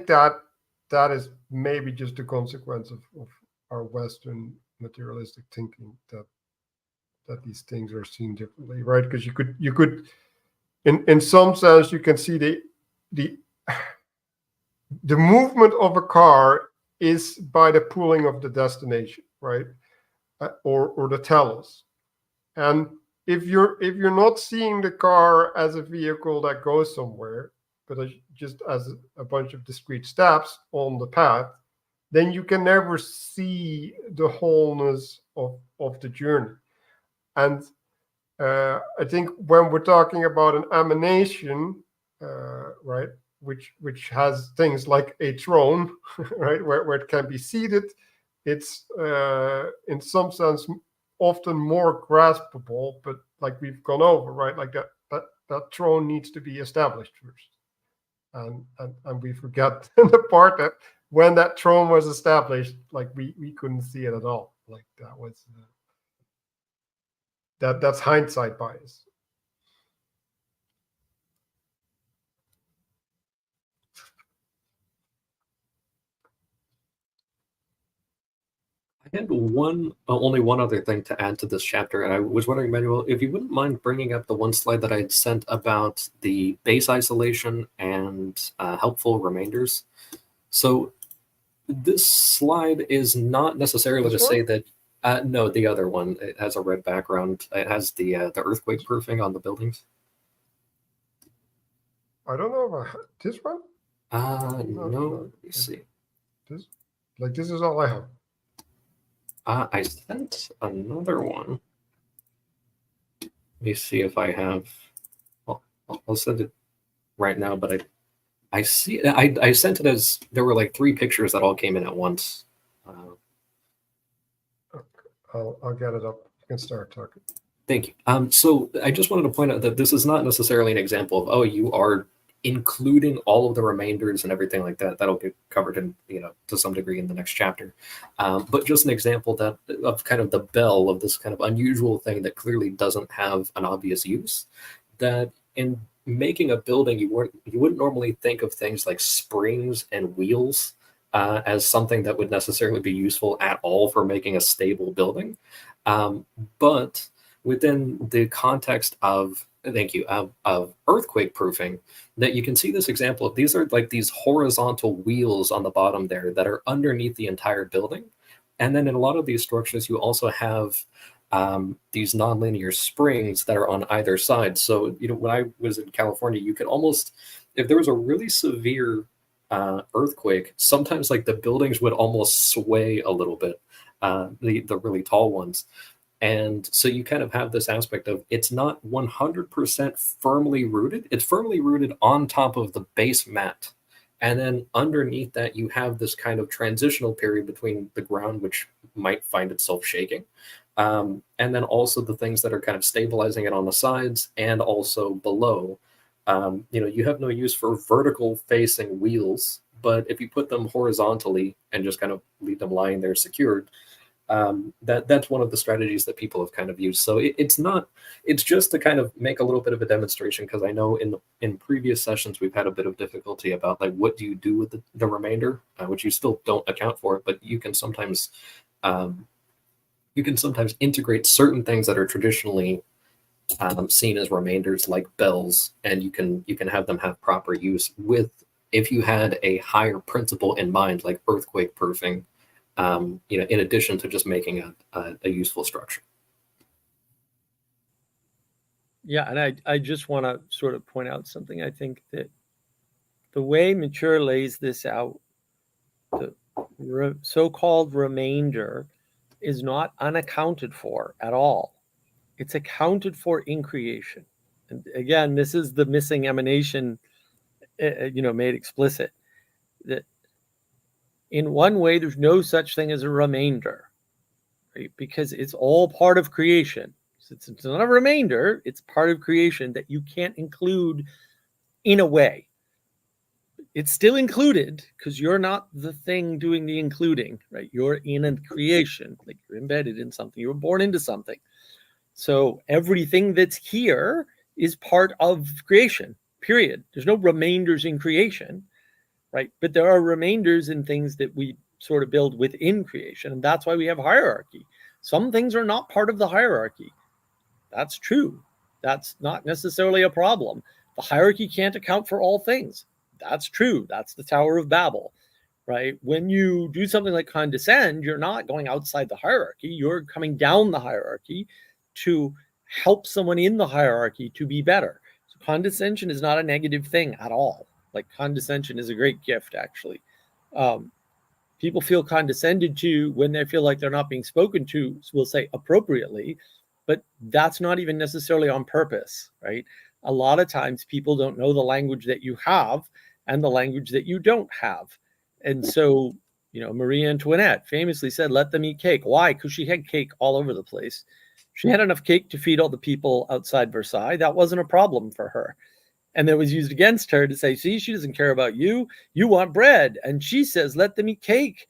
Speaker 1: that is maybe just a consequence of our Western materialistic thinking, that these things are seen differently, right? Because you could in some sense you can see the movement of a car is by the pulling of the destination, right? Or the telos. And if you're not seeing the car as a vehicle that goes somewhere, but just as a bunch of discrete steps on the path, then you can never see the wholeness of the journey. And I think when we're talking about an emanation, right, which has things like a throne, right, where it can be seated, it's in some sense often more graspable, but like we've gone over, right, like that throne needs to be established first. And we forget the part that when that throne was established, like we couldn't see it at all. Like that was that's hindsight bias.
Speaker 2: I had only one other thing to add to this chapter, and I was wondering, Manuel, if you wouldn't mind bringing up the one slide that I had sent about the base isolation and helpful remainders. So this slide is not necessarily to say that. No, the other one. It has a red background. It has the earthquake proofing on the buildings.
Speaker 1: I don't know about this one.
Speaker 2: No. Let me see.
Speaker 1: This is all I have.
Speaker 2: I sent another one. Let me see if I have. Well, I'll send it right now, but I see. I sent it as there were like 3 pictures that all came in at once.
Speaker 1: I'll get it up. You can start talking.
Speaker 2: Thank you. So I just wanted to point out that this is not necessarily an example of, oh, you are including all of the remainders and everything like that. That'll get covered in, to some degree in the next chapter. But just an example that of kind of the bell, of this kind of unusual thing that clearly doesn't have an obvious use, that in making a building, you wouldn't normally think of things like springs and wheels as something that would necessarily be useful at all for making a stable building. But within the context of, of earthquake proofing, that you can see this example of, these are like these horizontal wheels on the bottom there that are underneath the entire building. And then in a lot of these structures, you also have these nonlinear springs that are on either side. So, when I was in California, you could almost, if there was a really severe earthquake, sometimes like the buildings would almost sway a little bit, the really tall ones. And so you kind of have this aspect of, it's not 100% firmly rooted. It's firmly rooted on top of the base mat. And then underneath that, you have this kind of transitional period between the ground, which might find itself shaking. And then also the things that are kind of stabilizing it on the sides and also below. You have no use for vertical facing wheels, but if you put them horizontally and just kind of leave them lying there secured, that's one of the strategies that people have kind of used. So it's just to kind of make a little bit of a demonstration, because I know in previous sessions we've had a bit of difficulty about like, what do you do with the remainder, which you still don't account for, but you can sometimes integrate certain things that are traditionally seen as remainders, like bells, and you can have them have proper use with, if you had a higher principle in mind, like earthquake proofing, in addition to just making a useful structure.
Speaker 4: Yeah, and I just want to sort of point out something. I think that the way Matthieu lays this out, the so-called remainder is not unaccounted for at all. It's accounted for in creation. And again, this is the missing emanation, made explicit. That in one way, there's no such thing as a remainder, right? Because it's all part of creation. So it's not a remainder, it's part of creation that you can't include in a way. It's still included because you're not the thing doing the including, right? You're in a creation, like you're embedded in something, you were born into something. So everything that's here is part of creation, period. There's no remainders in creation, right? But there are remainders in things that we sort of build within creation. And that's why we have hierarchy. Some things are not part of the hierarchy. That's true. That's not necessarily a problem. The hierarchy can't account for all things. That's true. That's the Tower of Babel, right? When you do something like condescend, you're not going outside the hierarchy. You're coming down the hierarchy to help someone in the hierarchy to be better. So condescension is not a negative thing at all. Like condescension is a great gift, actually. People feel condescended to when they feel like they're not being spoken to, we'll say appropriately, but that's not even necessarily on purpose, right? A lot of times people don't know the language that you have and the language that you don't have. And so, Marie Antoinette famously said, let them eat cake. Why? Because she had cake all over the place. She had enough cake to feed all the people outside Versailles. That wasn't a problem for her. And that was used against her to say, see, she doesn't care about you. You want bread. And she says, let them eat cake.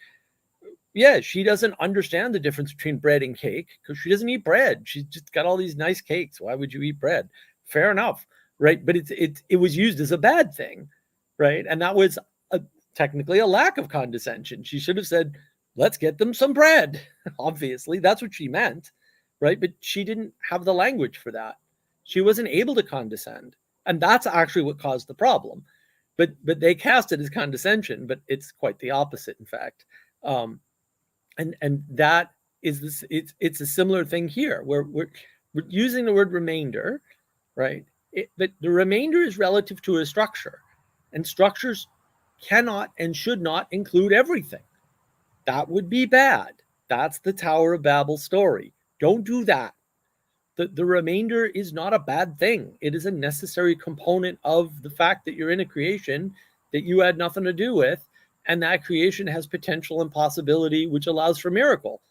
Speaker 4: Yeah, she doesn't understand the difference between bread and cake because she doesn't eat bread. She's just got all these nice cakes. Why would you eat bread? Fair enough, right? But it was used as a bad thing, right? And that was technically a lack of condescension. She should have said, let's get them some bread. Obviously, that's what she meant, right? But she didn't have the language for that. She wasn't able to condescend. And that's actually what caused the problem. But they cast it as condescension, but it's quite the opposite, in fact. And that is this. It's a similar thing here, where we're using the word remainder, right? But the remainder is relative to a structure, and structures cannot and should not include everything. That would be bad. That's the Tower of Babel story. Don't do that. The remainder is not a bad thing. It is a necessary component of the fact that you're in a creation that you had nothing to do with, and that creation has potential and possibility, which allows for miracle.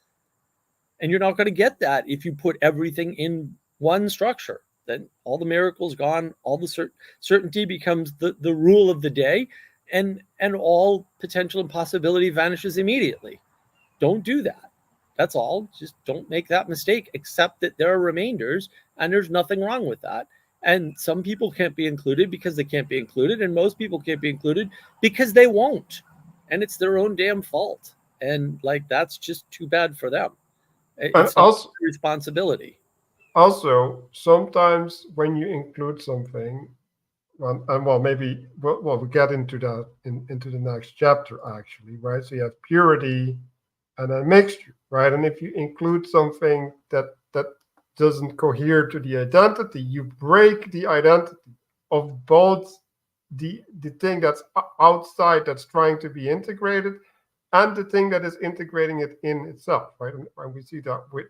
Speaker 4: And you're not going to get that if you put everything in one structure. Then all the miracles gone, all the certainty becomes the rule of the day, and all potential and possibility vanishes immediately. Don't do that. That's all. Just don't make that mistake. Accept that there are remainders, and there's nothing wrong with that. And some people can't be included because they can't be included, and most people can't be included because they won't. And it's their own damn fault. And like, that's just too bad for them. It's not
Speaker 1: also,
Speaker 4: their responsibility.
Speaker 1: Also, sometimes when you include something, maybe we'll get into that into the next chapter, actually, right? So you have purity and then mixture, right? And if you include something that doesn't cohere to the identity, you break the identity of both the thing that's outside that's trying to be integrated and the thing that is integrating it in itself, right? And we see that with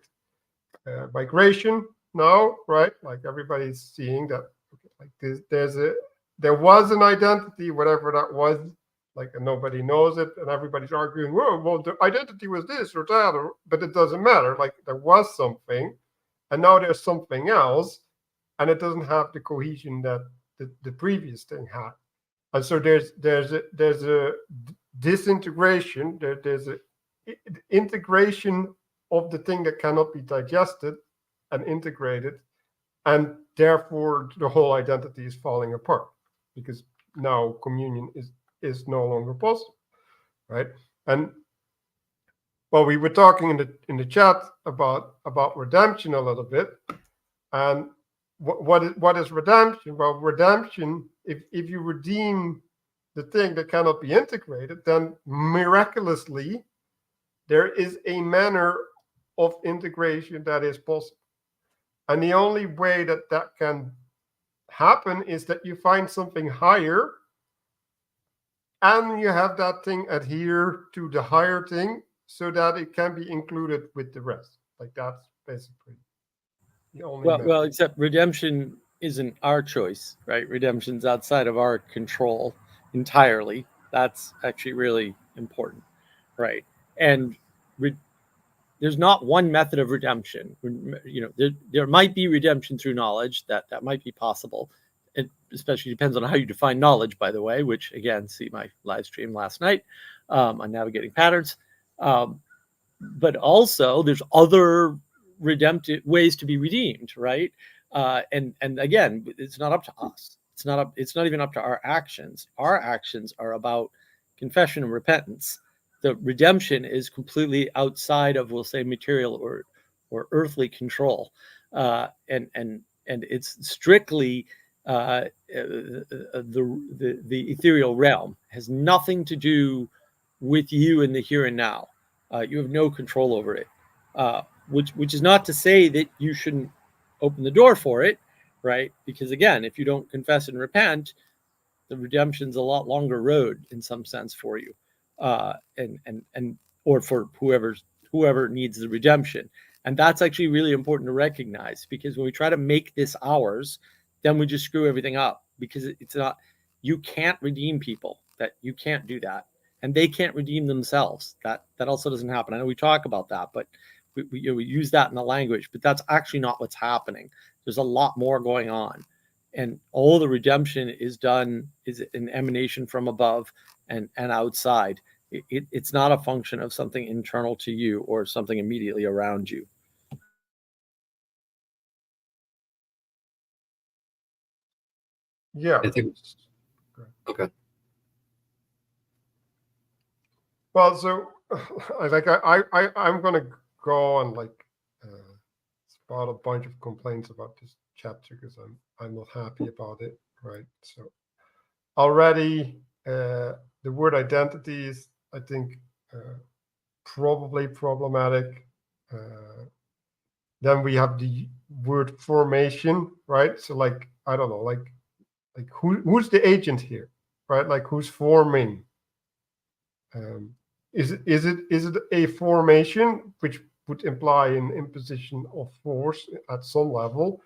Speaker 1: migration now, right? Like everybody's seeing that, like there was an identity, whatever that was, like, and nobody knows it, and everybody's arguing, well, the identity was this or that, but it doesn't matter. Like, there was something, and now there's something else, and it doesn't have the cohesion that the previous thing had. And so there's a disintegration. There's a integration of the thing that cannot be digested and integrated, and therefore the whole identity is falling apart, because now communion is no longer possible, right? And well, we were talking in the chat about redemption a little bit, and what is redemption? Well, redemption, if you redeem the thing that cannot be integrated, then miraculously there is a manner of integration that is possible. And the only way that can happen is that you find something higher, and you have that thing adhere to the higher thing so that it can be included with the rest. Like, that's basically the only
Speaker 4: well, except redemption isn't our choice, right? Redemption's outside of our control entirely. That's actually really important, right? And there's not one method of redemption. There might be redemption through knowledge. That might be possible. It especially depends on how you define knowledge, by the way, which, again, see my live stream last night on navigating patterns. But also there's other redemptive ways to be redeemed, right? And again, it's not up to us. It's not even up to our actions. Our actions are about confession and repentance. The redemption is completely outside of, we'll say, material or earthly control, and it's strictly the ethereal realm. It has nothing to do with you in the here and now. You have no control over it, which is not to say that you shouldn't open the door for it, right? Because again, if you don't confess and repent, the redemption's a lot longer road in some sense for you, or for whoever needs the redemption. And that's actually really important to recognize, because when we try to make this ours, then we just screw everything up, because it's not, you can't redeem people. That you can't do that, and they can't redeem themselves. That also doesn't happen. I know we talk about that, but we use that in the language, but that's actually not what's happening. There's a lot more going on, and all the redemption is an emanation from above and outside. It's not a function of something internal to you or something immediately around you.
Speaker 1: Yeah.
Speaker 2: I think. Okay.
Speaker 1: Well, so I'm gonna go and spot a bunch of complaints about this chapter, because I'm not happy about it, right? So already the word identity is, I think, probably problematic. Then we have the word formation, right? So I don't know, who's the agent here, right? Like, who's forming? Is it a formation, which would imply an imposition of force at some level,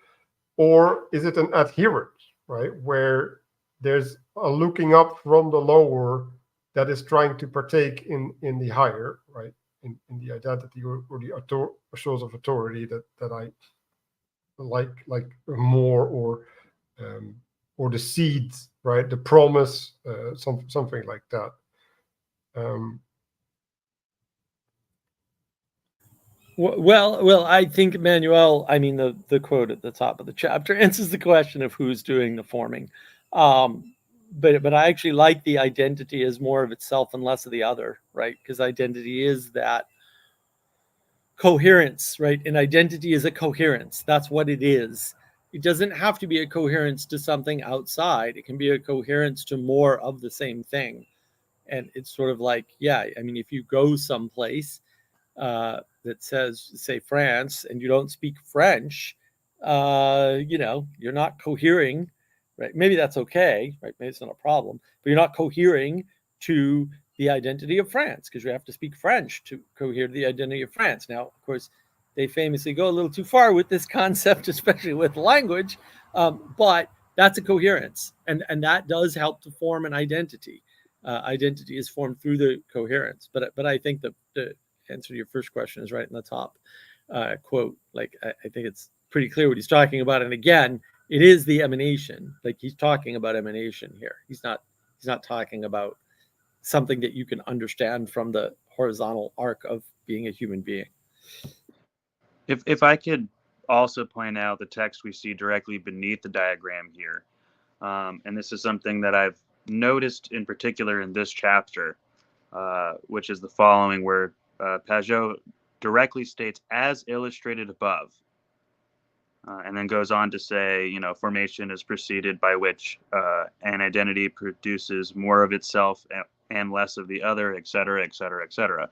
Speaker 1: or is it an adherence, right, where there's a looking up from the lower that is trying to partake in the higher, right, in the identity or the source of authority that I like more, or the seeds, right? The promise, something like that.
Speaker 4: Well, I think Manuel, I mean, the quote at the top of the chapter answers the question of who's doing the forming. But I actually like the identity as more of itself and less of the other, right? Because identity is that coherence, right? And identity is a coherence. That's what it is. It doesn't have to be a coherence to something outside. It can be a coherence to more of the same thing. And it's sort of like, yeah, I mean, if you go someplace that says, say, France, and you don't speak French, you're not cohering, right? Maybe that's okay, right? Maybe it's not a problem, but you're not cohering to the identity of France, because you have to speak French to cohere to the identity of France. Now, of course, they famously go a little too far with this concept, especially with language, but that's a coherence, and that does help to form an identity. Identity is formed through the coherence, but I think the answer to your first question is right in the top quote. Like, I think it's pretty clear what he's talking about, and again, it is the emanation. Like, he's talking about emanation here. He's not talking about something that you can understand from the horizontal arc of being a human being.
Speaker 5: If I could also point out the text we see directly beneath the diagram here, and this is something that I've noticed in particular in this chapter, which is the following, where Pageau directly states, as illustrated above, and then goes on to say, formation is preceded by which an identity produces more of itself and less of the other, et cetera, et cetera, et cetera.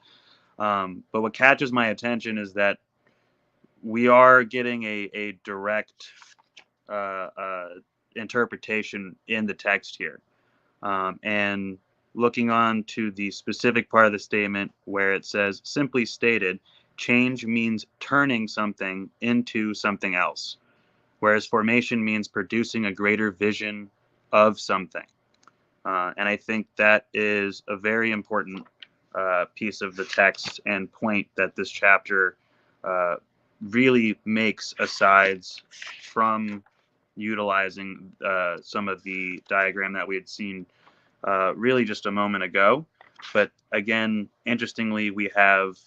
Speaker 5: But what catches my attention is that we are getting a direct interpretation in the text here. And looking on to the specific part of the statement where it says, simply stated, change means turning something into something else, whereas formation means producing a greater vision of something. And I think that is a very important piece of the text and point that this chapter really makes, asides from utilizing some of the diagram that we had seen really just a moment ago. But again, interestingly, we have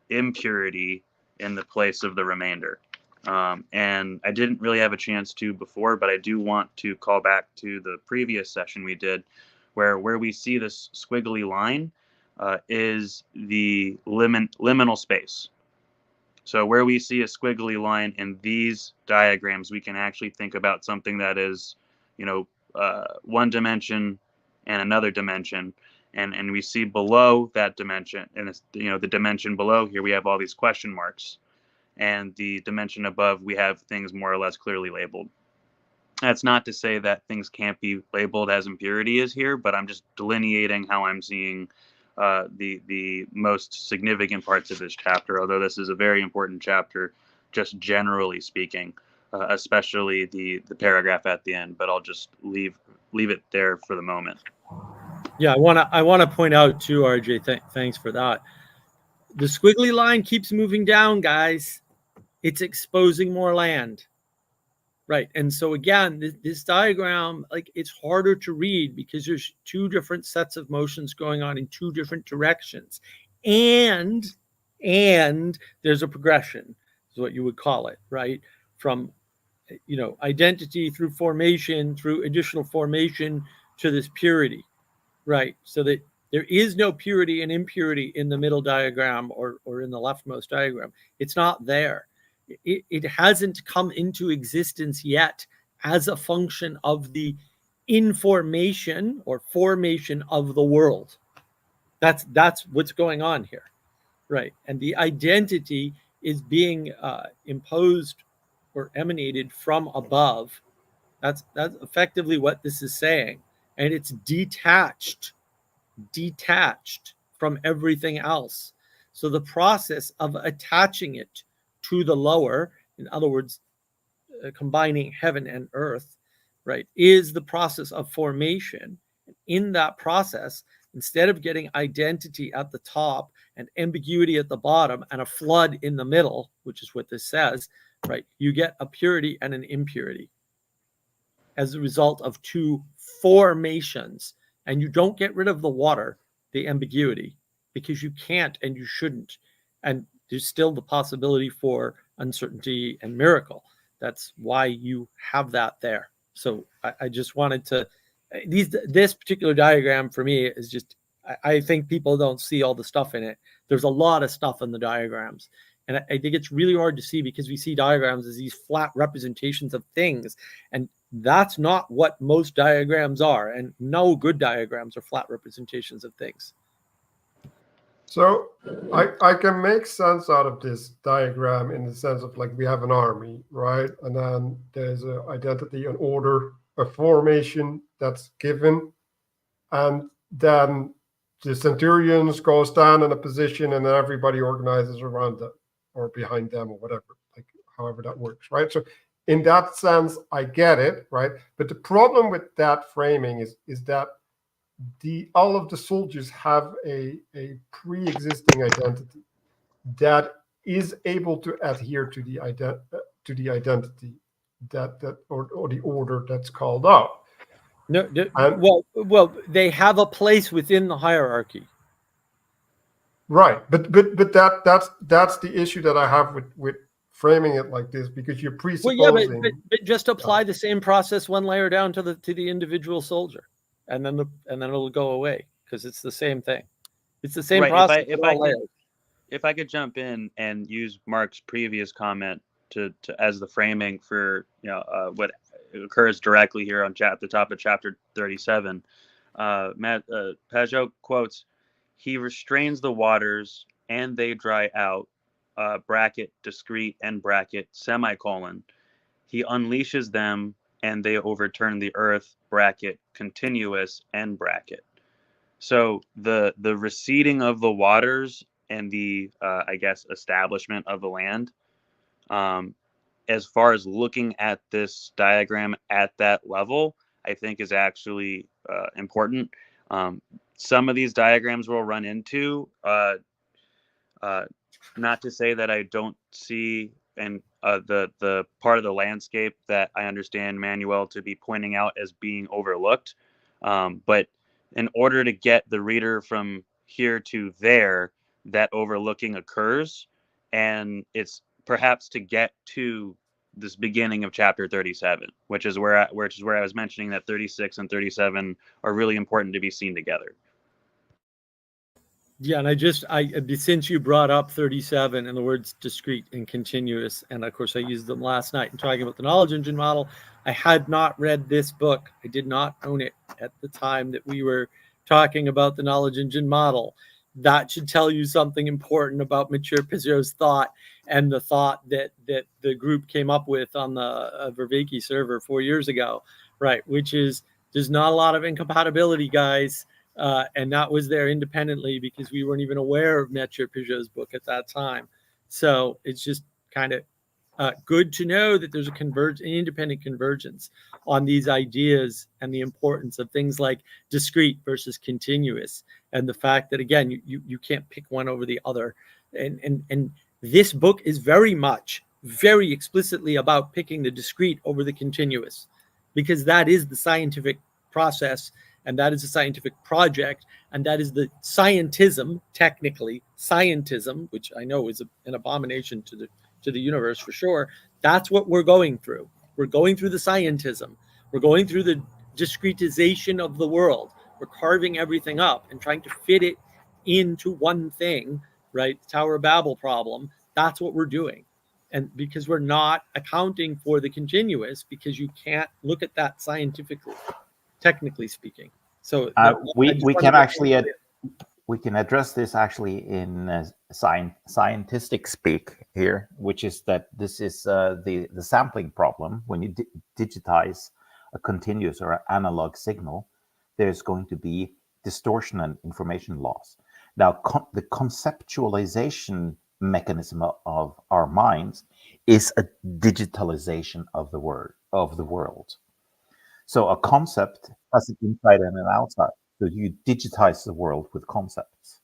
Speaker 5: impurity in the place of the remainder. And I didn't really have a chance to before, but I do want to call back to the previous session we did, where we see this squiggly line is the liminal space. So where we see a squiggly line in these diagrams, we can actually think about something that is, one dimension and another dimension. And we see below that dimension, and it's, the dimension below here, we have all these question marks. And the dimension above, we have things more or less clearly labeled. That's not to say that things can't be labeled as impurity is here, but I'm just delineating how I'm seeing the most significant parts of this chapter, although this is a very important chapter, just generally speaking, especially the paragraph at the end. But I'll just leave it there for the moment.
Speaker 4: Yeah, I want to point out too, RJ. Thanks for that. The squiggly line keeps moving down, guys. It's exposing more land. Right. And so again, this diagram, like, it's harder to read because there's two different sets of motions going on in two different directions. And there's a progression, is what you would call it, right? From, identity through formation, through additional formation to this purity, right? So that there is no purity and impurity in the middle diagram or in the leftmost diagram. It's not there. It hasn't come into existence yet as a function of the information or formation of the world. That's what's going on here, right? And the identity is being imposed or emanated from above. That's effectively what this is saying, and it's detached from everything else. So the process of attaching it to the lower, in other words, combining heaven and earth, right, is the process of formation. In that process, instead of getting identity at the top and ambiguity at the bottom and a flood in the middle, which is what this says, right? You get a purity and an impurity as a result of two formations. And you don't get rid of the water, the ambiguity, because you can't and you shouldn't. And there's still the possibility for uncertainty and miracle. That's why you have that there. So I just wanted to, this particular diagram for me is just, I think people don't see all the stuff in it. There's a lot of stuff in the diagrams. And I think it's really hard to see because we see diagrams as these flat representations of things. And that's not what most diagrams are. And no good diagrams are flat representations of things.
Speaker 1: So I can make sense out of this diagram in the sense of like we have an army, right? And then there's an identity, an order, a formation that's given. And then the centurions go stand in a position and then everybody organizes around them or behind them or whatever, like however that works, right? So in that sense, I get it, right? But the problem with that framing is that all of the soldiers have a pre-existing identity that is able to adhere to the identity that or the order that's called out.
Speaker 4: No, well, they have a place within the hierarchy.
Speaker 1: Right, but that's the issue that I have with framing it like this, because you're presupposing.
Speaker 4: Well, yeah, but just apply the same process one layer down to the individual soldier, and then it'll go away because it's the same thing. It's the same process.
Speaker 5: If I could jump in and use Mark's previous comment to as the framing for what occurs directly here on the top of chapter 37, Pageau quotes, "He restrains the waters and they dry out, bracket discrete and bracket semicolon. He unleashes them and they overturn the earth, bracket continuous end bracket." So the receding of the waters and the I guess establishment of the land, as far as looking at this diagram at that level, I think is actually important. Some of these diagrams we'll run into, not to say that I don't see and the part of the landscape that I understand Manuel to be pointing out as being overlooked, but in order to get the reader from here to there, that overlooking occurs, and it's perhaps to get to this beginning of chapter 37, which is where I was mentioning that 36 and 37 are really important to be seen together.
Speaker 4: Yeah, and since you brought up 37 and the words discrete and continuous, and of course I used them last night in talking about the knowledge engine model, I had not read this book. I did not own it at the time that we were talking about the knowledge engine model. That should tell you something important about Matthieu Pageau's thought and the thought that the group came up with on the Vervaeke server 4 years ago, right? Which is there's not a lot of incompatibility, guys. And that was there independently because we weren't even aware of Matthieu Pageau's book at that time. So it's just kind of good to know that there's an independent convergence on these ideas and the importance of things like discrete versus continuous, and the fact that again you can't pick one over the other. And this book is very explicitly about picking the discrete over the continuous, because that is the scientific process. And that is a scientific project, and that is the scientism, technically scientism, which I know is an abomination to the universe for sure. That's what we're going through. We're going through the scientism. We're going through the discretization of the world. We're carving everything up and trying to fit it into one thing, right? Tower of Babel problem. That's what we're doing. And because we're not accounting for the continuous, because you can't look at that scientifically. Technically speaking, so
Speaker 6: we can actually we can address this actually in scientific speak here, which is that this is the sampling problem. When you digitize a continuous or analog signal, there's going to be distortion and information loss. Now, the conceptualization mechanism of our minds is a digitalization of the world. So a concept has an inside and an outside. So you digitize the world with concepts.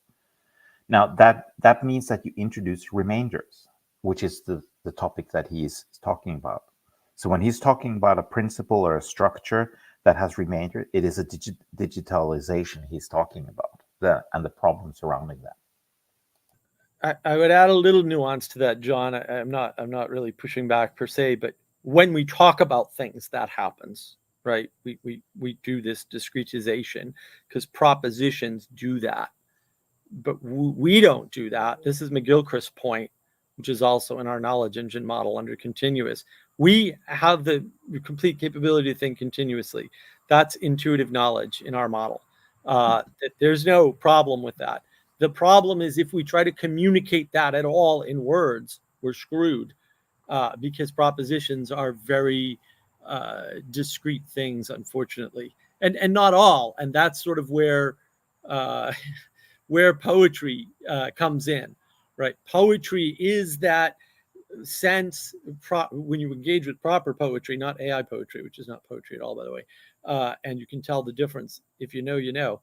Speaker 6: Now that means that you introduce remainders, which is the topic that he is talking about. So when he's talking about a principle or a structure that has remainder, it is a digitalization he's talking about, and the problem surrounding that.
Speaker 4: I would add a little nuance to that, John. I'm not really pushing back per se, but when we talk about things, that happens, right? We do this discretization because propositions do that, but we don't do that. This is McGilchrist's point, which is also in our knowledge engine model under continuous. We have the complete capability to think continuously. That's intuitive knowledge in our model. There's no problem with that. The problem is if we try to communicate that at all in words, we're screwed, because propositions are very discrete things, unfortunately, and not all. And that's sort of where poetry comes in, right? Poetry is that sense when you engage with proper poetry, not AI poetry, which is not poetry at all, by the way. And you can tell the difference if you know, you know.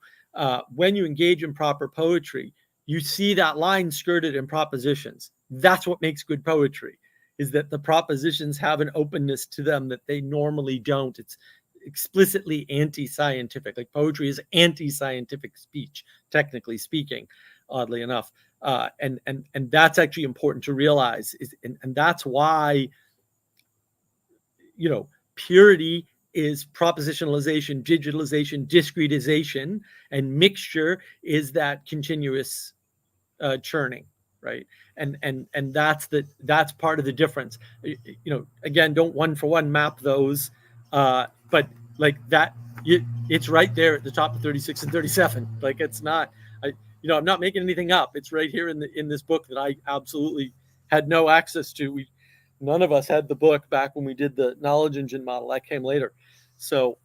Speaker 4: When you engage in proper poetry, you see that line skirted in propositions. That's what makes good poetry, is that the propositions have an openness to them that they normally don't. It's explicitly anti-scientific. Like poetry is anti-scientific speech, technically speaking, oddly enough. And that's actually important to realize. And that's why, purity is propositionalization, digitalization, discretization, and mixture is that continuous churning, right? And that's part of the difference. Again, don't one for one map those, but like that, it's right there at the top of 36 and 37. Like it's not, I'm not making anything up. It's right here in this book that I absolutely had no access to. None of us had the book back when we did the knowledge engine model. That came later. So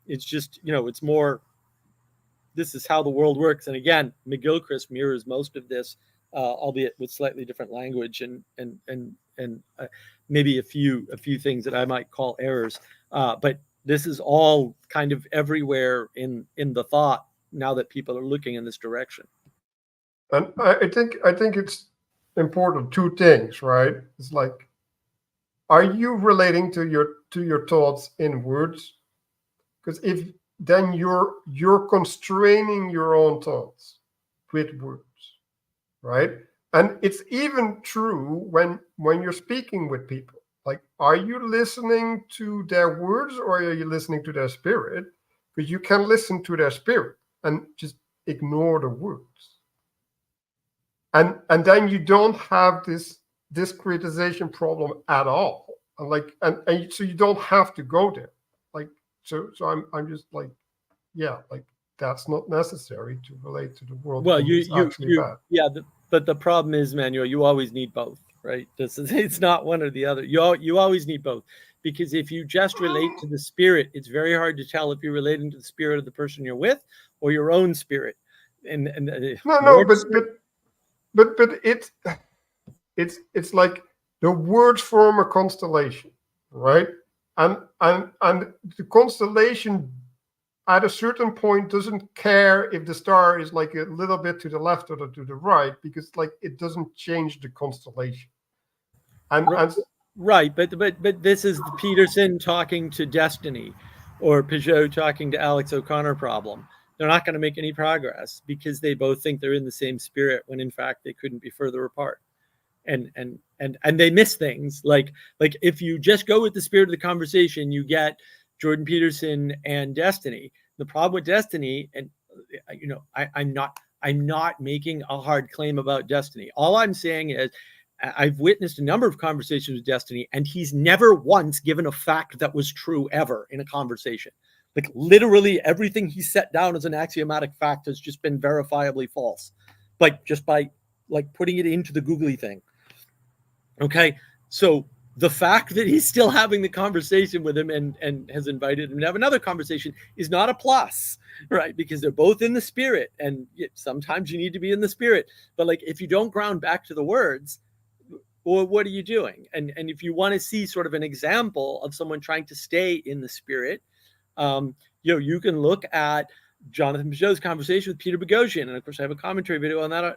Speaker 4: it's just, it's more, this is how the world works. And again, McGilchrist mirrors most of this, albeit with slightly different language and maybe a few things that I might call errors. But this is all kind of everywhere in the thought now that people are looking in this direction.
Speaker 1: And I think it's important, two things, right? It's like, are you relating to your thoughts in words? Because if then you're constraining your own thoughts with words, right? And it's even true when you're speaking with people. Like, are you listening to their words or are you listening to their spirit? Because you can listen to their spirit and just ignore the words. And then you don't have this discretization problem at all. And so you don't have to go there. Like, so I'm just like, yeah, like that's not necessary to relate to the world.
Speaker 4: Well, but the problem is, Manuel, you always need both, right? It's not one or the other. You always need both, because if you just relate to the spirit, it's very hard to tell if you're relating to the spirit of the person you're with or your own spirit.
Speaker 1: But it's like the words form a constellation, right? And the constellation at a certain point doesn't care if the star is like a little bit to the left or to the right, because like it doesn't change the constellation.
Speaker 4: Right, but this is Peterson talking to Destiny, or Pageau talking to Alex O'Connor problem. They're not going to make any progress because they both think they're in the same spirit when in fact they couldn't be further apart. And they miss things. Like if you just go with the spirit of the conversation, you get Jordan Peterson and Destiny. The problem with Destiny, and I'm not making a hard claim about Destiny. All I'm saying is I've witnessed a number of conversations with Destiny, and he's never once given a fact that was true ever in a conversation. Like literally everything he set down as an axiomatic fact has just been verifiably false, like just by like putting it into the googly thing. Okay, so the fact that he's still having the conversation with him and has invited him to have another conversation is not a plus, right? Because they're both in the spirit, and sometimes you need to be in the spirit. But like if you don't ground back to the words, well, what are you doing? And if you want to see sort of an example of someone trying to stay in the spirit, you can look at Jonathan Pageau's conversation with Peter Boghossian, and of course I have a commentary video on that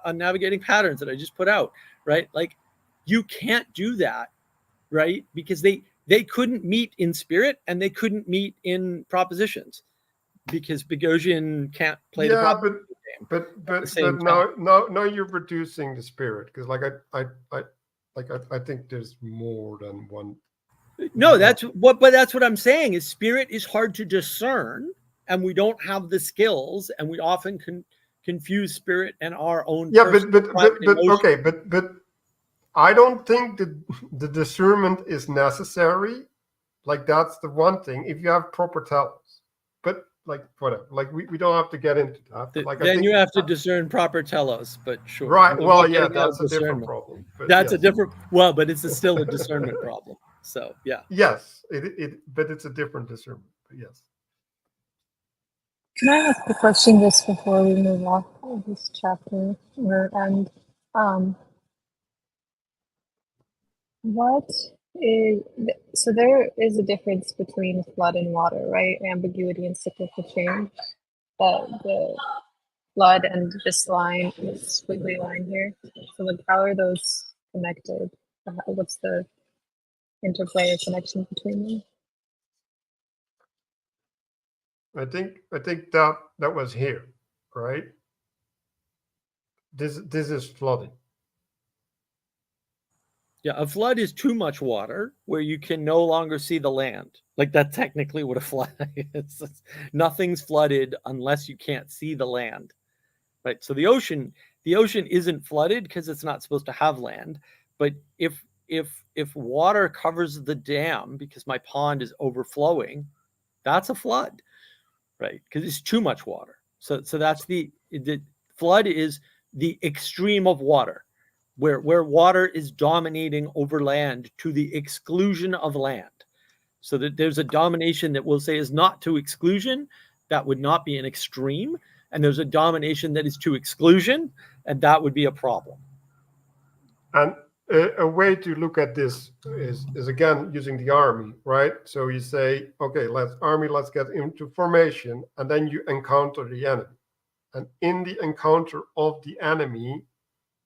Speaker 4: on navigating patterns that I just put out, right? Like, you can't do that, right? Because they couldn't meet in spirit and they couldn't meet in propositions, because Boghossian can't play the proposition game.
Speaker 1: But now you're reducing the spirit, because I think there's more than one.
Speaker 4: No, that's what I'm saying is spirit is hard to discern, and we don't have the skills, and we often confuse spirit and our own.
Speaker 1: Yeah, but I don't think that the discernment is necessary. Like, that's the one thing if you have proper telos. But like, whatever. Like, we don't have to get into that. But like,
Speaker 4: then you have to discern proper telos, but sure.
Speaker 1: Right. Well, yeah, that's a different problem.
Speaker 4: That's a different. Well, but it's still a discernment problem. So yeah.
Speaker 1: Yes, but it's a different discernment. But yes.
Speaker 3: Can I ask a question just before we move off of this chapter? What is, so there is a difference between flood and water, right? Ambiguity and cyclical change. The flood and this line, this squiggly line here. So like, how are those connected? What's the interplay or connection between them?
Speaker 1: I think that was here, right? This is flooding.
Speaker 4: Yeah, a flood is too much water where you can no longer see the land. Like, that's technically what a flood is. Nothing's flooded unless you can't see the land, right? So the ocean isn't flooded because it's not supposed to have land. But if water covers the dam because my pond is overflowing, that's a flood, right? Because it's too much water. So that's the flood is the extreme of water, where water is dominating over land to the exclusion of land. So that there's a domination that we'll say is not to exclusion, that would not be an extreme. And there's a domination that is to exclusion, and that would be a problem.
Speaker 1: And a way to look at this is again using the army, right? So you say, okay, let's get into formation, and then you encounter the enemy. And in the encounter of the enemy,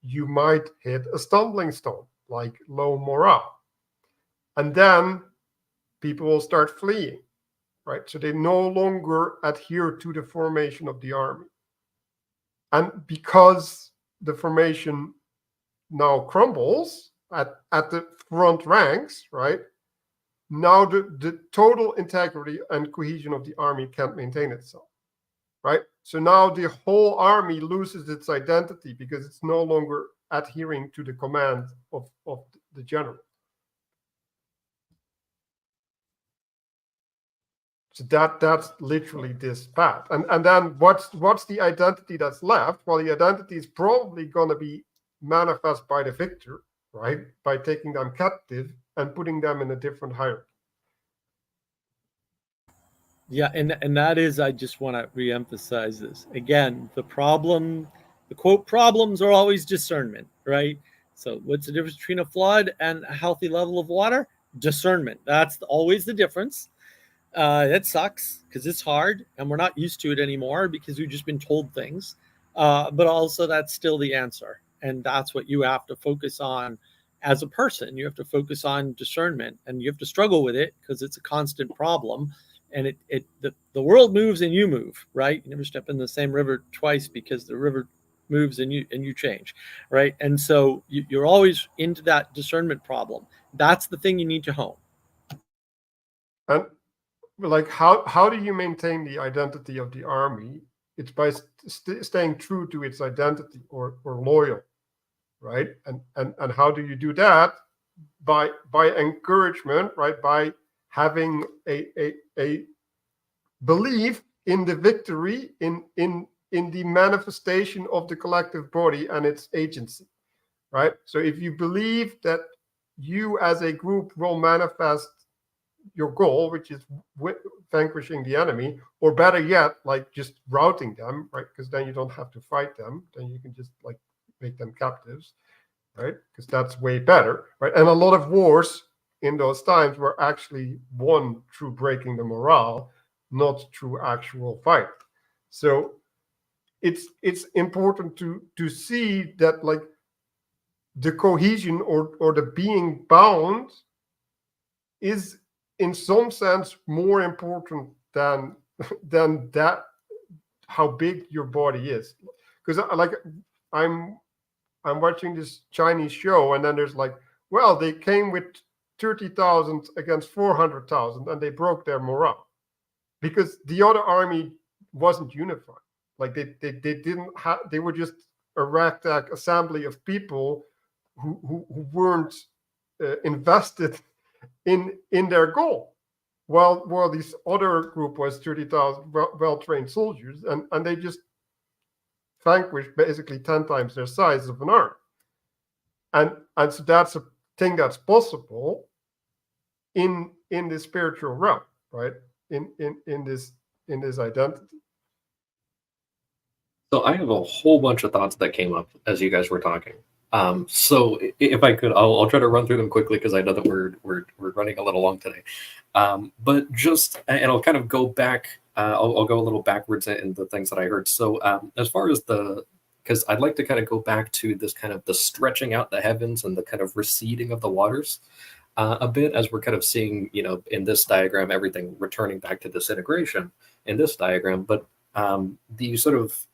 Speaker 1: you might hit a stumbling stone, like low morale. And then people will start fleeing, right? So they no longer adhere to the formation of the army. And because the formation now crumbles at the front ranks, right? Now the total integrity and cohesion of the army can't maintain itself, right? So now the whole army loses its identity because it's no longer adhering to the command of the general. So that's literally this path. And then what's the identity that's left? Well, the identity is probably going to be manifest by the victor, right? By taking them captive and putting them in a different hierarchy.
Speaker 4: Yeah, and that is, I just want to reemphasize this. Again, the quote problems are always discernment, right? So what's the difference between a flood and a healthy level of water? Discernment. That's always the difference. It sucks because it's hard and we're not used to it anymore because we've just been told things. But also that's still the answer. And that's what you have to focus on as a person. You have to focus on discernment, and you have to struggle with it because it's a constant problem. And the world moves and you move, right? You never step in the same river twice because the river moves and you change, right? And so you're always into that discernment problem. That's the thing you need to hone.
Speaker 1: And like, how do you maintain the identity of the army? It's by staying true to its identity or loyal, right? And how do you do that? By encouragement, right? By having a belief in the victory, in the manifestation of the collective body and its agency, right? So if you believe that you as a group will manifest your goal, which is vanquishing the enemy, or better yet, like just routing them, right? Because then you don't have to fight them, then you can just like make them captives, right? Because that's way better, right? And a lot of wars in those times were actually won through breaking the morale, not through actual fight. So it's important to see that, like, the cohesion or the being bound is in some sense more important than that, how big your body is. Because like I'm watching this Chinese show, and then there's like, well, they came with 30,000 against 400,000 and they broke their morale because the other army wasn't unified. Like they didn't have, they were just a ragtag assembly of people who weren't invested in their goal. While this other group was 30,000 well-trained soldiers, and they just vanquished basically 10 times their size of an army. And so that's a thing that's possible in the spiritual realm, right? In this identity.
Speaker 2: So I have a whole bunch of thoughts that came up as you guys were talking. So if I could, I'll try to run through them quickly because I know that we're running a little long today. But just, and I'll kind of go back. I'll go a little backwards in the things that I heard. So as far as because I'd like to kind of go back to this kind of the stretching out the heavens and the kind of receding of the waters a bit, as we're kind of seeing, in this diagram, everything returning back to disintegration in this diagram. But the sort of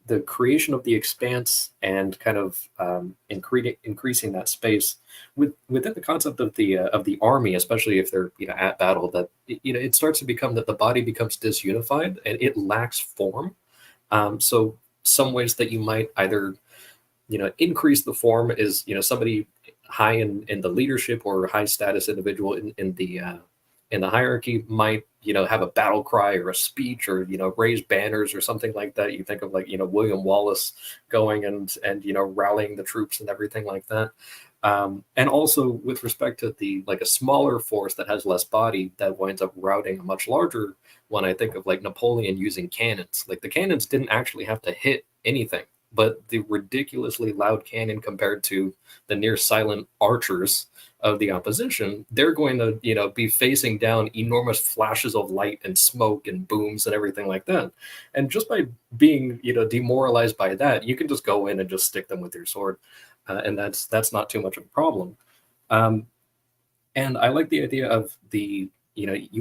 Speaker 2: the creation of the expanse and kind of increasing that space within the concept of the army, especially if they're at battle, that it starts to become that the body becomes disunified and it lacks form. So some ways that you might either increase the form is somebody high in the leadership or high status individual in the hierarchy might have a battle cry or a speech or raise banners or something like that. You think of like William Wallace going and rallying the troops and everything like that. And also with respect to a smaller force that has less body that winds up routing a much larger one, I think of like Napoleon using cannons. Like the cannons didn't actually have to hit anything, but the ridiculously loud cannon compared to the near silent archers of the opposition, they're going to be facing down enormous flashes of light and smoke and booms and everything like that. And just by being demoralized by that, you can just go in and just stick them with your sword, and that's not too much of a problem. And I like the idea of you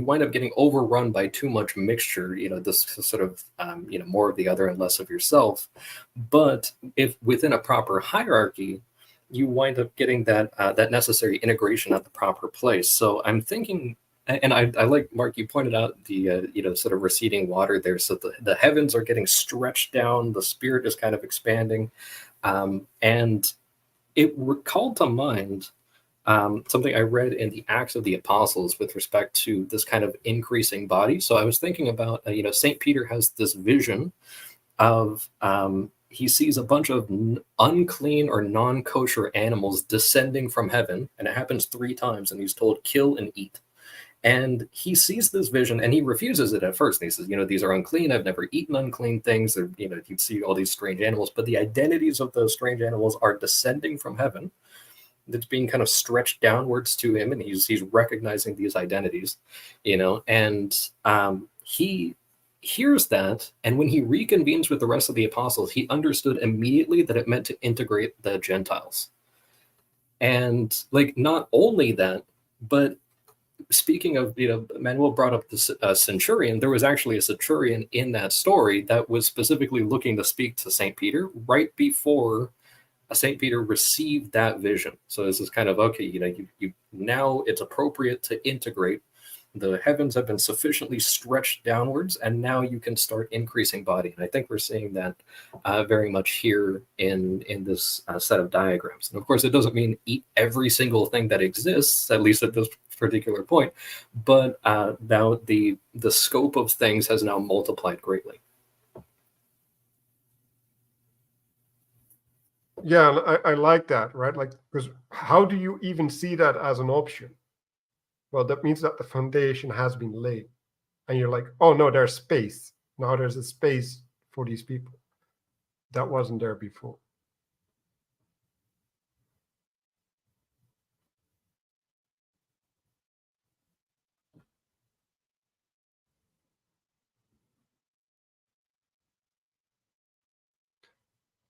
Speaker 2: wind up getting overrun by too much mixture, this sort of, more of the other and less of yourself. But if within a proper hierarchy, you wind up getting that necessary integration at the proper place. So I'm thinking, and I like, Mark, you pointed out the, sort of receding water there. So the heavens are getting stretched down, the spirit is kind of expanding. And it recalled to mind something I read in the Acts of the Apostles with respect to this kind of increasing body. So I was thinking about, St. Peter has this vision of, he sees a bunch of unclean or non-kosher animals descending from heaven, and it happens 3 times, and he's told, kill and eat. And he sees this vision, and he refuses it at first. And he says, these are unclean. I've never eaten unclean things. Or, you see all these strange animals, but the identities of those strange animals are descending from heaven. That's being kind of stretched downwards to him, and he's recognizing these identities, and he hears that, and when he reconvenes with the rest of the apostles, he understood immediately that it meant to integrate the Gentiles. And like not only that, but speaking of, Manuel brought up the centurion. There was actually a centurion in that story that was specifically looking to speak to St. Peter right before St. Peter received that vision. So this is kind of, okay, you now it's appropriate to integrate. The heavens have been sufficiently stretched downwards, and now you can start increasing body. And I think we're seeing that very much here in this set of diagrams. And of course, it doesn't mean eat every single thing that exists, at least at this particular point. But now the scope of things has now multiplied greatly.
Speaker 1: Yeah, I like that, right? Like, because how do you even see that as an option? Well, that means that the foundation has been laid. And you're like, oh, no, there's space. Now there's a space for these people. That wasn't there before.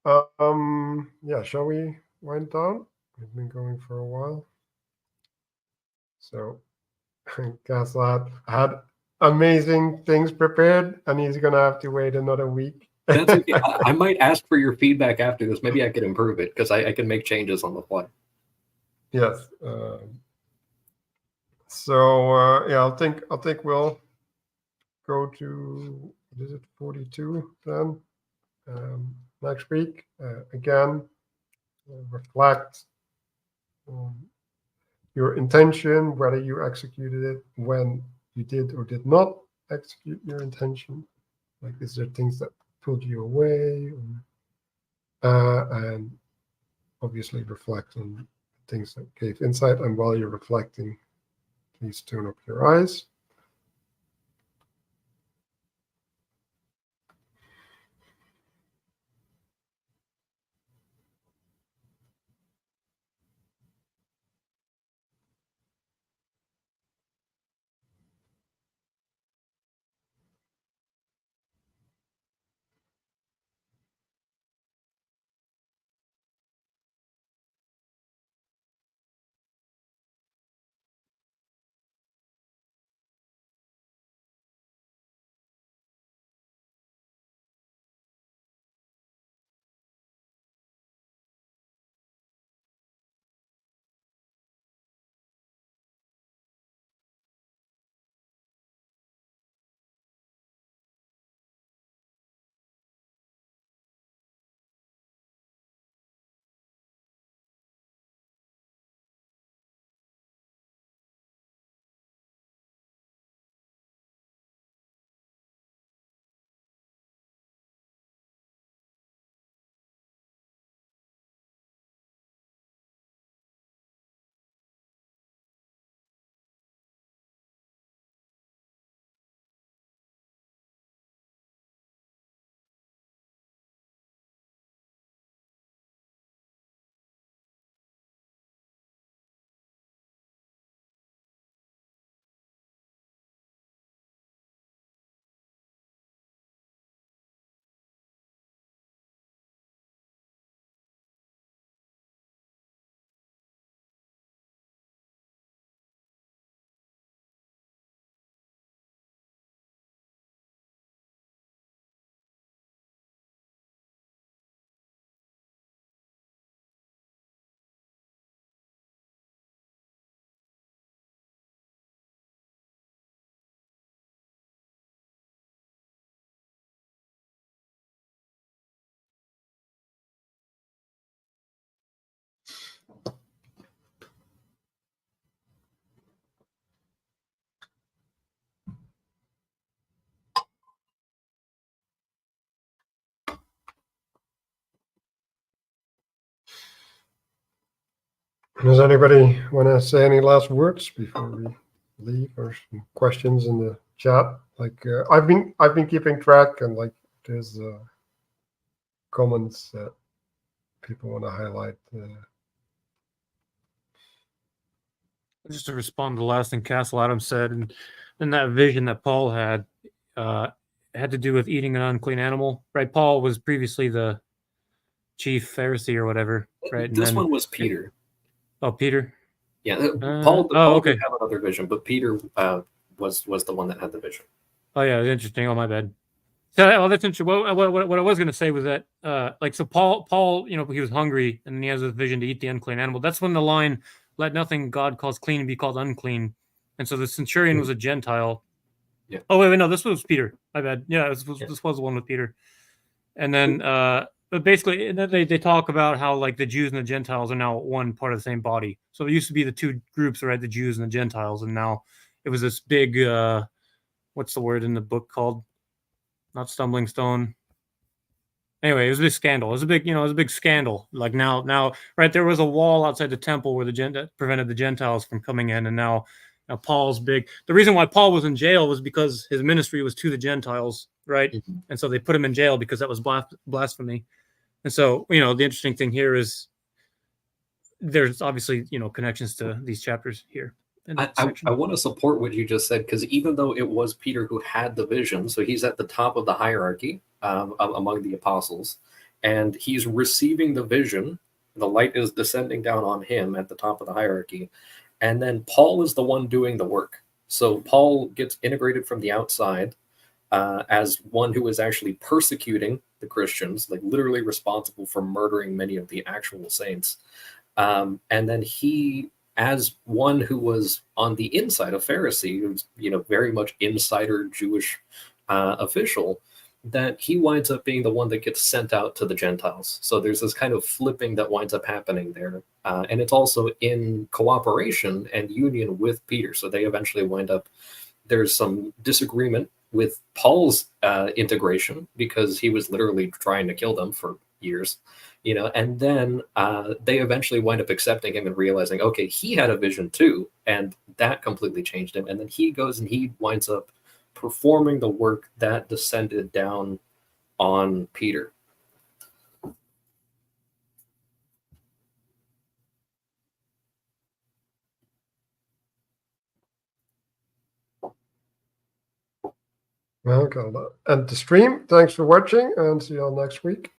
Speaker 1: Yeah, shall we wind down? We've been going for a while. So Gaslat had amazing things prepared, and he's gonna have to wait another week.
Speaker 2: That's okay. I might ask for your feedback after this. Maybe I could improve it because I can make changes on the fly.
Speaker 1: Yes. Yeah, I think we'll go to, is it 42 then? Next week again. Reflect on your intention, whether you executed it, when you did or did not execute your intention. Like, is there things that pulled you away? And obviously reflect on things that gave insight. And while you're reflecting, please turn up your eyes. Does anybody want to say any last words before we leave, or some questions in the chat? Like, I've been keeping track, and like, there's comments that people want to highlight.
Speaker 7: Just to respond to the last thing Castle Adams said, and that vision that Paul had to do with eating an unclean animal, right? Paul was previously the chief Pharisee or whatever, right?
Speaker 2: This one was Peter.
Speaker 7: Oh, Peter.
Speaker 2: Yeah, Paul
Speaker 7: okay.
Speaker 2: did have another vision, but Peter was the one that had the vision.
Speaker 7: Oh yeah, interesting. Oh, my bad. So, well, that's interesting. What I was going to say was that, so Paul, he was hungry, and then he has a vision to eat the unclean animal. That's when the line, "Let nothing God calls clean be called unclean," and so the centurion was a Gentile.
Speaker 2: Yeah.
Speaker 7: Oh wait, no, this was Peter. My bad. Yeah, this was the one with Peter. And then, but basically, and then they talk about how like the Jews and the Gentiles are now one part of the same body. So there used to be the two groups, right? The Jews and the Gentiles, and now it was this big, what's the word in the book called? Not stumbling stone. Anyway, it was a big scandal. It was a big scandal. Like now, right, there was a wall outside the temple where prevented the Gentiles from coming in, and now Paul's big. The reason why Paul was in jail was because his ministry was to the Gentiles, right? Mm-hmm. And so they put him in jail because that was blasphemy. And so, the interesting thing here is there's obviously, connections to these chapters here.
Speaker 2: I want to support what you just said, because even though it was Peter who had the vision, so he's at the top of the hierarchy among the apostles, and he's receiving the vision. The light is descending down on him at the top of the hierarchy, and then Paul is the one doing the work. So Paul gets integrated from the outside as one who is actually persecuting the Christians, like literally responsible for murdering many of the actual saints. And then he, as one who was on the inside, a Pharisee, who's very much insider Jewish official, that he winds up being the one that gets sent out to the Gentiles. So there's this kind of flipping that winds up happening there. And it's also in cooperation and union with Peter. So they eventually wind up, there's some disagreement with Paul's integration, because he was literally trying to kill them for years, and then they eventually wind up accepting him and realizing, okay, he had a vision too, and that completely changed him. And then he goes and he winds up performing the work that descended down on Peter.
Speaker 1: Okay, and the stream. Thanks for watching, and see you all next week.